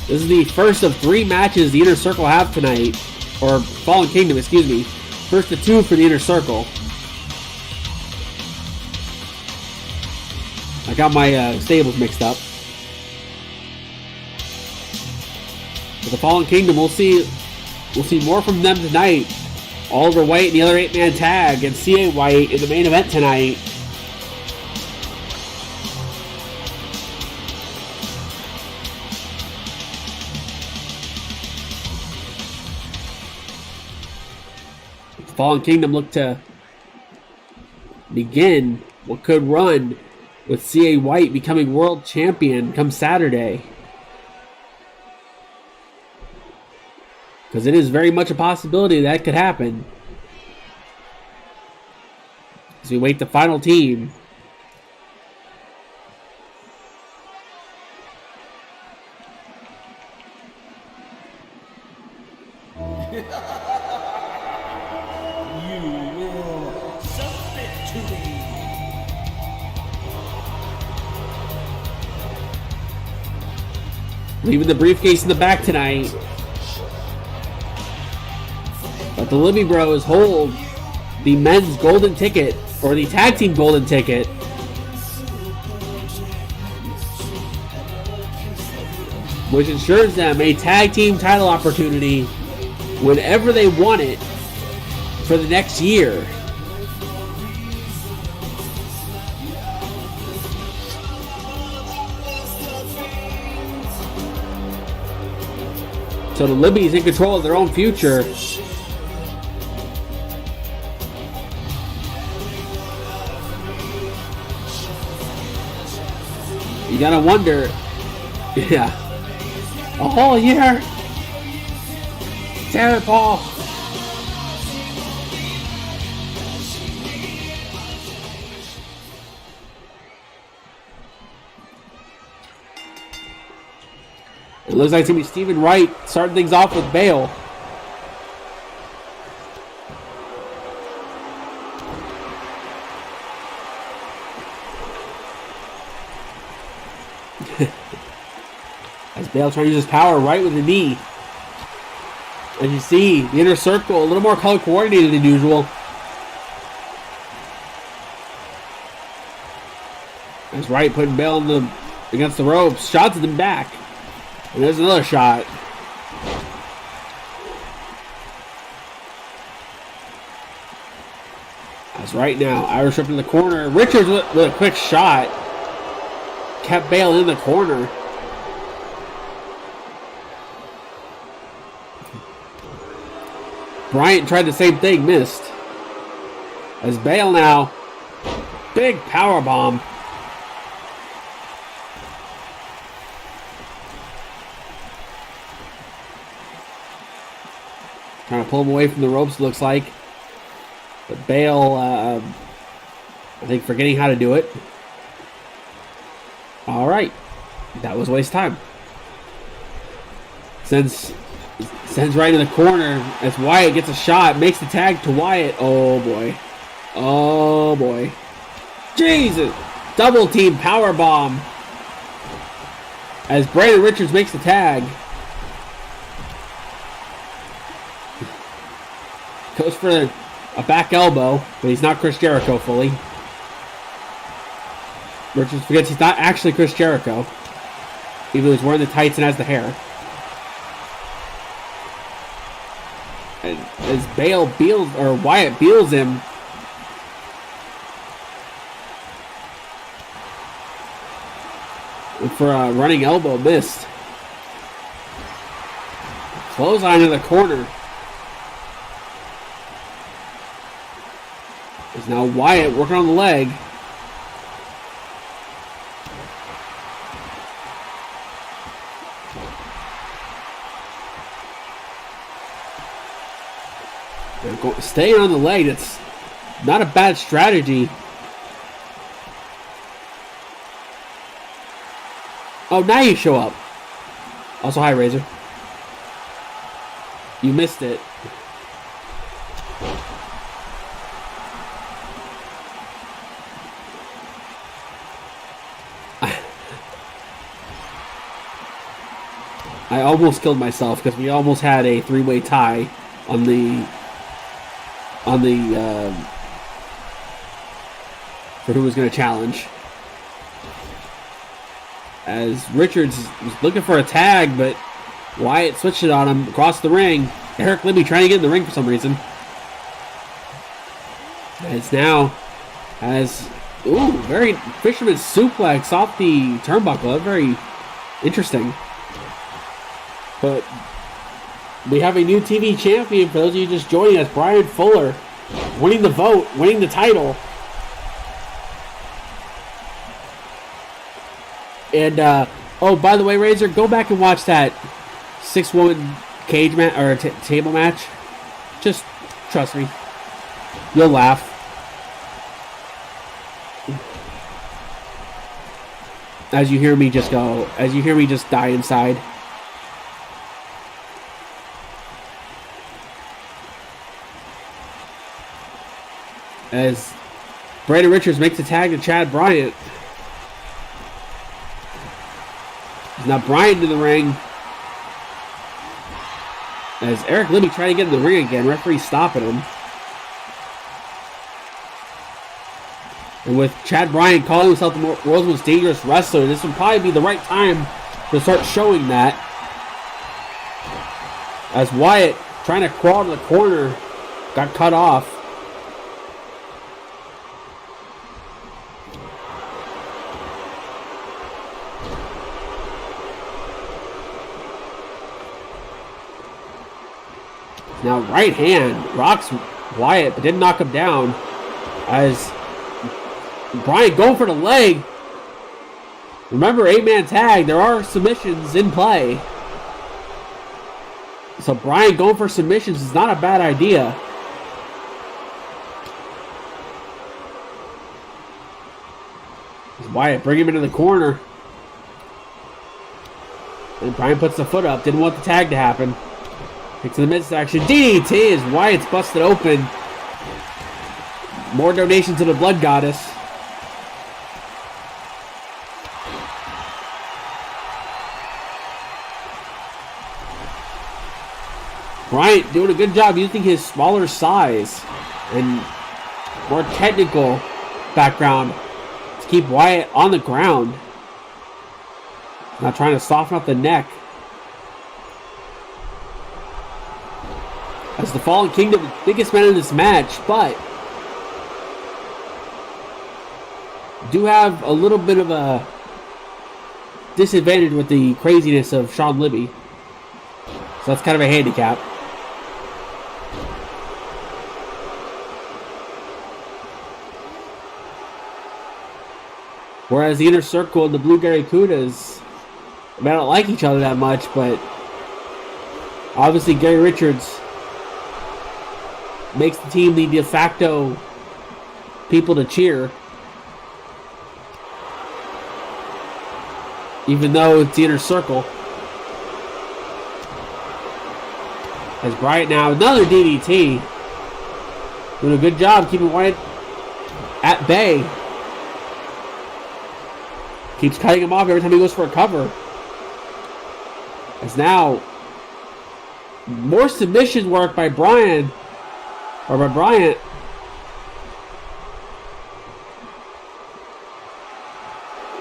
This is the first of 3 matches the Inner Circle have tonight. Or Fallen Kingdom, excuse me. First of 2 for the Inner Circle. I got my stables mixed up. But the Fallen Kingdom, we'll see more from them tonight. Oliver White and the other 8-man tag, and C.A. White in the main event tonight. Fallen Kingdom look to begin what could run with C.A. White becoming world champion come Saturday. Because it is very much a possibility that could happen. As we wait the final team. Leaving the briefcase in the back tonight. But the Libby Bros hold the men's golden ticket, or the tag team golden ticket. Which ensures them a tag team title opportunity whenever they want it for the next year. So the Libby's in control of their own future. You gotta wonder, yeah, a whole year. Damn it, Paul. It looks like it's going to be Stephen Wright starting things off with Bale. As Bale trying to use his power right with the knee. As you see, the Inner Circle a little more color coordinated than usual. As Wyatt putting Bale against the ropes. Shots at him back. And there's another shot. As right now, Irish Whip in the corner. Richards with a quick shot. Kept Bale in the corner. Bryant tried the same thing, missed. As Bale now, big power bomb. Trying to pull him away from the ropes, looks like. But Bale, I think, forgetting how to do it. All right, that was waste time. Sends right in the corner as Wyatt gets a shot, makes the tag to Wyatt. Oh boy, oh boy, Jesus! Double team power bomb as Brandon Richards makes the tag. Goes for a back elbow, but he's not Chris Jericho fully. Richards forgets he's not actually Chris Jericho, even though he's wearing the tights and has the hair. And as Wyatt beals him, for a running elbow, missed. Clothesline in the corner. There's now Wyatt working on the leg. Staying on the leg, it's not a bad strategy. Oh, now you show up. Also, hi, Razor. You missed it. I almost killed myself because we almost had a three-way tie on the for who was going to challenge. As Richards was looking for a tag, but Wyatt switched it on him across the ring. Eric Libby trying to get in the ring for some reason. As now has very fisherman suplex off the turnbuckle. Very interesting. But we have a new TV champion for those of you just joining us. Brian Fuller winning the vote, winning the title. And, oh, by the way, Razor, go back and watch that 6-woman cage match, or table match. Just trust me. You'll laugh. As you hear me just die inside. As Brandon Richards makes a tag to Chad Bryant. Now Bryant in the ring. As Eric Libby trying to get in the ring again. Referee stopping him. And with Chad Bryant calling himself the world's most dangerous wrestler, this would probably be the right time to start showing that. As Wyatt trying to crawl to the corner got cut off. Now right hand rocks Wyatt, but didn't knock him down. As Bryant going for the leg. Remember, 8-man tag. There are submissions in play. So Bryant going for submissions is not a bad idea. Wyatt bring him into the corner. And Bryant puts the foot up. Didn't want the tag to happen. Takes to the midsection. DDT as Wyatt's busted open. More donations to the Blood Goddess. Bryant doing a good job using his smaller size and more technical background to keep Wyatt on the ground. Not trying to soften up the neck. As the Fallen Kingdom, biggest man in this match, but do have a little bit of a disadvantage with the craziness of Sean Libby. So that's kind of a handicap. Whereas the Inner Circle and the Blue Gary Kudas, I mean, I don't like each other that much, but obviously Gary Richards makes the team the de facto people to cheer. Even though it's the Inner Circle. As Bryant now, another DDT. Doing a good job keeping Wyatt at bay. Keeps cutting him off every time he goes for a cover. As now, more submission work by Bryant.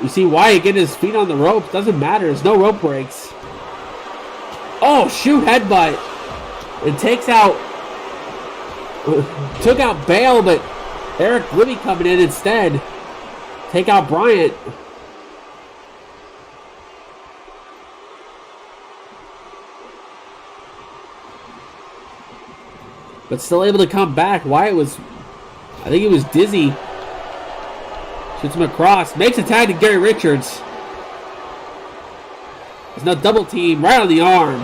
You see Wyatt getting his feet on the ropes. Doesn't matter. There's no rope breaks. Oh, shoot, headbutt. It takes out... Took out Bale, but Eric Libby coming in instead. Take out Bryant. But still able to come back. Wyatt was... I think he was dizzy. Shoots him across. Makes a tag to Gary Richards. There's no double team right on the arm.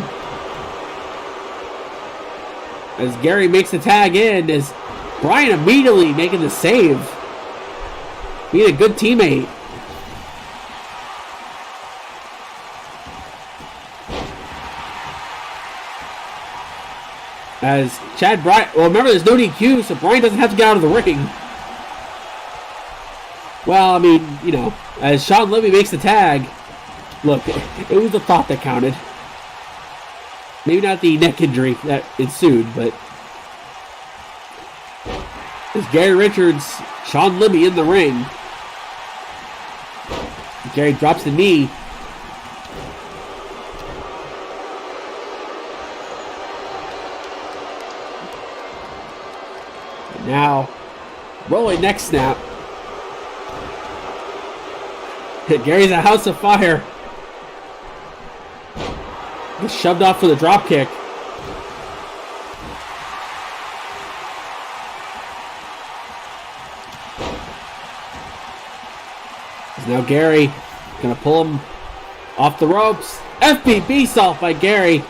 As Gary makes the tag in, as Bryant immediately making the save. Being a good teammate. As Chad Bryant, well, remember there's no DQ, so Bryant doesn't have to get out of the ring. Well, I mean, you know, as Sean Libby makes the tag, look, it was the thought that counted. Maybe not the neck injury that ensued, but as Gary Richards, Sean Libby in the ring. Gary drops the knee. And now, rolling neck snap. Gary's a house of fire. Gets shoved off for the drop kick. Now Gary gonna pull him off the ropes. FBB salt by Gary.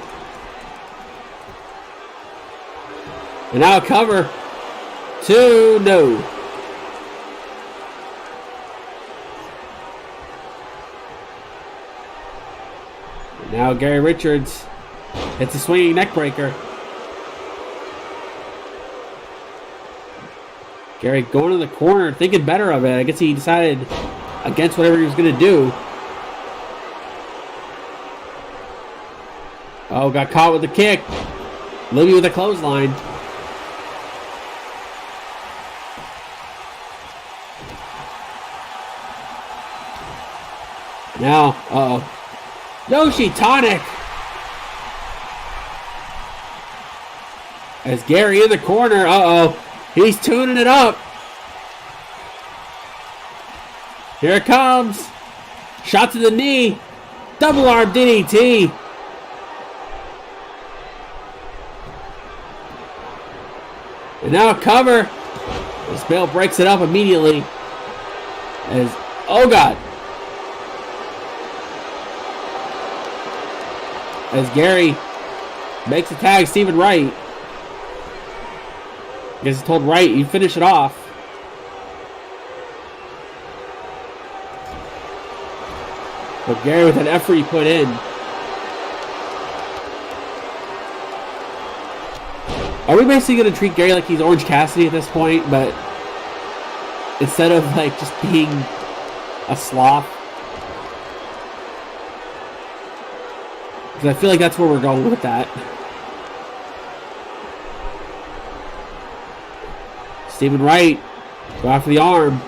And now a cover. 2, no. And now Gary Richards hits a swinging neck breaker. Gary going to the corner, thinking better of it. I guess he decided against whatever he was going to do. Oh, got caught with the kick. Libby with a clothesline. Now, uh-oh. Yoshi Tonic! As Gary in the corner, uh-oh. He's tuning it up. Here it comes. Shot to the knee. Double arm DDT. And now a cover. As Bale breaks it up immediately. As, oh God. As Gary makes a tag, Stephen Wright. I guess he told Wright, you finish it off. But Gary with that effort he put in. Are we basically going to treat Gary like he's Orange Cassidy at this point, but instead of like just being a sloth? Because I feel like that's where we're going with that. Stephen Wright, go after the arm.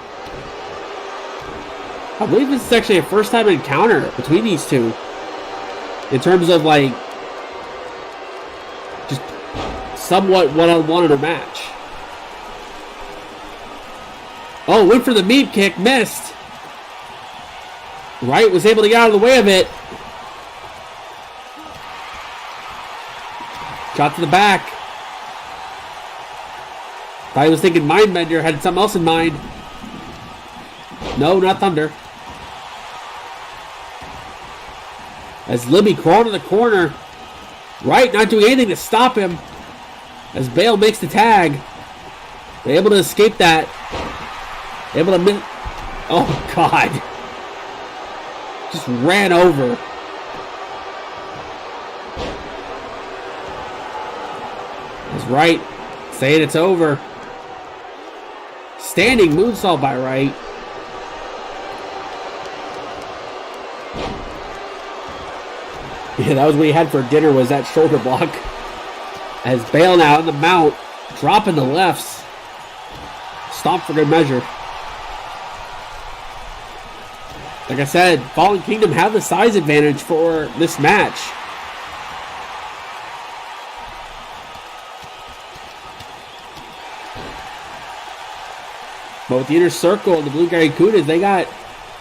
I believe this is actually a first time encounter between these two. In terms of like just somewhat one-on-one in a match. Oh, went for the meat kick, missed. Wright was able to get out of the way of it. Shot to the back. Thought he was thinking Mindbender, had something else in mind. No, not Thunder. As Libby crawled to the corner. Wright not doing anything to stop him. As Bale makes the tag. They're able to escape that. Able to miss. Oh, God. Just ran over. As Wright saying it's over. Standing moonsault by Wright. Yeah, that was what he had for dinner, was that shoulder block. As Bale now on the mount, dropping the lefts. Stomp for good measure. Like I said, Fallen Kingdom have the size advantage for this match. But with the Inner Circle and the Blue Gary Kudas, they got,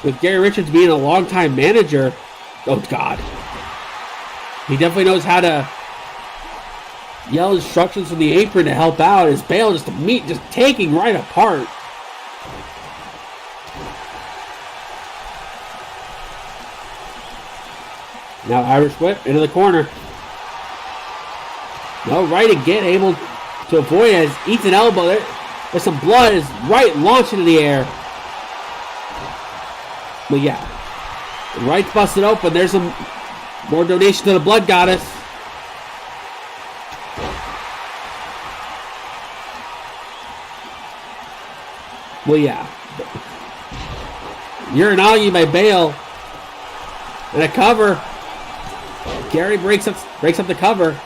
with Gary Richards being a longtime manager, oh God. He definitely knows how to yell instructions from the apron to help out. As Bale just taking right apart. Now Irish whip into the corner. No, Wright again able to avoid it as eats an elbow. There's some blood as Wright launched into the air. But yeah, Wright's busted open. There's some more donation to the Blood Goddess. Well, yeah. Uranagi by Bale. And a cover. Gary breaks up the cover.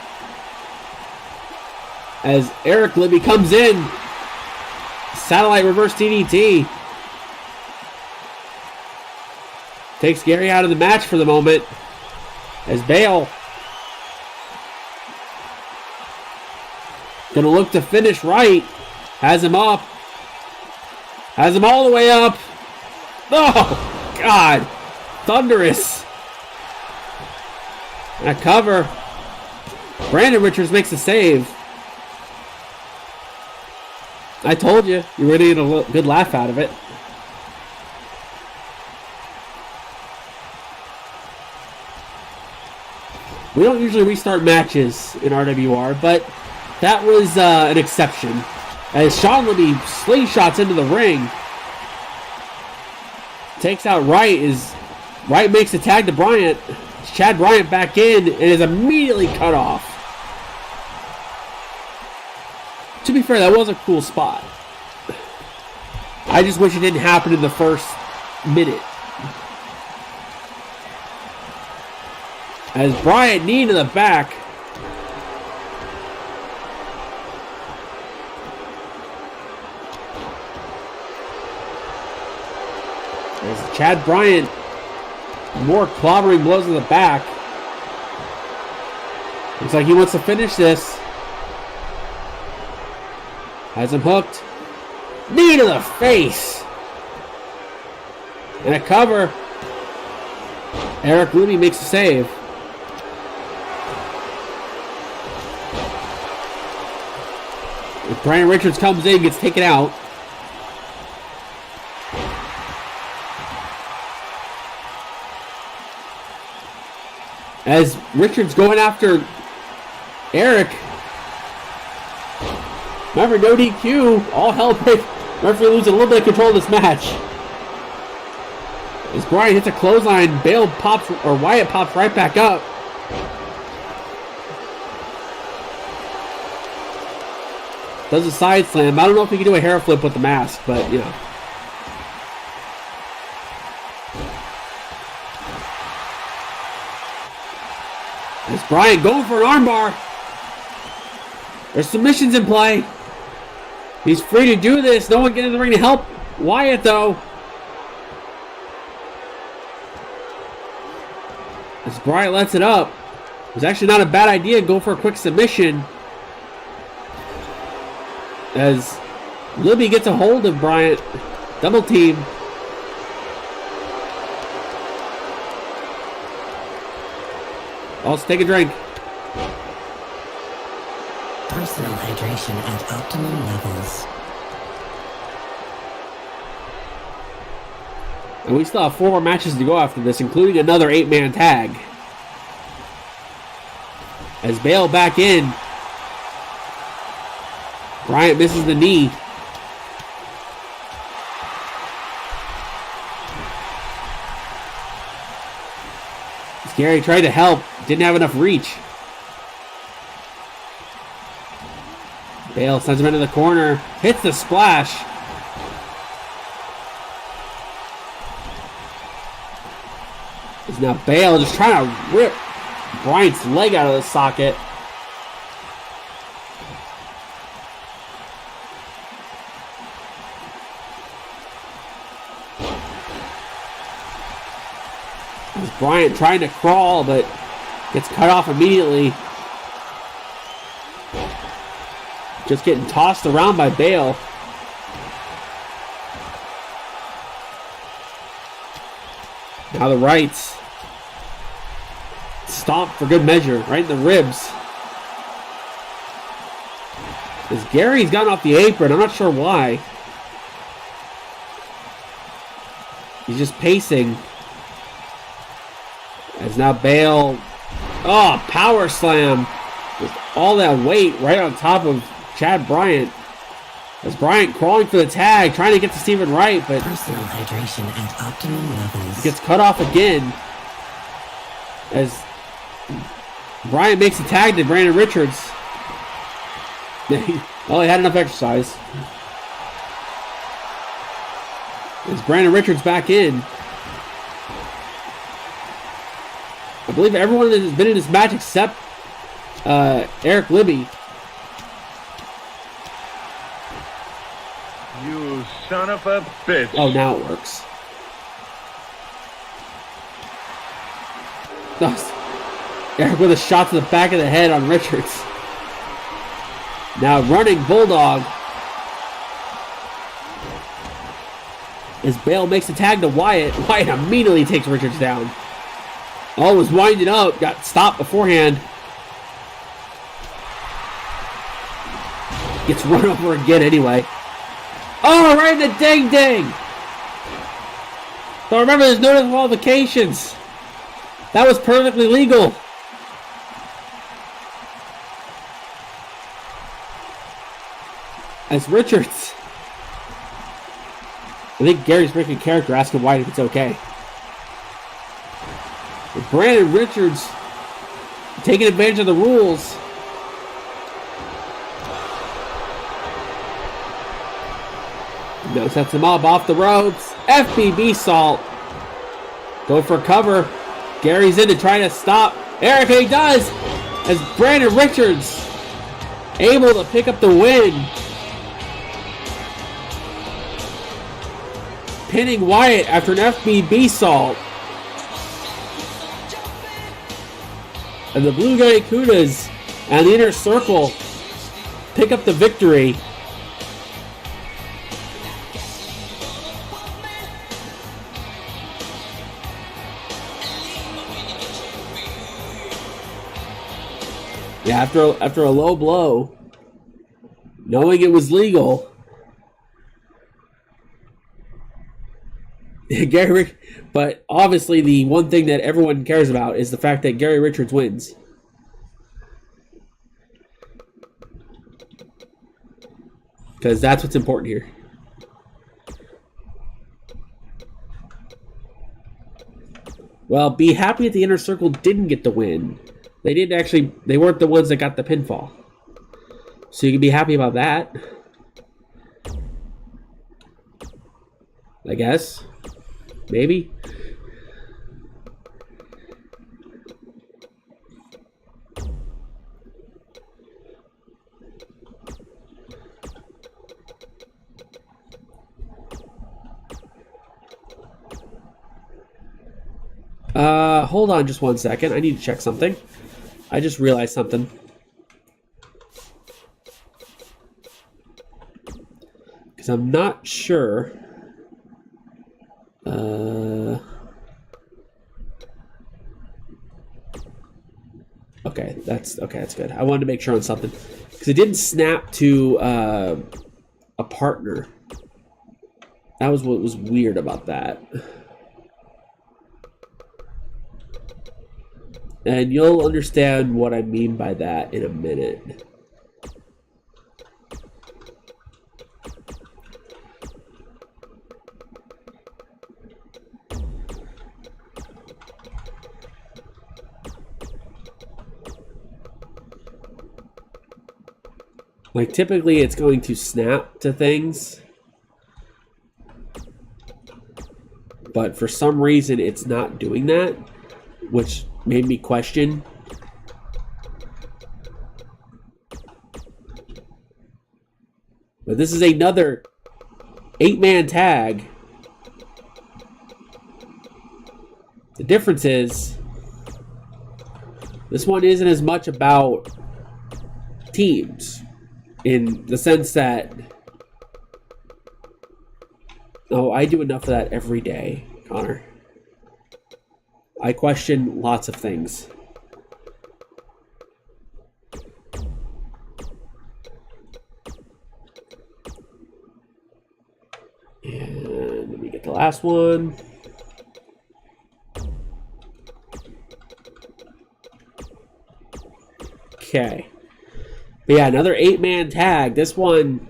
As Eric Libby comes in. Satellite reverse DDT. Takes Gary out of the match for the moment. As Bale gonna look to finish Wright. Has him up. Has him all the way up. Oh, God. Thunderous. And a cover. Brandon Richards makes a save. I told you. You were going to get a good laugh out of it. We don't usually restart matches in RWR, but that was an exception. As Sean Libby slingshots into the ring. Takes out Wright. Wright makes the tag to Bryant. It's Chad Bryant back in and is immediately cut off. To be fair, that was a cool spot. I just wish it didn't happen in the first minute. As Bryant knee to the back. As Chad Bryant, more clobbering blows to the back. Looks like he wants to finish this. Has him hooked. Knee to the face. And a cover. Eric Libby makes a save. If Brian Richards comes in, gets taken out. As Richards going after Eric. Remember, no DQ. All hell break. Referee losing a little bit of control of this match. As Brian hits a clothesline, Bale pops, or Wyatt pops right back up. Does a side slam. I don't know if he can do a hair flip with the mask, but, you know. As Brian going for an armbar. There's submissions in play. He's free to do this. No one get in the ring to help Wyatt, though. As Bryant lets it up. It's actually not a bad idea. Go for a quick submission. As Libby gets a hold of Bryant. Double team. Also, take a drink. Personal hydration at optimum levels. And we still have 4 more matches to go after this, including another 8-man tag. As Bale back in. Bryant misses the knee. Gary tried to help, didn't have enough reach. Bale sends him into the corner, hits the splash. Is now Bale just trying to rip Bryant's leg out of the socket. Bryant trying to crawl, but gets cut off immediately. Just getting tossed around by Bale. Now the rights. Stomp for good measure, right in the ribs. As Gary's gotten off the apron, I'm not sure why. He's just pacing. As now Bale, power slam with all that weight right on top of Chad Bryant. As Bryant crawling for the tag, trying to get to Stephen Wright, but personal hydration at optimum levels. Gets cut off again. As Bryant makes a tag to Brandon Richards. Well, he had enough exercise. As Brandon Richards back in. I believe everyone that has been in this match except Eric Libby. You son of a bitch. Oh, now it works. Eric with a shot to the back of the head on Richards. Now running Bulldog. As Bale makes a tag to Wyatt. Wyatt immediately takes Richards down. Oh, was winding up. Got stopped beforehand. Gets run over again anyway. Oh, right in the ding-ding. But remember, there's no disqualifications. That was perfectly legal. As Richards. I think Gary's breaking character asking Wyatt if it's okay. Brandon Richards taking advantage of the rules. Now sets him up off the ropes. FBB salt. Go for cover. Gary's in to try to stop. Eric, he does. As Brandon Richards able to pick up the win. Pinning Wyatt after an FBB salt. And the Blue Kudas and the Inner Circle pick up the victory. Yeah, after a low blow, knowing it was legal, Gary, but obviously the one thing that everyone cares about is the fact that Gary Richards wins. Because that's what's important here. Well, be happy that the Inner Circle didn't get the win. They weren't the ones that got the pinfall. So you can be happy about that. I guess. Maybe. hold on just 1 second. I need to check something. I just realized something. Because I'm not sure. Okay, that's good. I wanted to make sure on something. Because it didn't snap to a partner. That was what was weird about that. And you'll understand what I mean by that in a minute. Like, typically it's going to snap to things. But for some reason it's not doing that, which made me question. But this is another 8-man tag. The difference is this one isn't as much about teams in the sense that, oh, I do enough of that every day, Connor. I question lots of things. And let me get the last one. Okay. But yeah, another 8-man tag. This one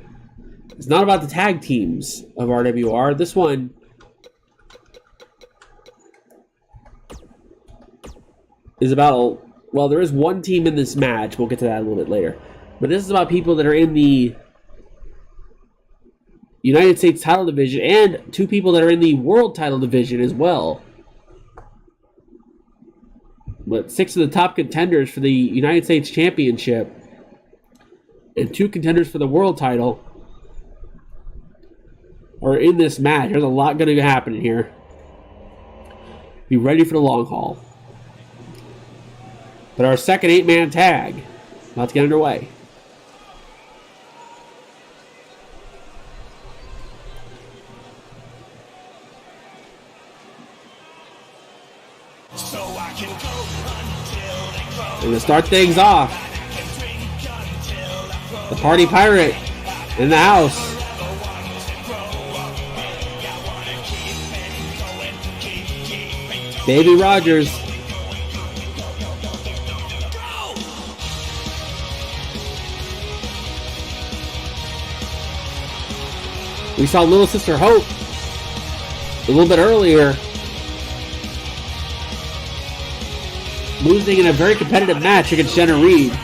is not about the tag teams of RWR. This one is about, well, there is one team in this match. We'll get to that a little bit later. But this is about people that are in the United States title division and 2 people that are in the world title division as well. But 6 of the top contenders for the United States Championship and 2 contenders for the world title are in this match. There's a lot going to happen here. Be ready for the long haul. But our second 8-man tag, about to get underway. We're going to start things off. The Party Pirate in the house. Davey Rogers. We saw Little Sister Hope a little bit earlier losing in a very competitive match against Jenna Reed.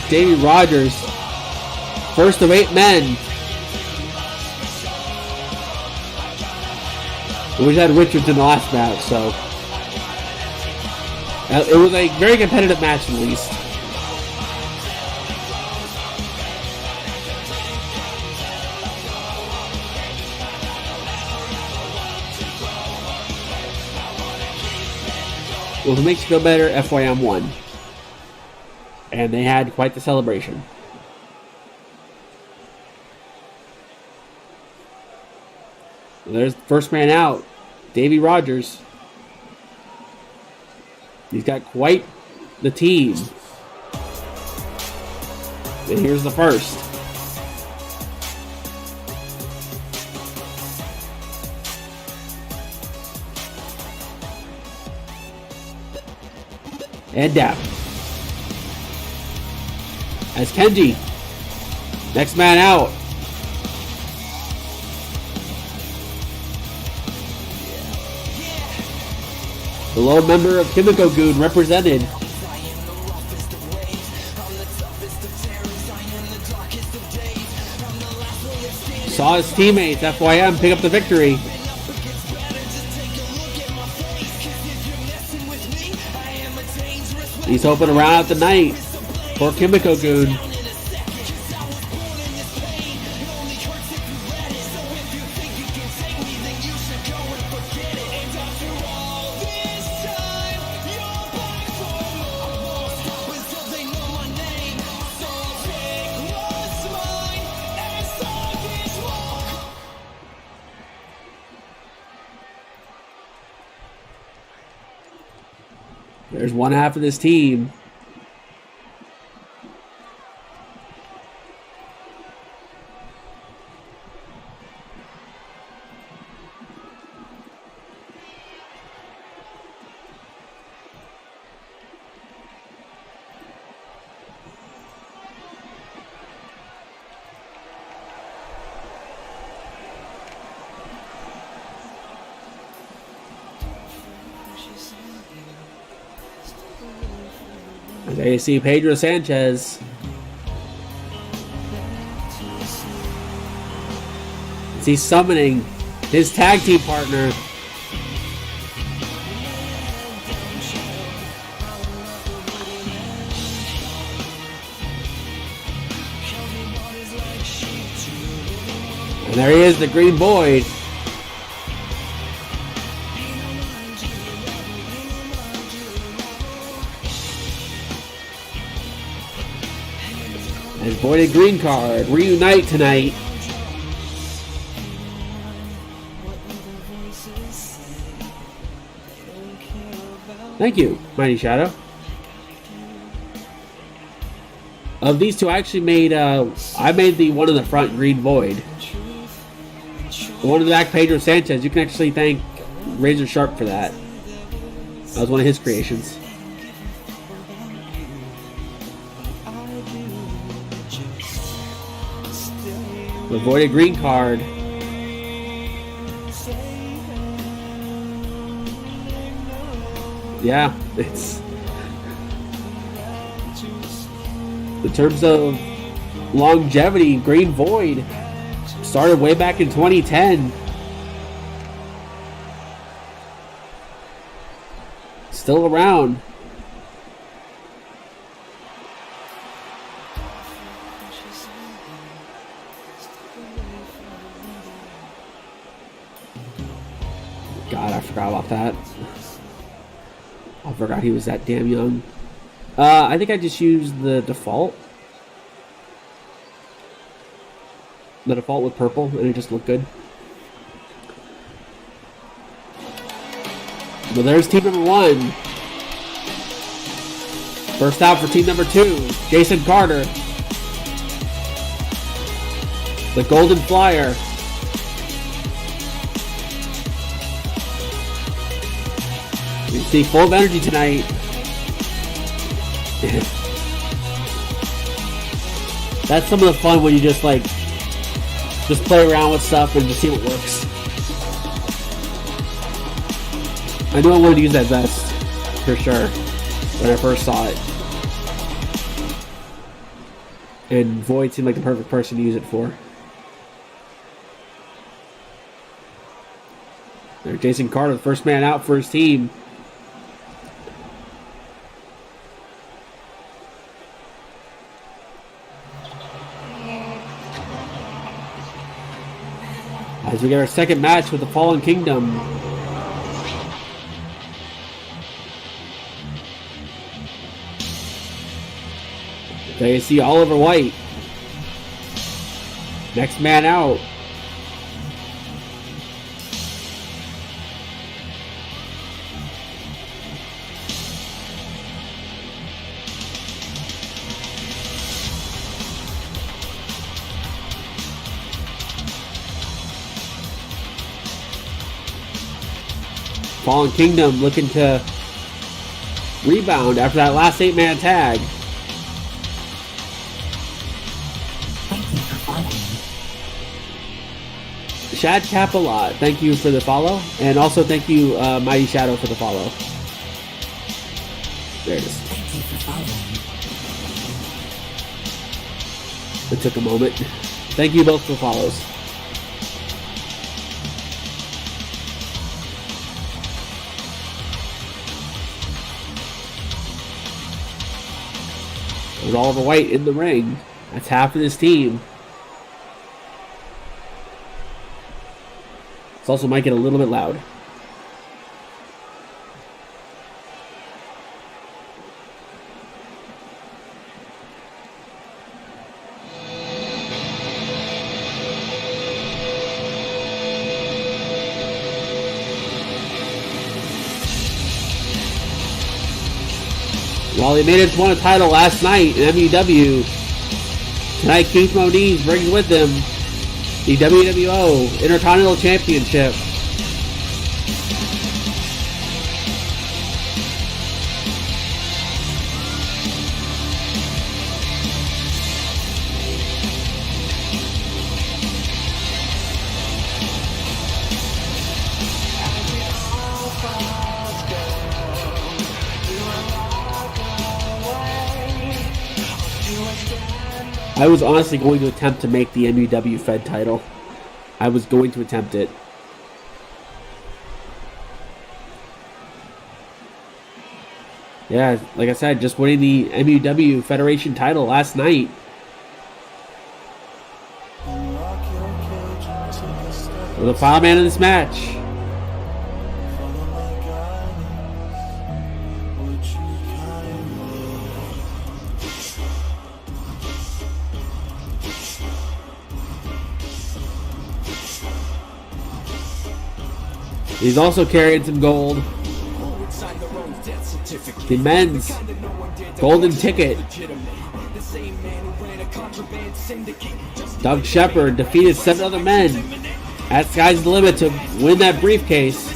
Davey Rogers, first of 8 men. We had Richards in the last match, so it was a very competitive match at least. Well, if it makes you feel better, FYM won. And they had quite the celebration. There's the first man out, Davey Rogers. He's got quite the team. And here's the first. And down. As Kenji, next man out. The low member of Kimiko Goon represented Saw his teammates, FYM, pick up the victory. He's hoping to round out the night for Kimiko Goon. There's one half of this team. There you see Pedro Sanchez. He's summoning his tag team partner. And there he is, the Green Void. And Voided Green Card, reunite tonight. Thank you, Mighty Shadow. Of these two, I actually made, I made the one in the front, Green Void. The one in the back, Pedro Sanchez. You can actually thank Razor Sharp for that. That was one of his creations. The Voided Green Card. Yeah, it's... in terms of longevity, Green Void started way back in 2010. Still around. God, I forgot about that. I forgot he was that damn young. I think I just used the default. The default with purple, and it just looked good. Well, there's team number one. First out for team number two, Jason Carter. The Golden Flyer. You see full of energy tonight. That's some of the fun when you just play around with stuff and just see what works. I knew I wanted to use that vest for sure when I first saw it. And Void seemed like the perfect person to use it for. There, Jason Carter, the first man out for his team. As we get our second match with the Fallen Kingdom. There you see Oliver White. Next man out. Fallen Kingdom looking to rebound after that last 8-man tag. Shad Capalot, thank you for the follow. And also thank you, Mighty Shadow, for the follow. There it is. It took a moment. Thank you both for follows. With Oliver White in the ring. That's half of this team. This also might get a little bit loud. While he made it won a title last night in MEW, tonight Keith Moniz brings with him the WWO Intercontinental Championship. I was honestly going to attempt to make the MEW Fed title. I was going to attempt it. Yeah, like I said, just winning the MEW Federation title last night. We're the final man in this match. He's also carrying some gold. The men's golden ticket. Doug Shepard defeated 7 other men at Sky's the Limit to win that briefcase.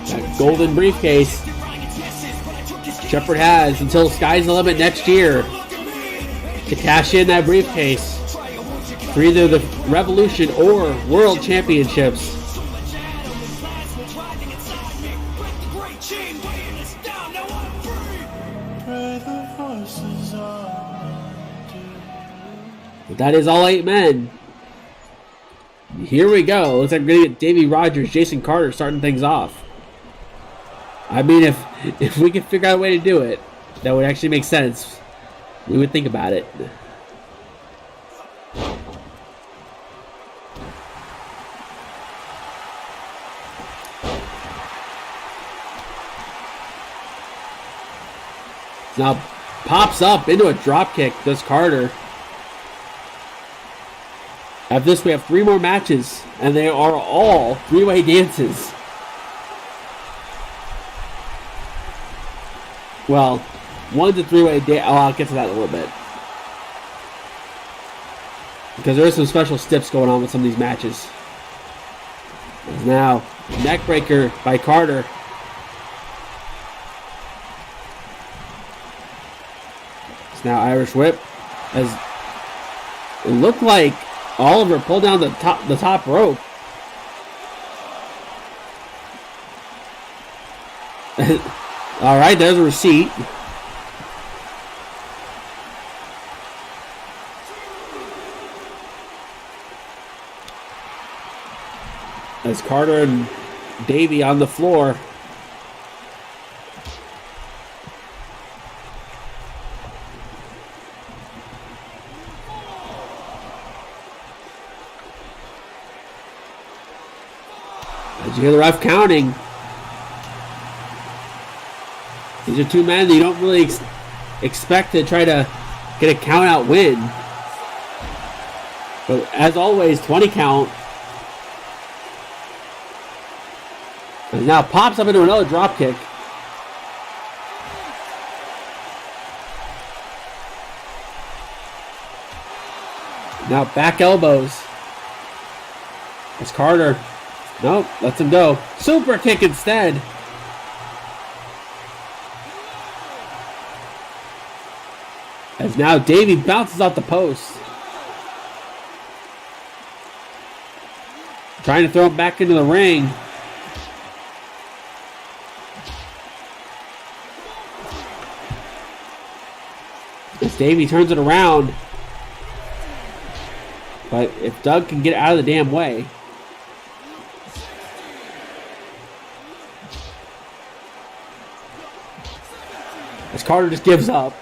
That golden briefcase Shepard has until Sky's the Limit next year to cash in that briefcase for either the Revolution or World Championships. But that is all 8 men. Here we go. Looks like we're going to get Davey Rogers, Jason Carter starting things off. I mean, if we could figure out a way to do it, that would actually make sense. We would think about it. Now pops up into a drop kick, does Carter. After this, we have 3 more matches, and they are all 3-way dances. Well, one's a 3-way dance. Oh, I'll get to that in a little bit. Because there are some special stiffs going on with some of these matches. There's now neckbreaker by Carter. It's now Irish whip. As it looked like Oliver pulled down the top rope. All right, there's a receipt. As Carter and Davey on the floor. As you hear the ref counting. These are 2 men that you don't really expect to try to get a count-out win. But as always, 20 count. And now pops up into another drop kick. Now back elbows. As Carter, nope, lets him go. Super kick instead. As now Davey bounces off the post. Trying to throw him back into the ring. As Davey turns it around. But if Doug can get out of the damn way. As Carter just gives up.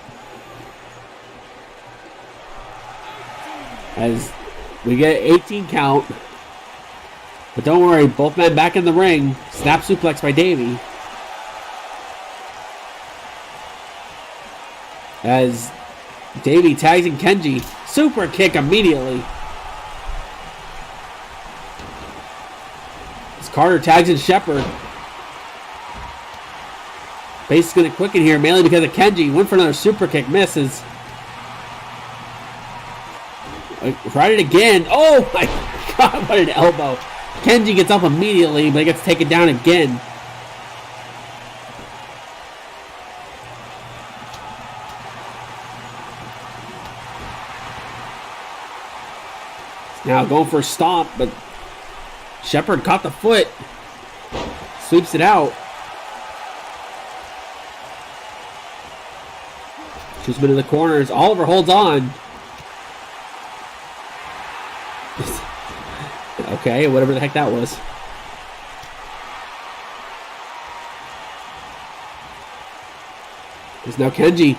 As we get an 18 count. But don't worry, both men back in the ring. Snap suplex by Davey. As Davey tags in Kenji. Super kick immediately. As Carter tags in Shepard. Base is going to quicken here, mainly because of Kenji. Went for another super kick, misses. Tried it again. Oh my god, what an elbow. Kenji gets up immediately, but he gets taken down again. Now going for a stomp, but Shepard caught the foot. Sweeps it out. Shoots him into the corners. Oliver holds on. Okay, whatever the heck that was. There's now Kenji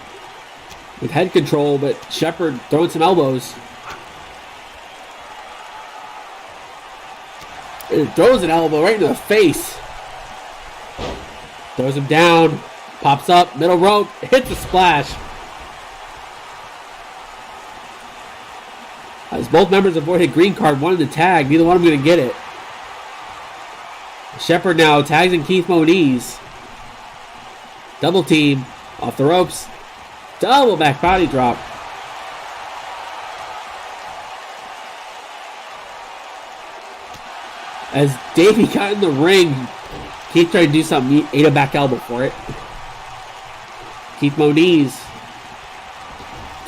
with head control, but Shepard throwing some elbows. It throws an elbow right into the face. Throws him down. Pops up, middle rope, hits a splash. As both members avoided green card, wanted to tag, neither one of them going to get it. Shepard now tags in Keith Moniz. Double team, off the ropes. Double back body drop. As Davey got in the ring, Keith tried to do something, he ate a back elbow for it. Keith Moniz.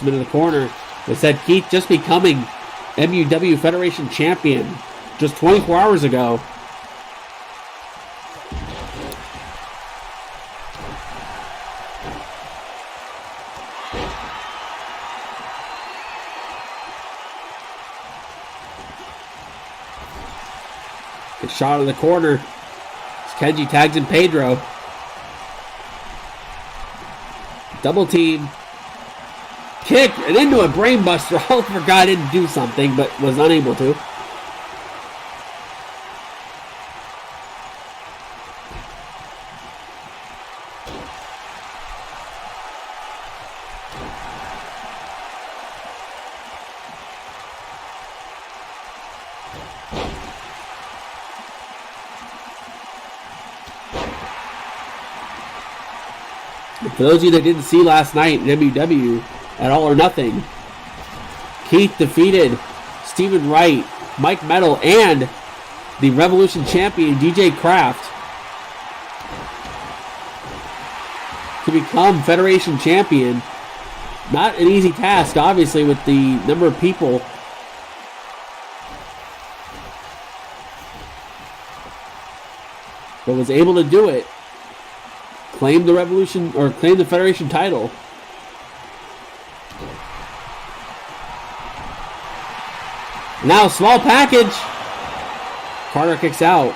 Into the corner. They said Keith just becoming MUW Federation Champion just 24 hours ago. Good shot in the corner. As Kenji tags in Pedro. Double team. Kick and into a brainbuster. Oliver got in to do something, but was unable to. For those of you that didn't see last night in MUW, at All or Nothing, Keith defeated Stephen Wright, Mike Metal, and the Revolution champion DJ Kraft to become Federation champion. Not an easy task, obviously, with the number of people. But was able to do it. Claim the Revolution, or claim the Federation title. Now, small package. Carter kicks out.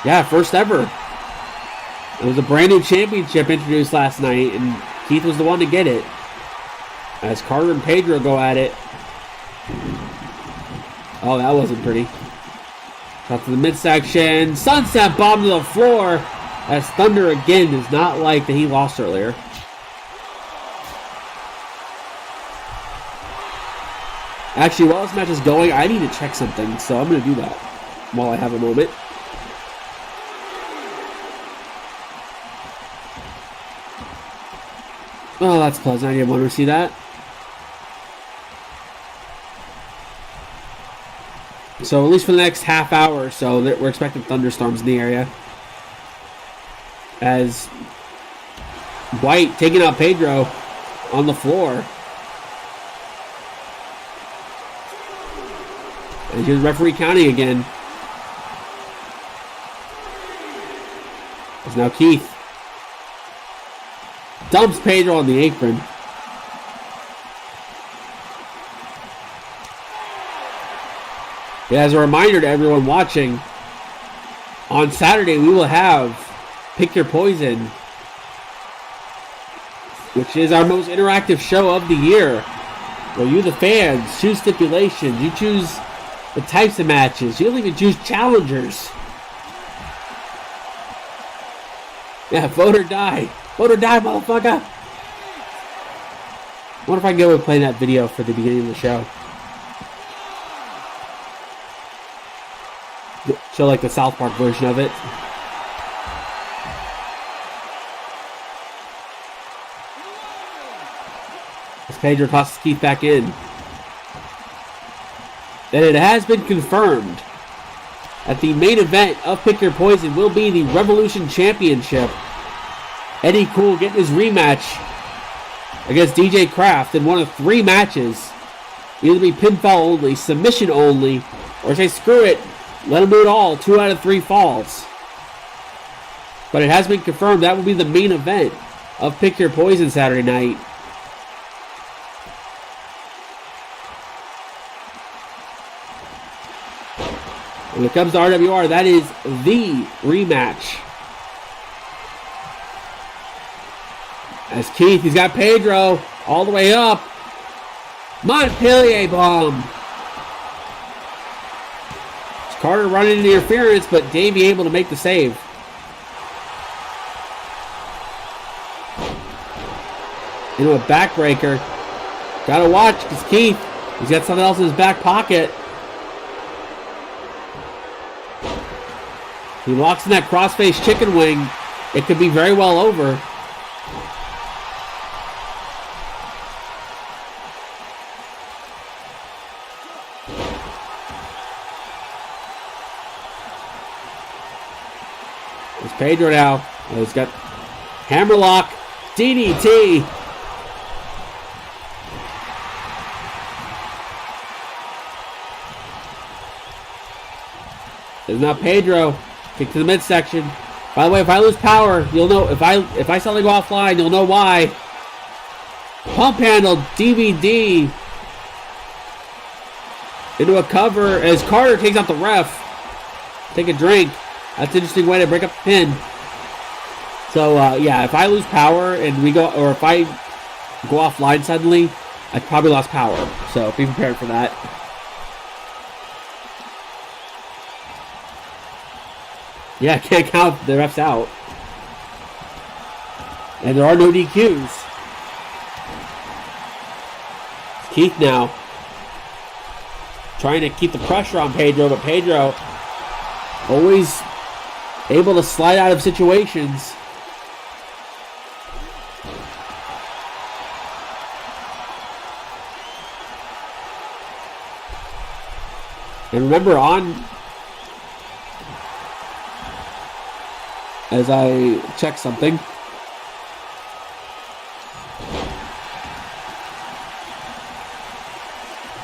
Yeah, first ever. It was a brand new championship introduced last night, and Keith was the one to get it. As Carter and Pedro go at it. Oh, that wasn't pretty. Up to the midsection. Sunset bomb to the floor. As Thunder again does not like that he lost earlier. Actually, while this match is going, I need to check something, so I'm going to do that while I have a moment. Oh, that's pleasant. I didn't want to see that. So, at least for the next half hour or so, we're expecting thunderstorms in the area. As White taking out Pedro on the floor. And here's referee counting again. It's now Keith. Dumps Pedro on the apron. As a reminder to everyone watching, on Saturday we will have Pick Your Poison, which is our most interactive show of the year, where you, the fans, choose stipulations. You choose the types of matches. You don't even choose challengers. Yeah, vote or die. Vote or die, motherfucker. I wonder if I can go and play that video for the beginning of the show. Show like the South Park version of it. As Pedro tosses Keith back in. Then it has been confirmed that the main event of Pick Your Poison will be the Revolution Championship. Eddie Cool getting his rematch against DJ Kraft in one of 3 matches. Either be pinfall only, submission only, or say screw it, let him do it all. 2 out of 3 falls. But it has been confirmed that will be the main event of Pick Your Poison Saturday night. When it comes to RWR, that is the rematch. As Keith, he's got Pedro all the way up. Montpellier bomb. It's Carter running into interference, but Davey able to make the save. Into a backbreaker. Gotta watch, because Keith, he's got something else in his back pocket. He locks in that crossface chicken wing. It could be very well over. There's Pedro now. He's got hammerlock, DDT. There's now Pedro. Kick to the midsection. By the way, if I lose power, you'll know. If I suddenly go offline, you'll know why. Pump handle, DVD. Into a cover as Carter takes out the ref. Take a drink. That's an interesting way to break up the pin. So, yeah, if I lose power and we go, or if I go offline suddenly, I probably lost power. So, be prepared for that. Yeah, can't count the refs out. And there are no DQs. Keith now trying to keep the pressure on Pedro, but Pedro always able to slide out of situations. And remember, as I check something,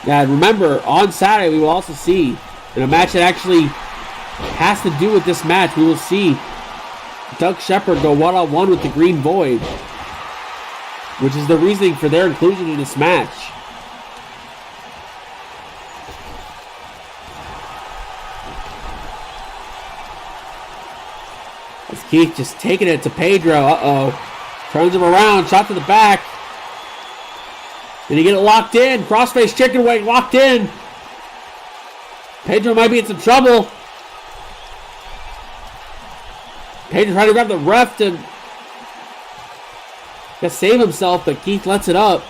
yeah, and remember, on Saturday we will also see, in a match that actually has to do with this match, we will see Doug Shepard go one-on-one with the Green Void, which is the reasoning for their inclusion in this match. As Keith just taking it to Pedro. Uh-oh. Turns him around. Shot to the back. Did he get it locked in? Crossface chicken wing locked in. Pedro might be in some trouble. Pedro trying to grab the ref to save himself, but Keith lets it up.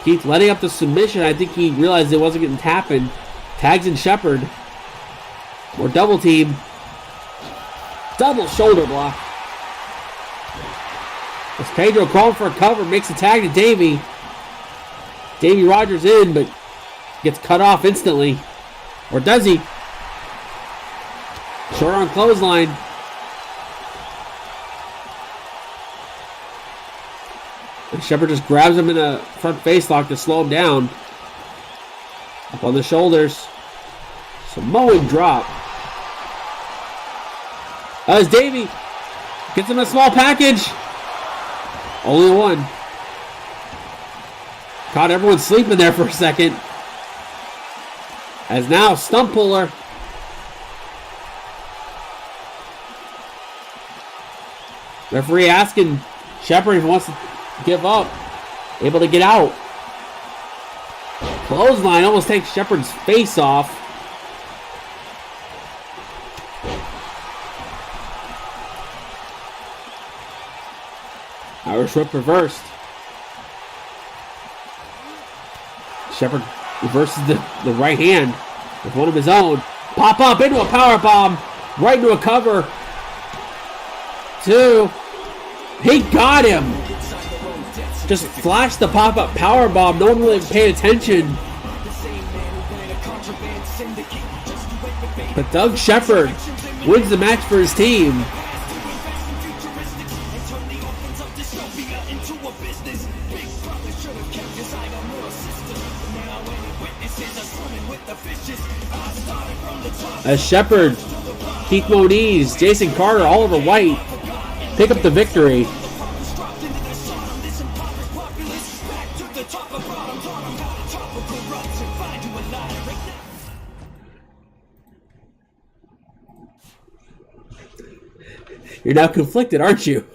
Keith letting up the submission. I think he realized it wasn't getting tapping. Tags in Shepard. Or double team. Double shoulder block. As Pedro calling for a cover, makes a tag to Davey. Davey Rogers in, but gets cut off instantly. Or does he? Short on clothesline. And Shepard just grabs him in a front face lock to slow him down. Up on the shoulders. Samoan drop. As Davey gets him a small package. Only one. Caught everyone sleeping there for a second. As now, stump puller. Referee asking Shepard if he wants to give up. Able to get out. Clothesline almost takes Shepard's face off. Irish whip reversed. Shepard reverses the right hand with one of his own. Pop up into a power bomb. Right into a cover. 2. He got him. Just flashed the pop-up power bomb. No one really paid attention. But Doug Shepard wins the match for his team. As Shepard, Keith Moniz, Jason Carter, Oliver White pick up the victory. You're now conflicted, aren't you?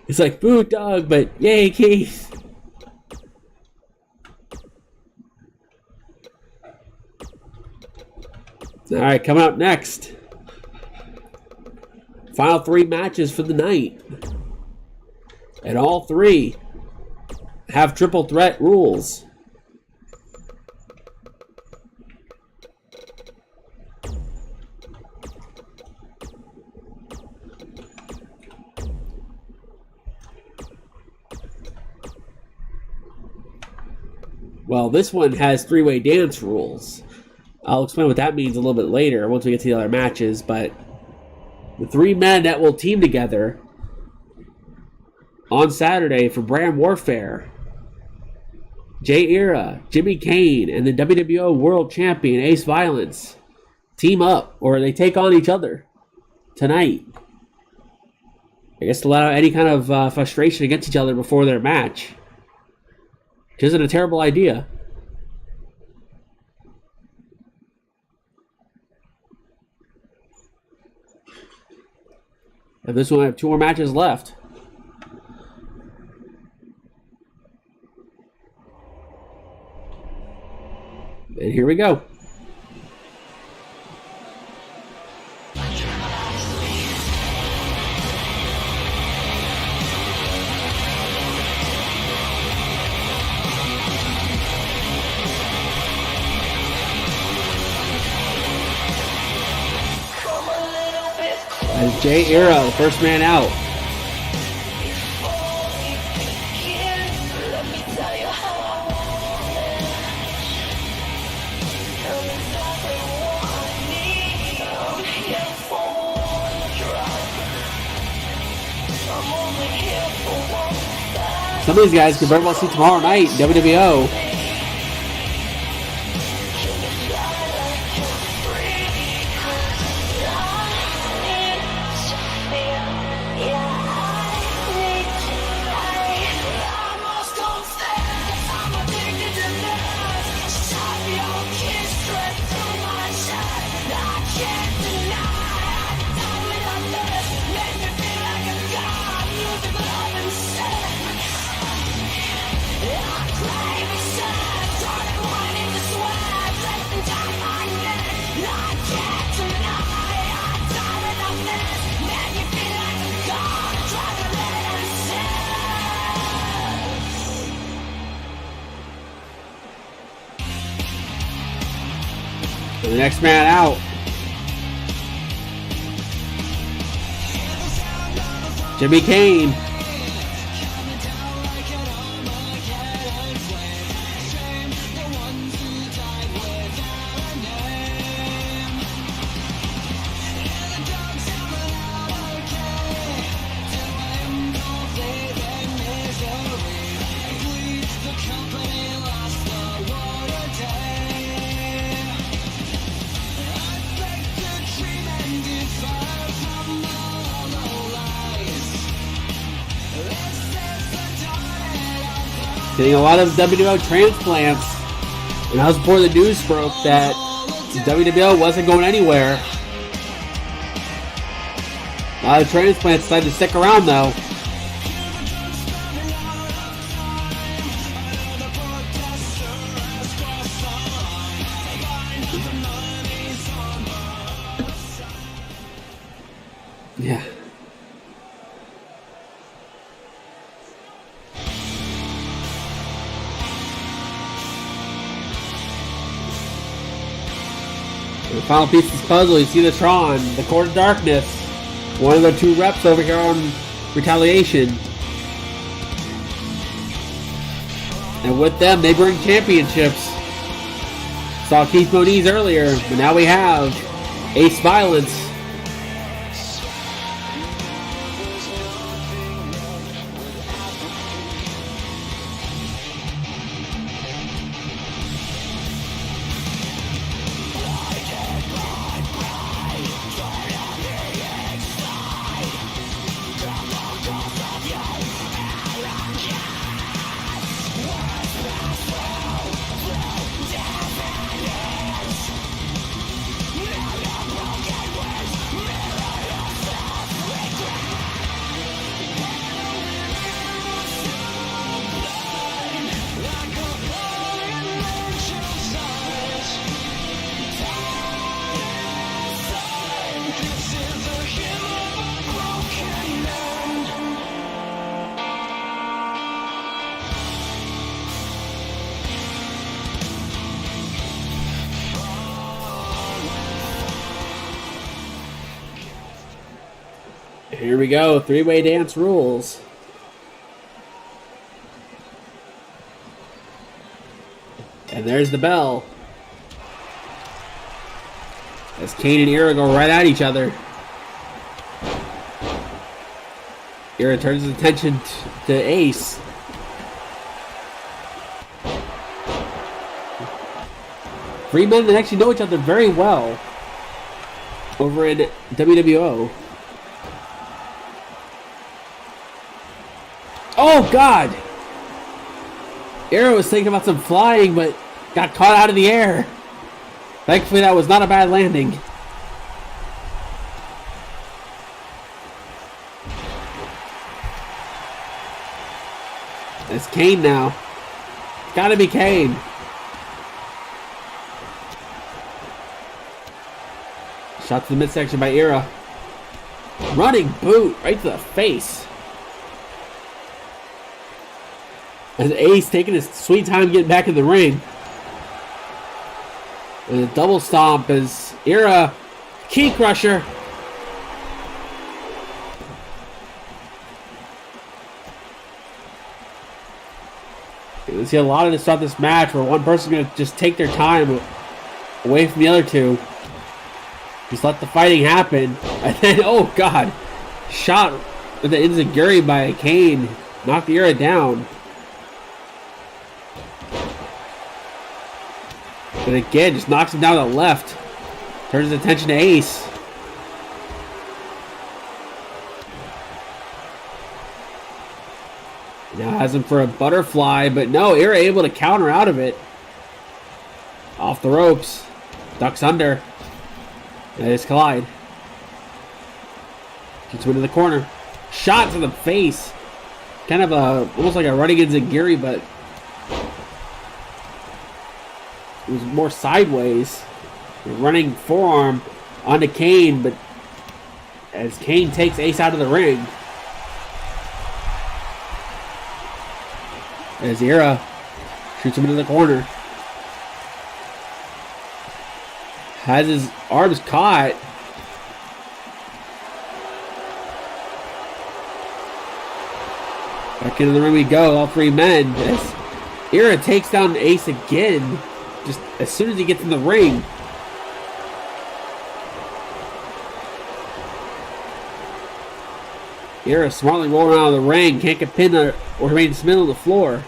It's like, boo, Doug, but yay, Keith. All right, coming up next. Final 3 matches for the night. And all 3 have triple threat rules. Well, this one has 3-way dance rules. I'll explain what that means a little bit later once we get to the other matches, but the 3 men that will team together on Saturday for Brand Warfare, Jay Era, Jimmy Kane, and the WWO World Champion Ace Violence team up, or they take on each other tonight. I guess to let out any kind of frustration against each other before their match. Which isn't a terrible idea. And this one, I have 2 more matches left. And here we go. As Jay Era, the first man out. Some of these guys could very well see tomorrow night in WWO. The next man out. Jimmy Kane. Getting a lot of WWO transplants. And that was before the news broke that WWO wasn't going anywhere. A lot of transplants decided to stick around though. Yeah. The final piece of this puzzle, you see the Tron, the Court of Darkness, one of the two reps over here on Retaliation. And with them, they bring championships. Saw Keith Moniz earlier, but now we have Ace Violence. Here we go, three-way dance rules. And there's the bell. As Kane and Ira go right at each other. Ira turns his attention to Ace. Three men that actually know each other very well over in WWO. Oh, God! Ira was thinking about some flying, but got caught out of the air. Thankfully, that was not a bad landing. It's Kane now. It's gotta be Kane. Shot to the midsection by Ira. Running boot right to the face. As Ace taking his sweet time getting back in the ring. And a double stomp as Ira, key crusher. You see a lot of this throughout this match where one person's going to just take their time away from the other two. Just let the fighting happen. And then, oh God, shot with the enziguri by Kane. Knocked Ira down. But again, just knocks him down to the left. Turns his attention to Ace. Now has him for a butterfly, but no, Ira able to counter out of it. Off the ropes. Ducks under. They just collide. Gets him into the corner. Shot to the face. Kind of almost like a running enziguri, but it was more sideways. Running forearm onto Kane, but as Kane takes Ace out of the ring. As Ira shoots him into the corner. Has his arms caught. Back into the ring we go, all three men. As Ira takes down Ace again. Just as soon as he gets in the ring. Ira smartly rolling out of the ring. Can't get pinned or remains in the middle of the floor.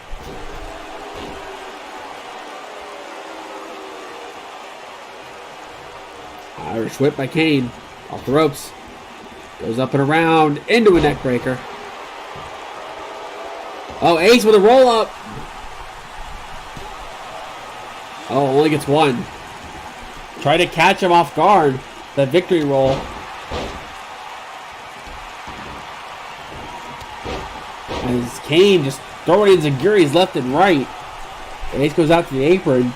Irish whip by Kane. Off the ropes. Goes up and around into a neck breaker. Oh, Ace with a roll up. Oh, only gets one. Try to catch him off guard. That victory roll. As Kane just throwing in Zaguri's left and right. Ace goes out to the apron.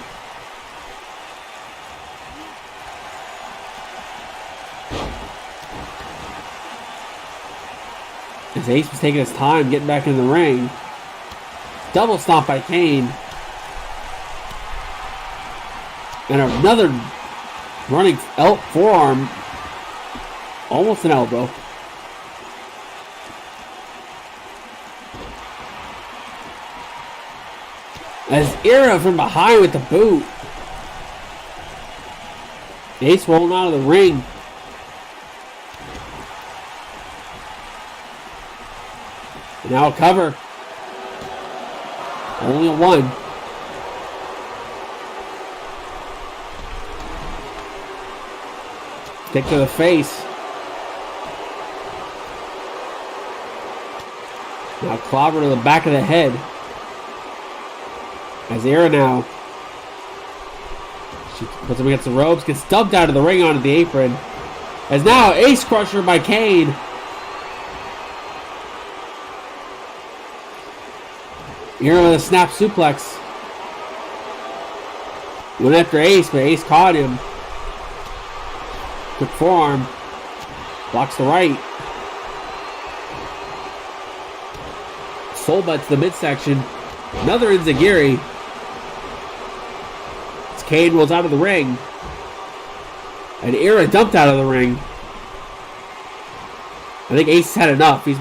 As Ace was taking his time getting back in the ring. Double stomp by Kane. And another running forearm. Almost an elbow. As Era from behind with the boot. Ace rolling out of the ring. And now a cover. Only a one. Kick to the face. Now clobber to the back of the head. As Era now. She puts him against the ropes. Gets dumped out of the ring onto the apron. As now Ace Crusher by Kane. Era with a snap suplex. Went after Ace, but Ace caught him. Quick forearm. Blocks the right. Soul butt to the midsection. Another Enziguri. As Kane rolls out of the ring. And Era dumped out of the ring. I think Ace has had enough. He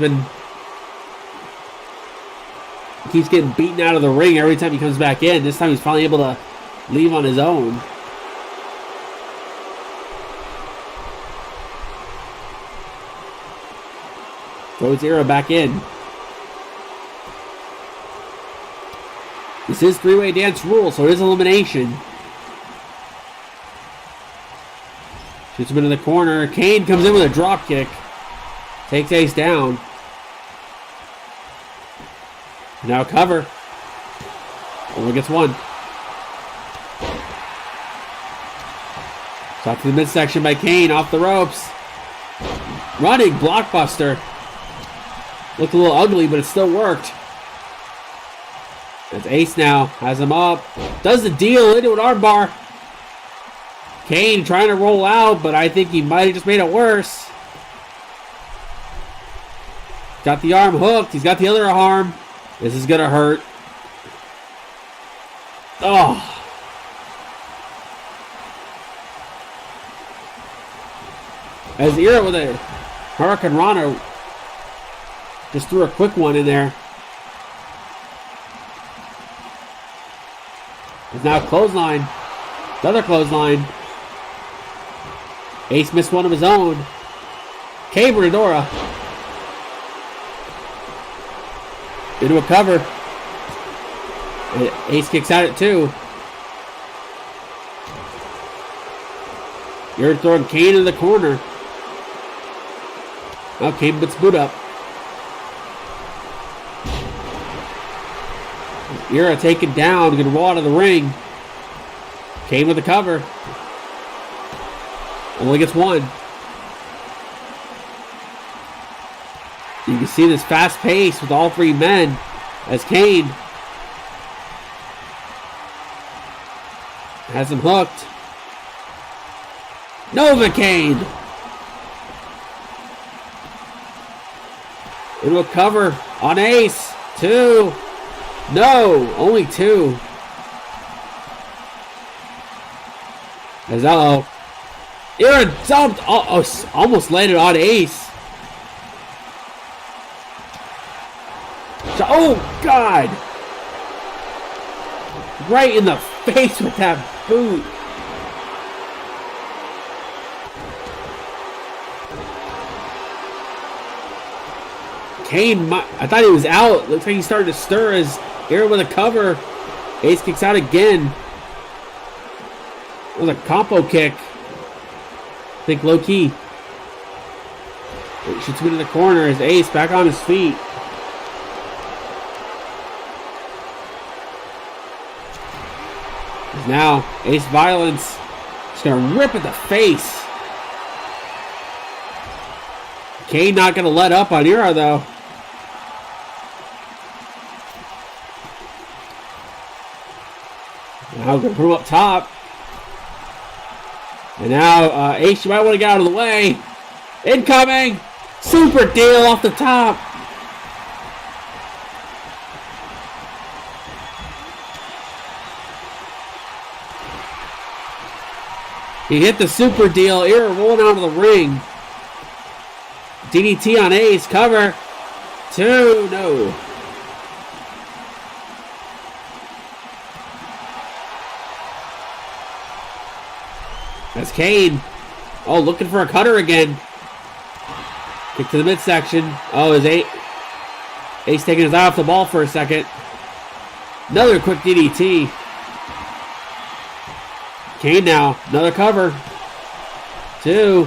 keeps getting beaten out of the ring every time he comes back in. This time he's finally able to leave on his own. Throws Era back in. This is three-way dance rule, so it is elimination. Shoots him into the corner. Kane comes in with a drop kick. Takes Ace down. Now cover. Only gets one. Shot to the midsection by Kane off the ropes. Running blockbuster. Looked a little ugly, but it still worked. As Ace now has him up. Does the deal into an armbar. Kane trying to roll out, but I think he might have just made it worse. Got the arm hooked. He's got the other arm. This is going to hurt. Oh. As Era with a Hurricane Rana just threw a quick one in there. There's now a clothesline. Another clothesline. Ace missed one of his own. Cabradora. Into a cover. Ace kicks out at two. You're throwing Kane in the corner. Now Kane puts boot up. Era taken down. Gonna roll out of the ring. Kane with the cover. Only gets one. You can see this fast pace with all three men as Kane has him hooked. Novocaine into a cover on Ace. Two. No, only two. As Era dumped. Almost landed on Ace. Oh, God! Right in the face with that boot. Kane, I thought he was out. Looks like he started to stir as Era with a cover. Ace kicks out again. It was a combo kick. I think low key. Shoots him into the corner as Ace back on his feet. Now, Ace Violence is going to rip at the face. Kane not going to let up on Ira, though. Now we're going to put him up top. And now, Ace, you might want to get out of the way. Incoming! Super deal off the top. He hit the super deal. Ira rolling out of the ring. DDT on Ace. Cover. 2. No. That's Kane. Oh, looking for a cutter again. Kick to the midsection. Oh, is Ace taking his eye off the ball for a second. Another quick DDT. Kane now. Another cover. 2.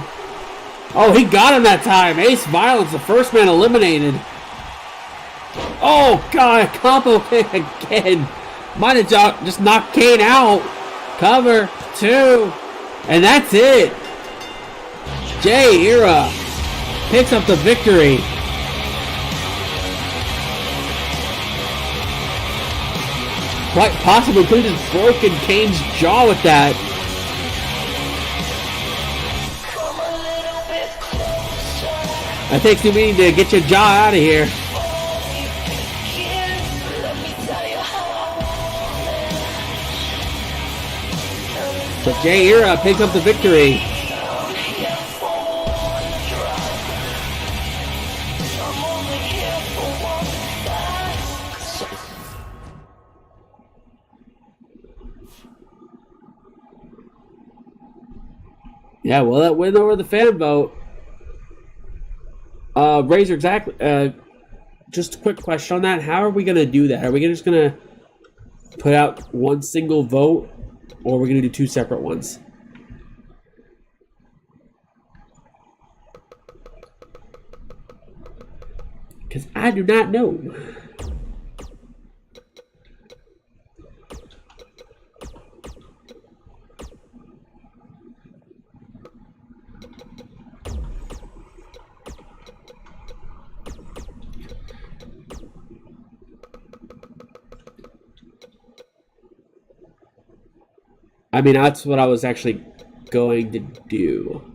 Oh, he got him that time. Ace Violence, the first man eliminated. Oh, God. Combo kick again. Might have just knocked Kane out. Cover. 2. And that's it. Jay Ira picks up the victory. Quite possibly could have just broken Kane's jaw with that. That takes too many to get your jaw out of here. But Jay Ira picks up the victory. Yeah, well, that win over the fan vote. Razor, exactly. Just a quick question on that. How are we going to do that? Are we just going to put out one single vote, or are we going to do 2 separate ones? Because I do not know. I mean, that's what I was actually going to do.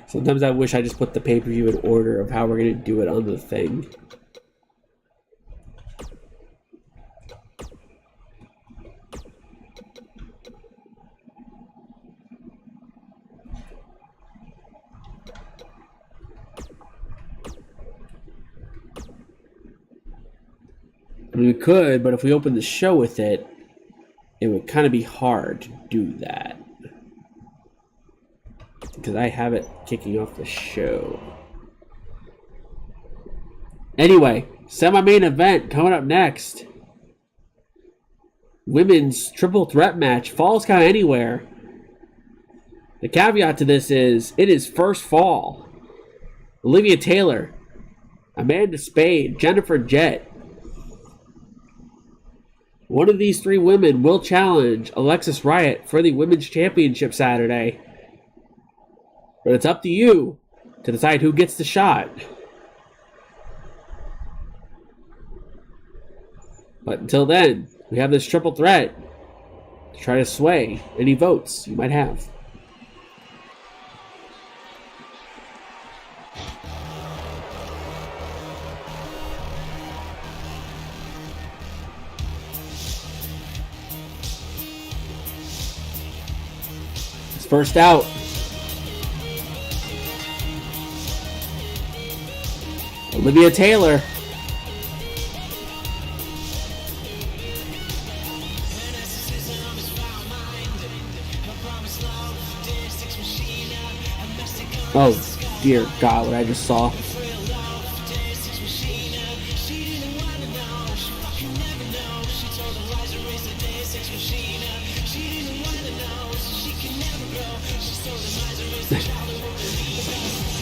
Sometimes I wish I just put the pay-per-view in order of how we're going to do it on the thing. I mean, we could, but if we open the show with it, it would kind of be hard to do that. Because I have it kicking off the show. Anyway, semi-main event coming up next. Women's triple threat match. Falls count anywhere. The caveat to this is, it is first fall. Olivia Taylor, Amanda Spade, Jennifer Jett. One of these 3 women will challenge Alexis Riot for the Women's Championship Saturday. But it's up to you to decide who gets the shot. But until then, we have this triple threat to try to sway any votes you might have. First out. Olivia Taylor. Oh, dear God, what I just saw.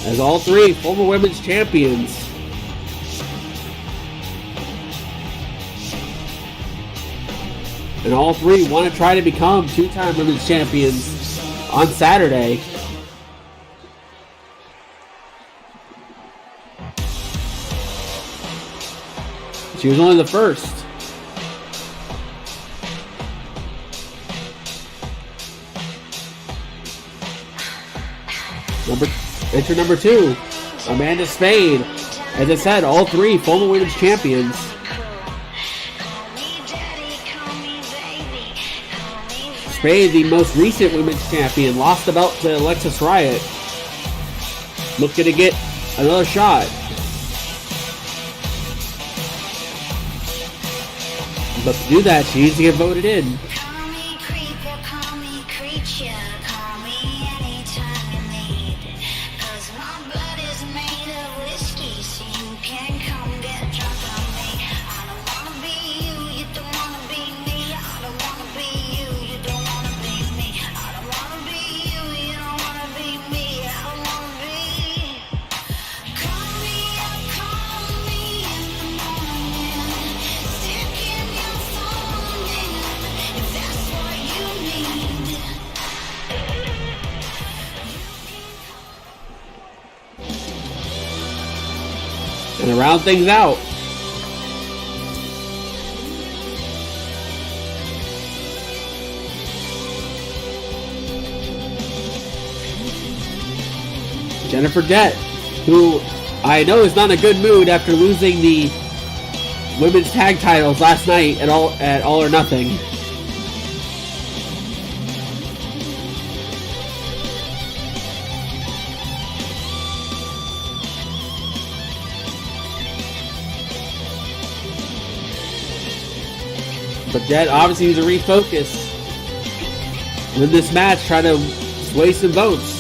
As all 3 former women's champions And all three want to try to become two-time women's champions on Saturday. She was only the first. Enter number 2, Amanda Spade. As I said, all three former women's champions. Spade, the most recent women's champion, lost the belt to Alexis Riot. Looking to get another shot. But to do that, she needs to get voted in. Call me creeper, call me creature, call me anytime you need. 'Cause my blood is made of whiskey, so you can come get drunk on me. I don't wanna be you, you don't wanna be me. I don't wanna be you, you don't wanna be me. I don't wanna be you, you don't wanna be me. I don't wanna be. Call me up, call me in the morning. Stick in your phone if that's what you need. And to round things out, Jennifer Jett, who I know is not in a good mood after losing the women's tag titles last night at All or Nothing. But Jett obviously needs to refocus. Win this match, try to sway some votes.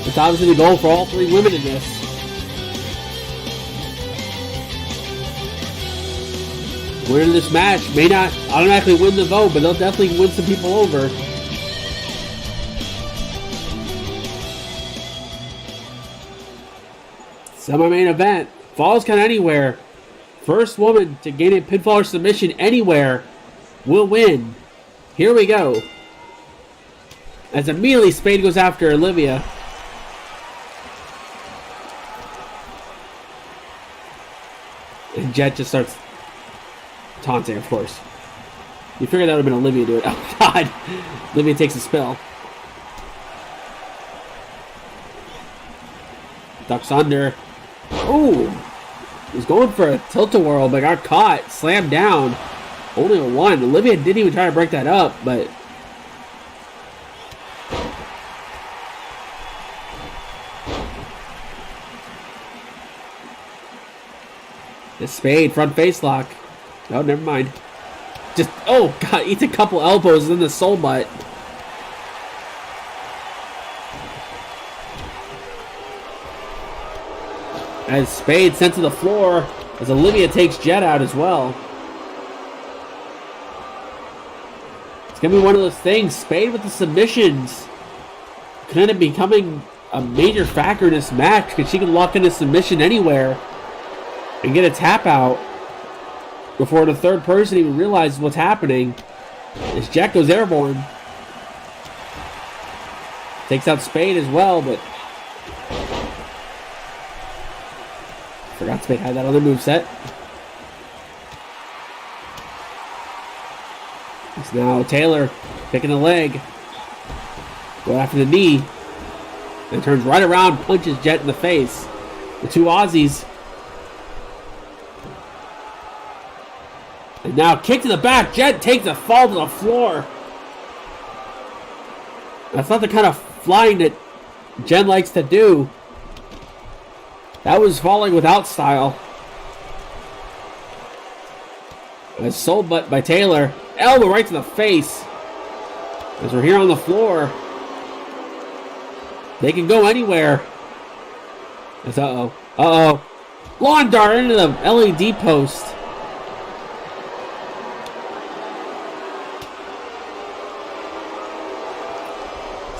It's obviously the goal for all three women in this. Winning this match may not automatically win the vote, but they'll definitely win some people over. Semi-main event. Falls Count Anywhere. First woman to gain a pinfall or submission anywhere will win. Here we go. As immediately Spade goes after Olivia. And Jet just starts taunting, of course. You figured that would have been Olivia do it. Oh, God. Olivia takes a spill. Ducks under. Ooh. He's going for a tilt-a-whirl, but got caught. Slammed down. Only a 1. Olivia didn't even try to break that up, but... The Spade, front face lock. Oh, never mind. Just, oh, God, eats a couple elbows in the soul butt. As Spade sent to the floor, as Olivia takes Jet out as well. It's going to be one of those things. Spade with the submissions could end up becoming a major factor in this match because she can lock in a submission anywhere and get a tap out before the third person even realizes what's happening. As Jet goes airborne. Takes out Spade as well, but forgot Spade had that other moveset. It's now Taylor picking the leg. Go after the knee. And turns right around, punches Jet in the face. The two Aussies. And now kick to the back. Jet takes a fall to the floor. That's not the kind of flying that Jen likes to do. That was falling without style. A soul butt by Taylor. Elbow right to the face. As we're here on the floor. They can go anywhere. As uh-oh. Uh-oh. Lawn dart into the LED post.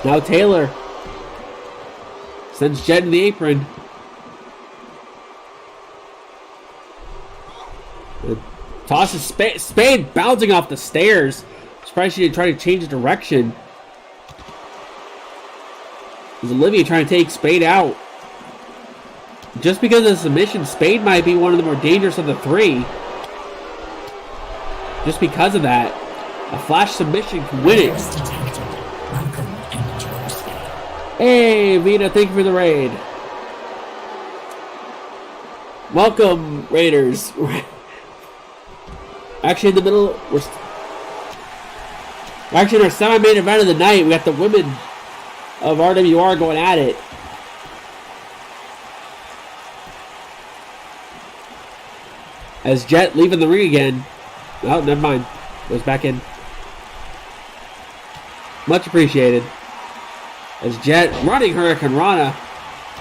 Now Taylor sends Jet in the apron. Tosses Spade bouncing off the stairs. Surprised she didn't try to change direction. Is Olivia trying to take Spade out? Just because of the submission, Spade might be one of the more dangerous of the three. Just because of that. A flash submission can win it. First detected. Welcome and yours. Hey, Vita, thank you for the raid. Welcome, Raiders. Actually, in the middle, we're actually in our semi-main event of the night. We got the women of RWR going at it. As Jet leaving the ring again. Oh, never mind. Goes back in. Much appreciated. As Jet running Hurricane Rana.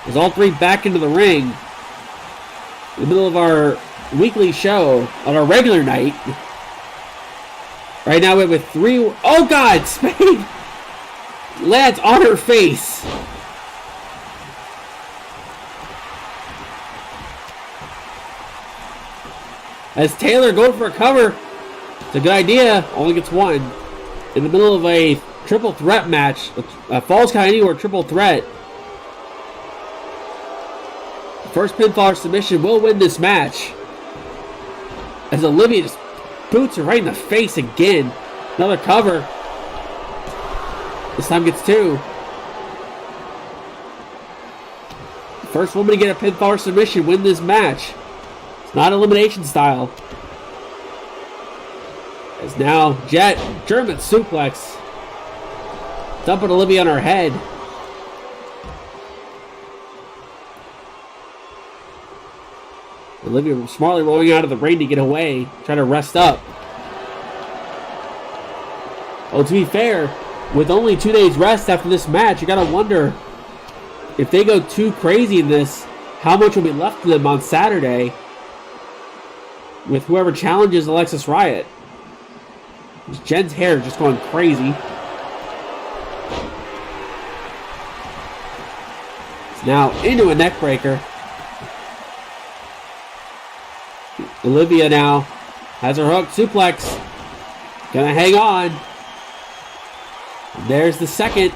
As all three back into the ring. In the middle of our weekly show on our regular night. Right now we have three. Oh God! Spade lands on her face. As Taylor going for a cover. It's a good idea. Only gets one. In the middle of a triple threat match. A Falls Count Anywhere triple threat. First pinfall or submission will win this match. As Olivia just boots her right in the face again. Another cover. This time gets two. First woman to get a pinfall or submission win this match. It's not elimination style. As now Jet German suplex. Dumping Olivia on her head. Olivia smartly rolling out of the ring to get away, trying to rest up. Oh, to be fair, with only 2 days rest after this match, you gotta wonder if they go too crazy in this, how much will be left to them on Saturday with whoever challenges Alexis Riot. Jen's hair just going crazy. It's now into a neck breaker. Olivia now has her hook suplex. Gonna hang on. There's the second.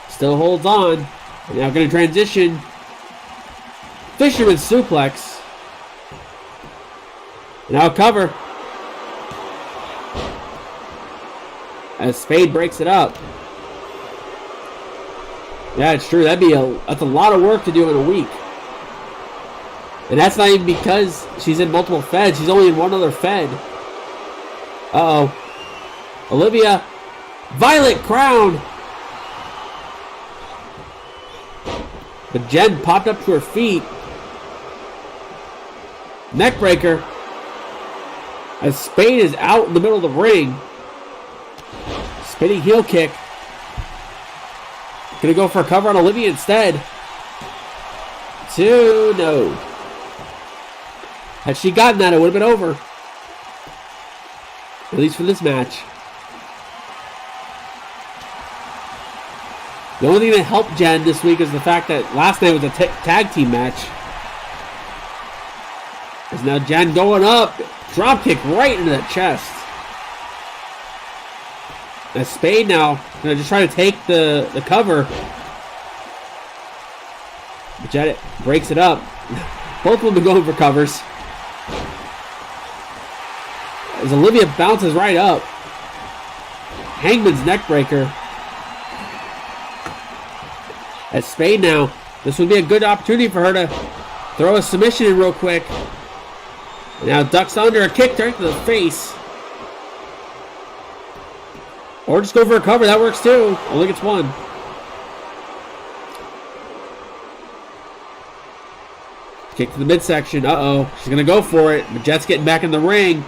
Still holds on. Now gonna transition. Fisherman suplex. Now cover. As Spade breaks it up. Yeah, it's true. That's a lot of work to do in a week. And that's not even because she's in multiple feds. She's only in one other fed. Uh-oh. Olivia. Violet Crown. But Jen popped up to her feet. Neckbreaker. As Spade is out in the middle of the ring. Spinning heel kick. Gonna go for a cover on Olivia instead. 2, no. Had she gotten that, it would have been over. At least for this match. The only thing that helped Jen this week is the fact that last night was a tag team match. As now Jen going up. Drop kick right into the chest. Now Spade now gonna just try to take the cover. But Jen breaks it up. Both of them going for covers. As Olivia bounces right up. Hangman's neck breaker. As Spade now. This would be a good opportunity for her to throw a submission in real quick. And now ducks under a kick right to the face. Or just go for a cover. That works too. Only gets one. Kick to the midsection. Uh-oh. She's going to go for it. But Jet's getting back in the ring.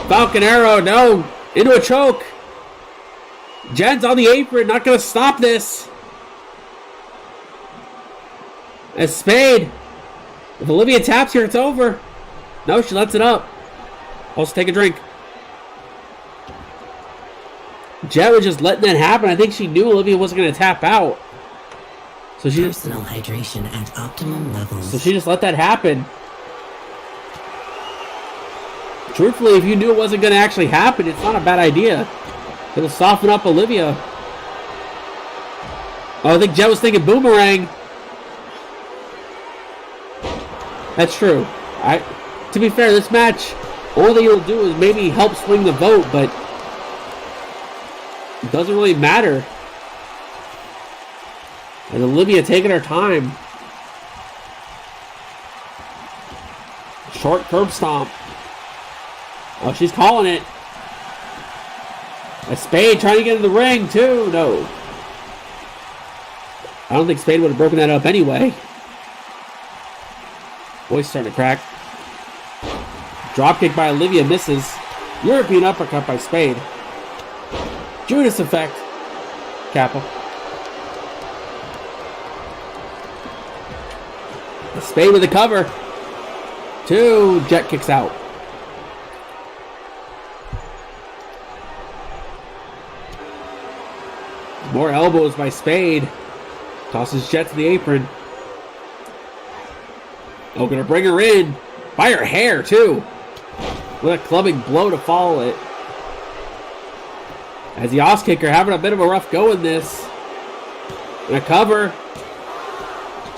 Falcon Arrow. No. Into a choke. Jen's on the apron. Not going to stop this. As Spade. If Olivia taps here, it's over. No, she lets it up. Also take a drink. Jet was just letting that happen. I think she knew Olivia wasn't going to tap out. So she Personal hydration at optimum levels. So she just let that happen. Truthfully, if you knew it wasn't going to actually happen, it's not a bad idea. It'll soften up Olivia. Oh, I think Jet was thinking boomerang. That's true. To be fair, this match, all that you'll do is maybe help swing the vote, but it doesn't really matter. And Olivia taking her time. Short curb stomp. Oh, she's calling it. A Spade trying to get in the ring, too. No. I don't think Spade would have broken that up anyway. Voice starting to crack. Dropkick by Olivia misses. European uppercut by Spade. Judas effect. Kappa. A Spade with the cover. 2. Jet kicks out. More elbows by Spade. Tosses Jet to the apron. Oh, gonna bring her in. By her hair, too. With a clubbing blow to follow it. As the Oz Kicker having a bit of a rough go in this. And a cover.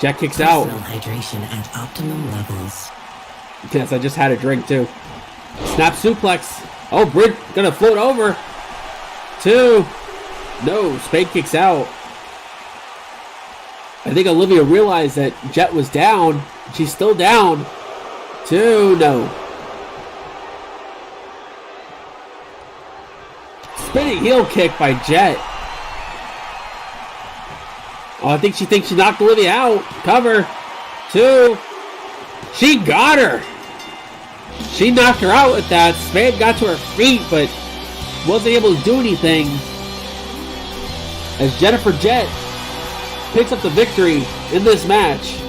Jet kicks out. Personal hydration at optimum levels. Yes, I just had a drink, too. Snap suplex. Oh, Britt gonna float over. 2. No, Spade kicks out. I think Olivia realized that Jet was down. She's still down. 2, no. Spinning heel kick by Jet. Oh, I think she thinks she knocked Olivia out. Cover. 2. She got her. She knocked her out with that. Spade got to her feet, but wasn't able to do anything. As Jennifer Jet picks up the victory in this match.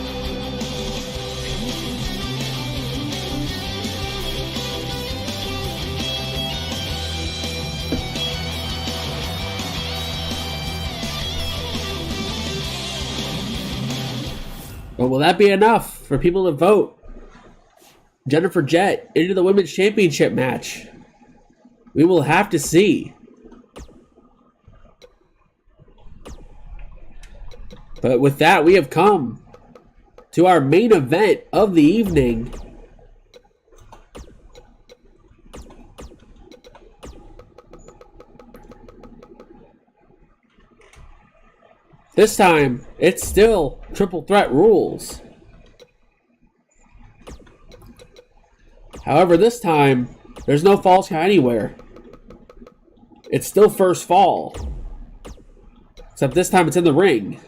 But will that be enough for people to vote Jennifer Jet into the Women's Championship match? We will have to see. But with that, we have come to our main event of the evening. This time, it's still triple threat rules. However, this time, there's no falls count anywhere. It's still first fall. Except this time it's in the ring.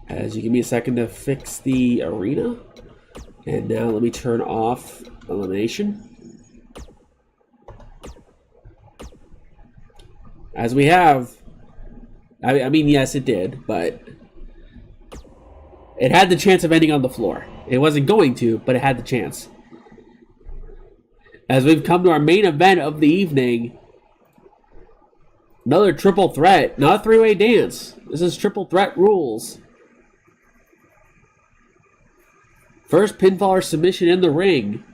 As you give me a second to fix the arena. And now let me turn off elimination. As we have, I mean, yes, it did, but it had the chance of ending on the floor. It wasn't going to, but it had the chance. As we've come to our main event of the evening, another triple threat, not a three-way dance. This is triple threat rules. First pinfall or submission in the ring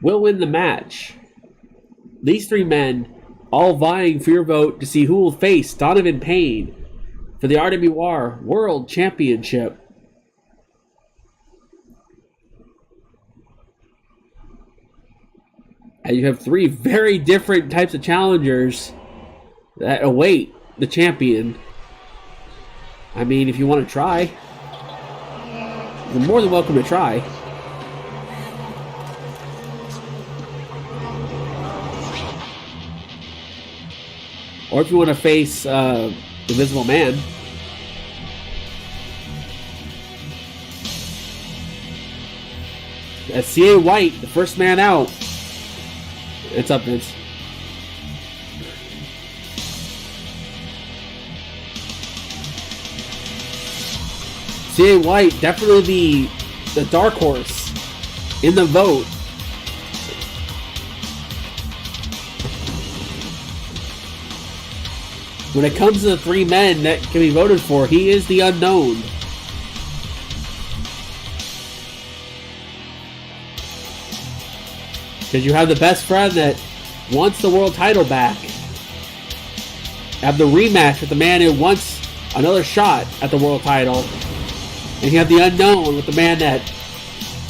will win the match. These 3 men all vying for your vote to see who will face Donovan Payne for the RWR World Championship. And you have 3 very different types of challengers that await the champion. I mean, if you want to try, you're more than welcome to try. Or if you want to face the Invisible Man. That's C.A. White, the first man out. It's up, Vince. C.A. White, definitely the dark horse in the vote. When it comes to the 3 men that can be voted for, he is the unknown. Because you have the best friend that wants the world title back. Have the rematch with the man who wants another shot at the world title. And you have the unknown with the man that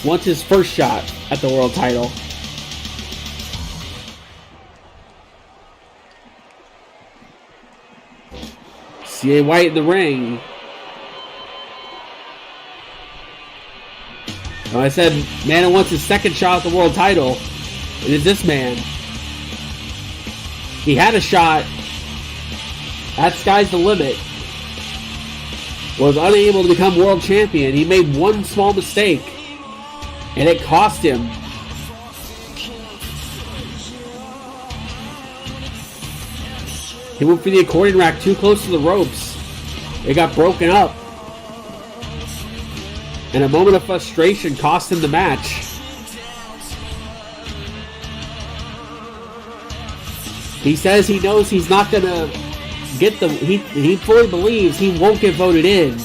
wants his first shot at the world title. C.A. White in the ring. Now I said, man who wants his second shot at the world title. It is this man. He had a shot at Sky's the Limit. Was unable to become world champion. He made one small mistake. And it cost him. He went for the accordion rack too close to the ropes. It got broken up. And a moment of frustration cost him the match. He says he knows he's not gonna get the... He fully believes he won't get voted in.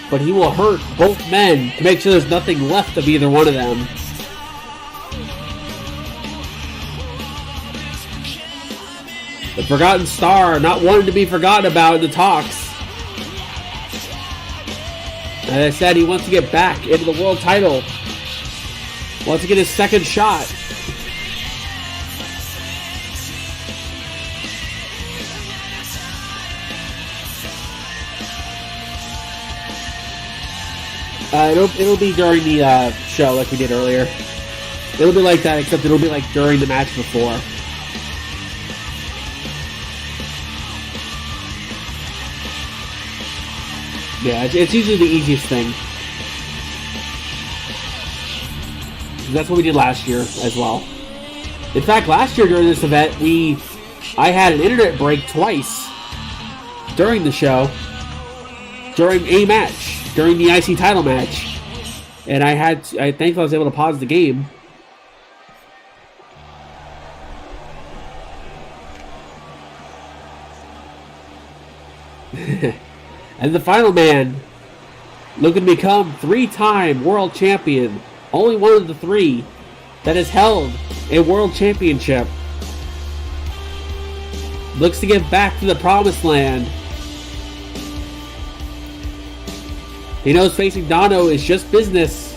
But he will hurt both men to make sure there's nothing left of either one of them. The Forgotten Star, not wanting to be forgotten about in the talks. As I said, he wants to get back into the world title. Wants to get his second shot. It'll be during the show like we did earlier. It'll be like that, except it'll be like during the match before. Yeah, it's usually the easiest thing. That's what we did last year as well. In fact, last year during this event, I had an internet break twice during the show, during a match, during the IC title match, and I thankfully I was able to pause the game. And the final man, looking to become 3-time world champion, only one of the 3 that has held a world championship, looks to get back to the promised land. He knows facing Dono is just business.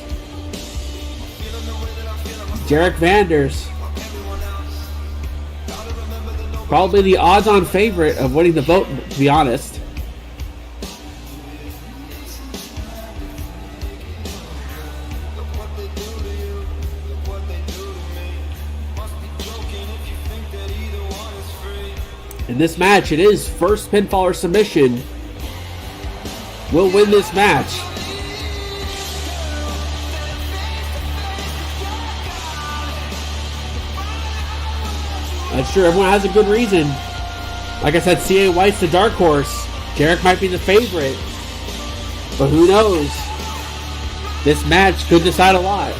Jarek Vanders, probably the odds-on favorite of winning the vote, to be honest. In this match, it is first pinfall or submission. Will win this match. That's true, everyone has a good reason. Like I said, C.A. White's the dark horse. Jarek might be the favorite. But who knows? This match could decide a lot.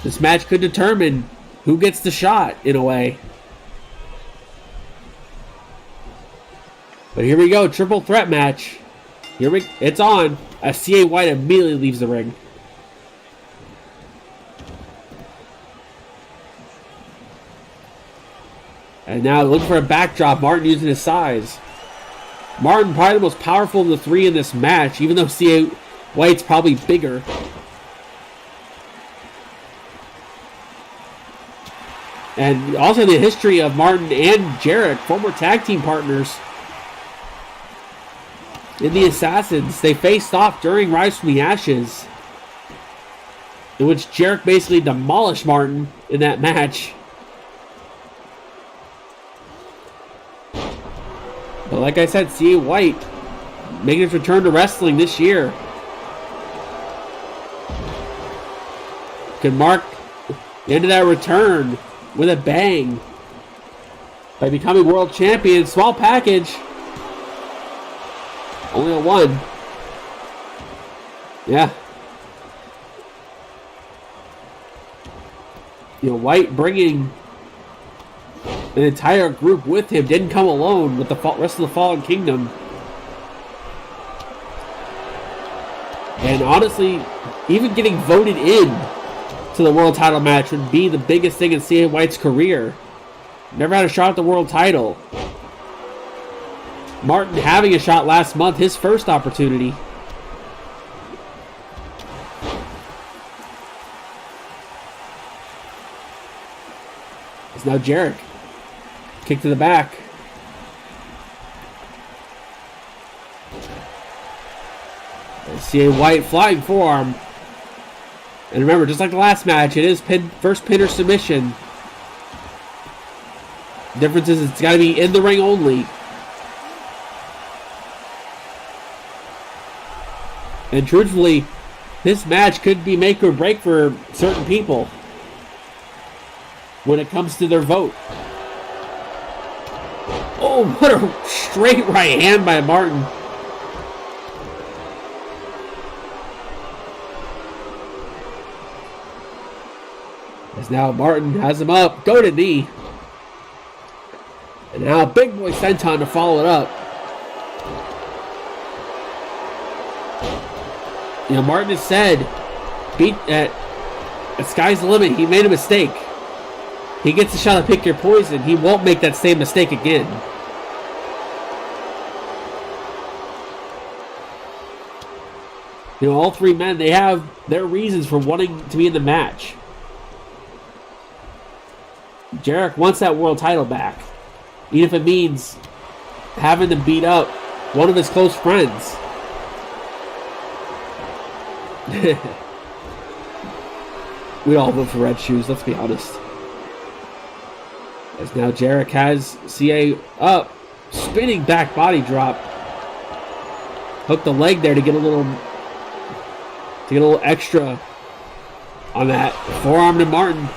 This match could determine who gets the shot, in a way. But here we go, triple threat match. It's on. As C.A. White immediately leaves the ring. And now looking for a backdrop. Martin using his size. Martin probably the most powerful of the 3 in this match, even though C.A. White's probably bigger. And also the history of Martin and Jarek, former tag team partners in the Assassins. They faced off during Rise from the Ashes, in which Jarek basically demolished Martin in that match. But like I said, C.A. White making his return to wrestling this year could mark the end of that return with a bang by becoming world champion. Small package. Only a 1. Yeah. White bringing an entire group with him. Didn't come alone with the rest of the Fallen Kingdom. And honestly, even getting voted in to to the world title match would be the biggest thing in CA White's career. Never had a shot at the world title. Martin having a shot last month, his first opportunity. It's now Jarek. Kick to the back. CA White flying forearm. And remember, just like the last match, it is first pin or submission. Difference is it's got to be in the ring only. And truthfully, this match could be make or break for certain people when it comes to their vote. Oh, what a straight right hand by Martin. As now Martin has him up. Go to knee. And now Big Boy Senton to follow it up. You know, Martin has said, at sky's the limit. He made a mistake. He gets a shot to pick your poison. He won't make that same mistake again. You know, all three men, they have their reasons for wanting to be in the match. Jarek wants that world title back, even if it means having to beat up one of his close friends. We'd all vote for Red Shoes, let's be honest. As now Jarek has CA up. Spinning back body drop. Hooked the leg there to get a little extra on that. Forearm to Martin.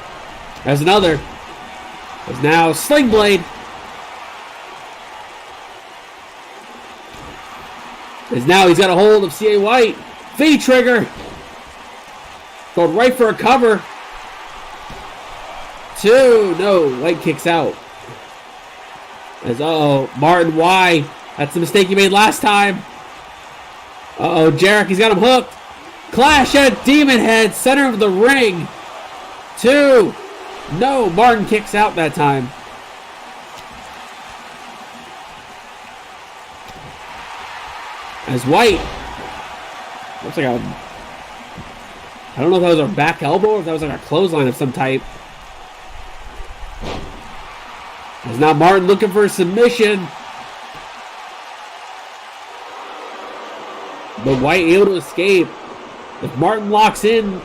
There's another. There's now Sling Blade. As now he's got a hold of CA White. V-trigger. Going right for a cover. 2. No. White kicks out. As, Martin, why? That's the mistake you made last time. Jarek, he's got him hooked. Clash at Demon Head, center of the ring. 2. No, Martin kicks out that time. As White, looks like I don't know if that was a back elbow or if that was like a clothesline of some type. As now Martin looking for a submission. But White able to escape. If Martin locks in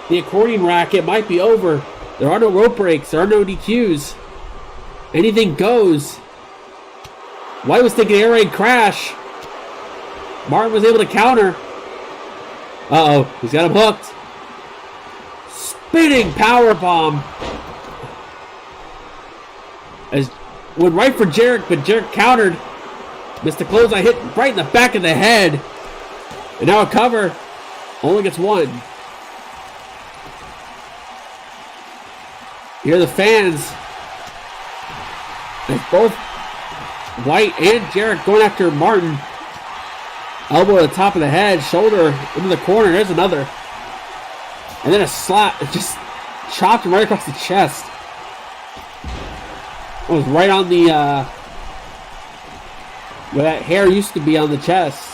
the accordion rack, it might be over. There are no rope breaks. There are no DQs. Anything goes. White was thinking air raid crash. Martin was able to counter. He's got him hooked. Spinning power bomb. As went right for Jarek, but Jarek countered. Missed the clothesline, hit right in the back of the head. And now a cover. Only gets one. You hear the fans. As both White and Jarek going after Martin. Elbow at the top of the head, shoulder into the corner. There's another. And then a slap. It just chopped him right across the chest. It was right on the, where that hair used to be on the chest.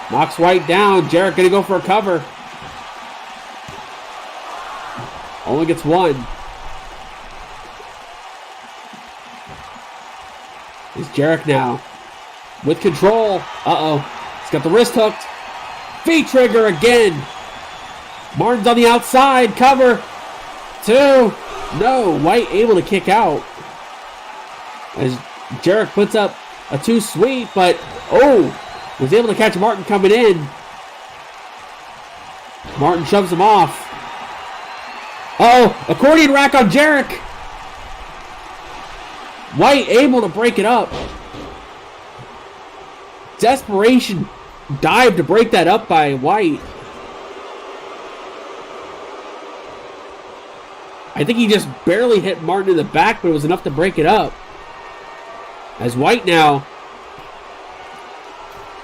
Knocks White down. Jarek gonna go for a cover. Only gets one. It's Jarek now. With control. He's got the wrist hooked. V-trigger again. Martin's on the outside. Cover. 2. No. White able to kick out. As Jarek puts up a 2 sweep, but was able to catch Martin coming in. Martin shoves him off. Accordion rack on Jarek. White able to break it up. Desperation dive to break that up by White. I think he just barely hit Martin in the back, but it was enough to break it up. As White now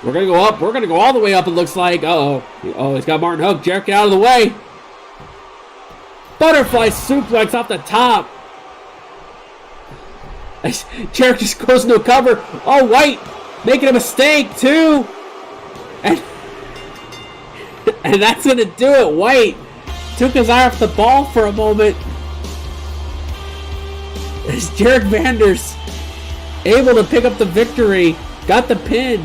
We're going to go up. We're going to go all the way up, it looks like. Uh-oh. Oh, he's got Martin Hook. Jarrett, get out of the way. Butterfly suplex off the top. Jarrett just goes no cover. Oh, White making a mistake, too. And that's going to do it. White took his eye off the ball for a moment. As Jarrett Vanders able to pick up the victory. Got the pin.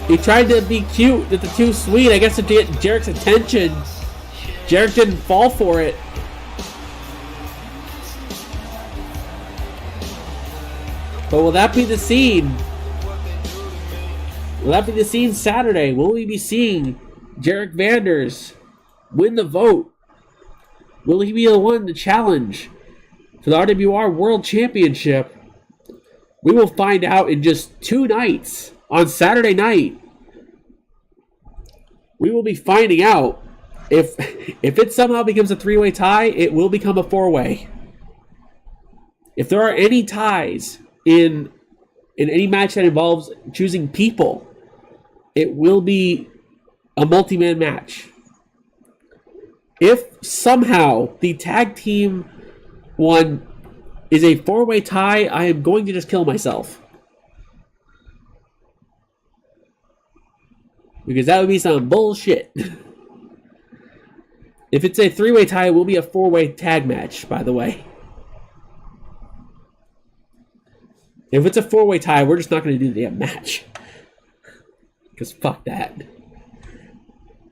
He tried to be cute with the too sweet, I guess, to get Jarrett's attention. Jarrett didn't fall for it. But will that be the scene? Will that be the scene Saturday? Will we be seeing Jarrett Vanders win the vote? Will he be the one to challenge for the RWR World Championship? We will find out in just 2 nights. On Saturday night, we will be finding out if it somehow becomes a 3-way tie, it will become a 4-way. If there are any ties in any match that involves choosing people, it will be a multi-man match. If somehow the tag team one is a 4-way tie, I am going to just kill myself. Because that would be some bullshit. If it's a 3-way tie, it will be a 4-way tag match, by the way. If it's a 4-way tie, we're just not going to do the damn match. Because fuck that.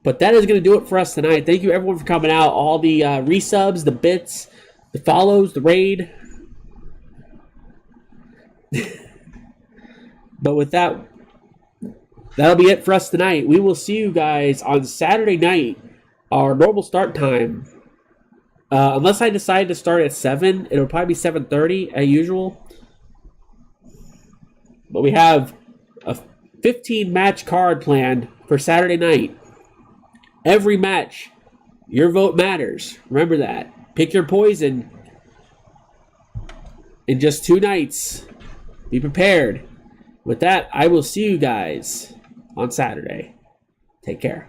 But that is going to do it for us tonight. Thank you everyone for coming out. All the resubs, the bits, the follows, the raid. But with that, that'll be it for us tonight. We will see you guys on Saturday night, our normal start time. Unless I decide to start at 7, it'll probably be 7:30 as usual. But we have a 15-match card planned for Saturday night. Every match, your vote matters. Remember that. Pick your poison. In just 2 nights. Be prepared. With that, I will see you guys on Saturday. Take care.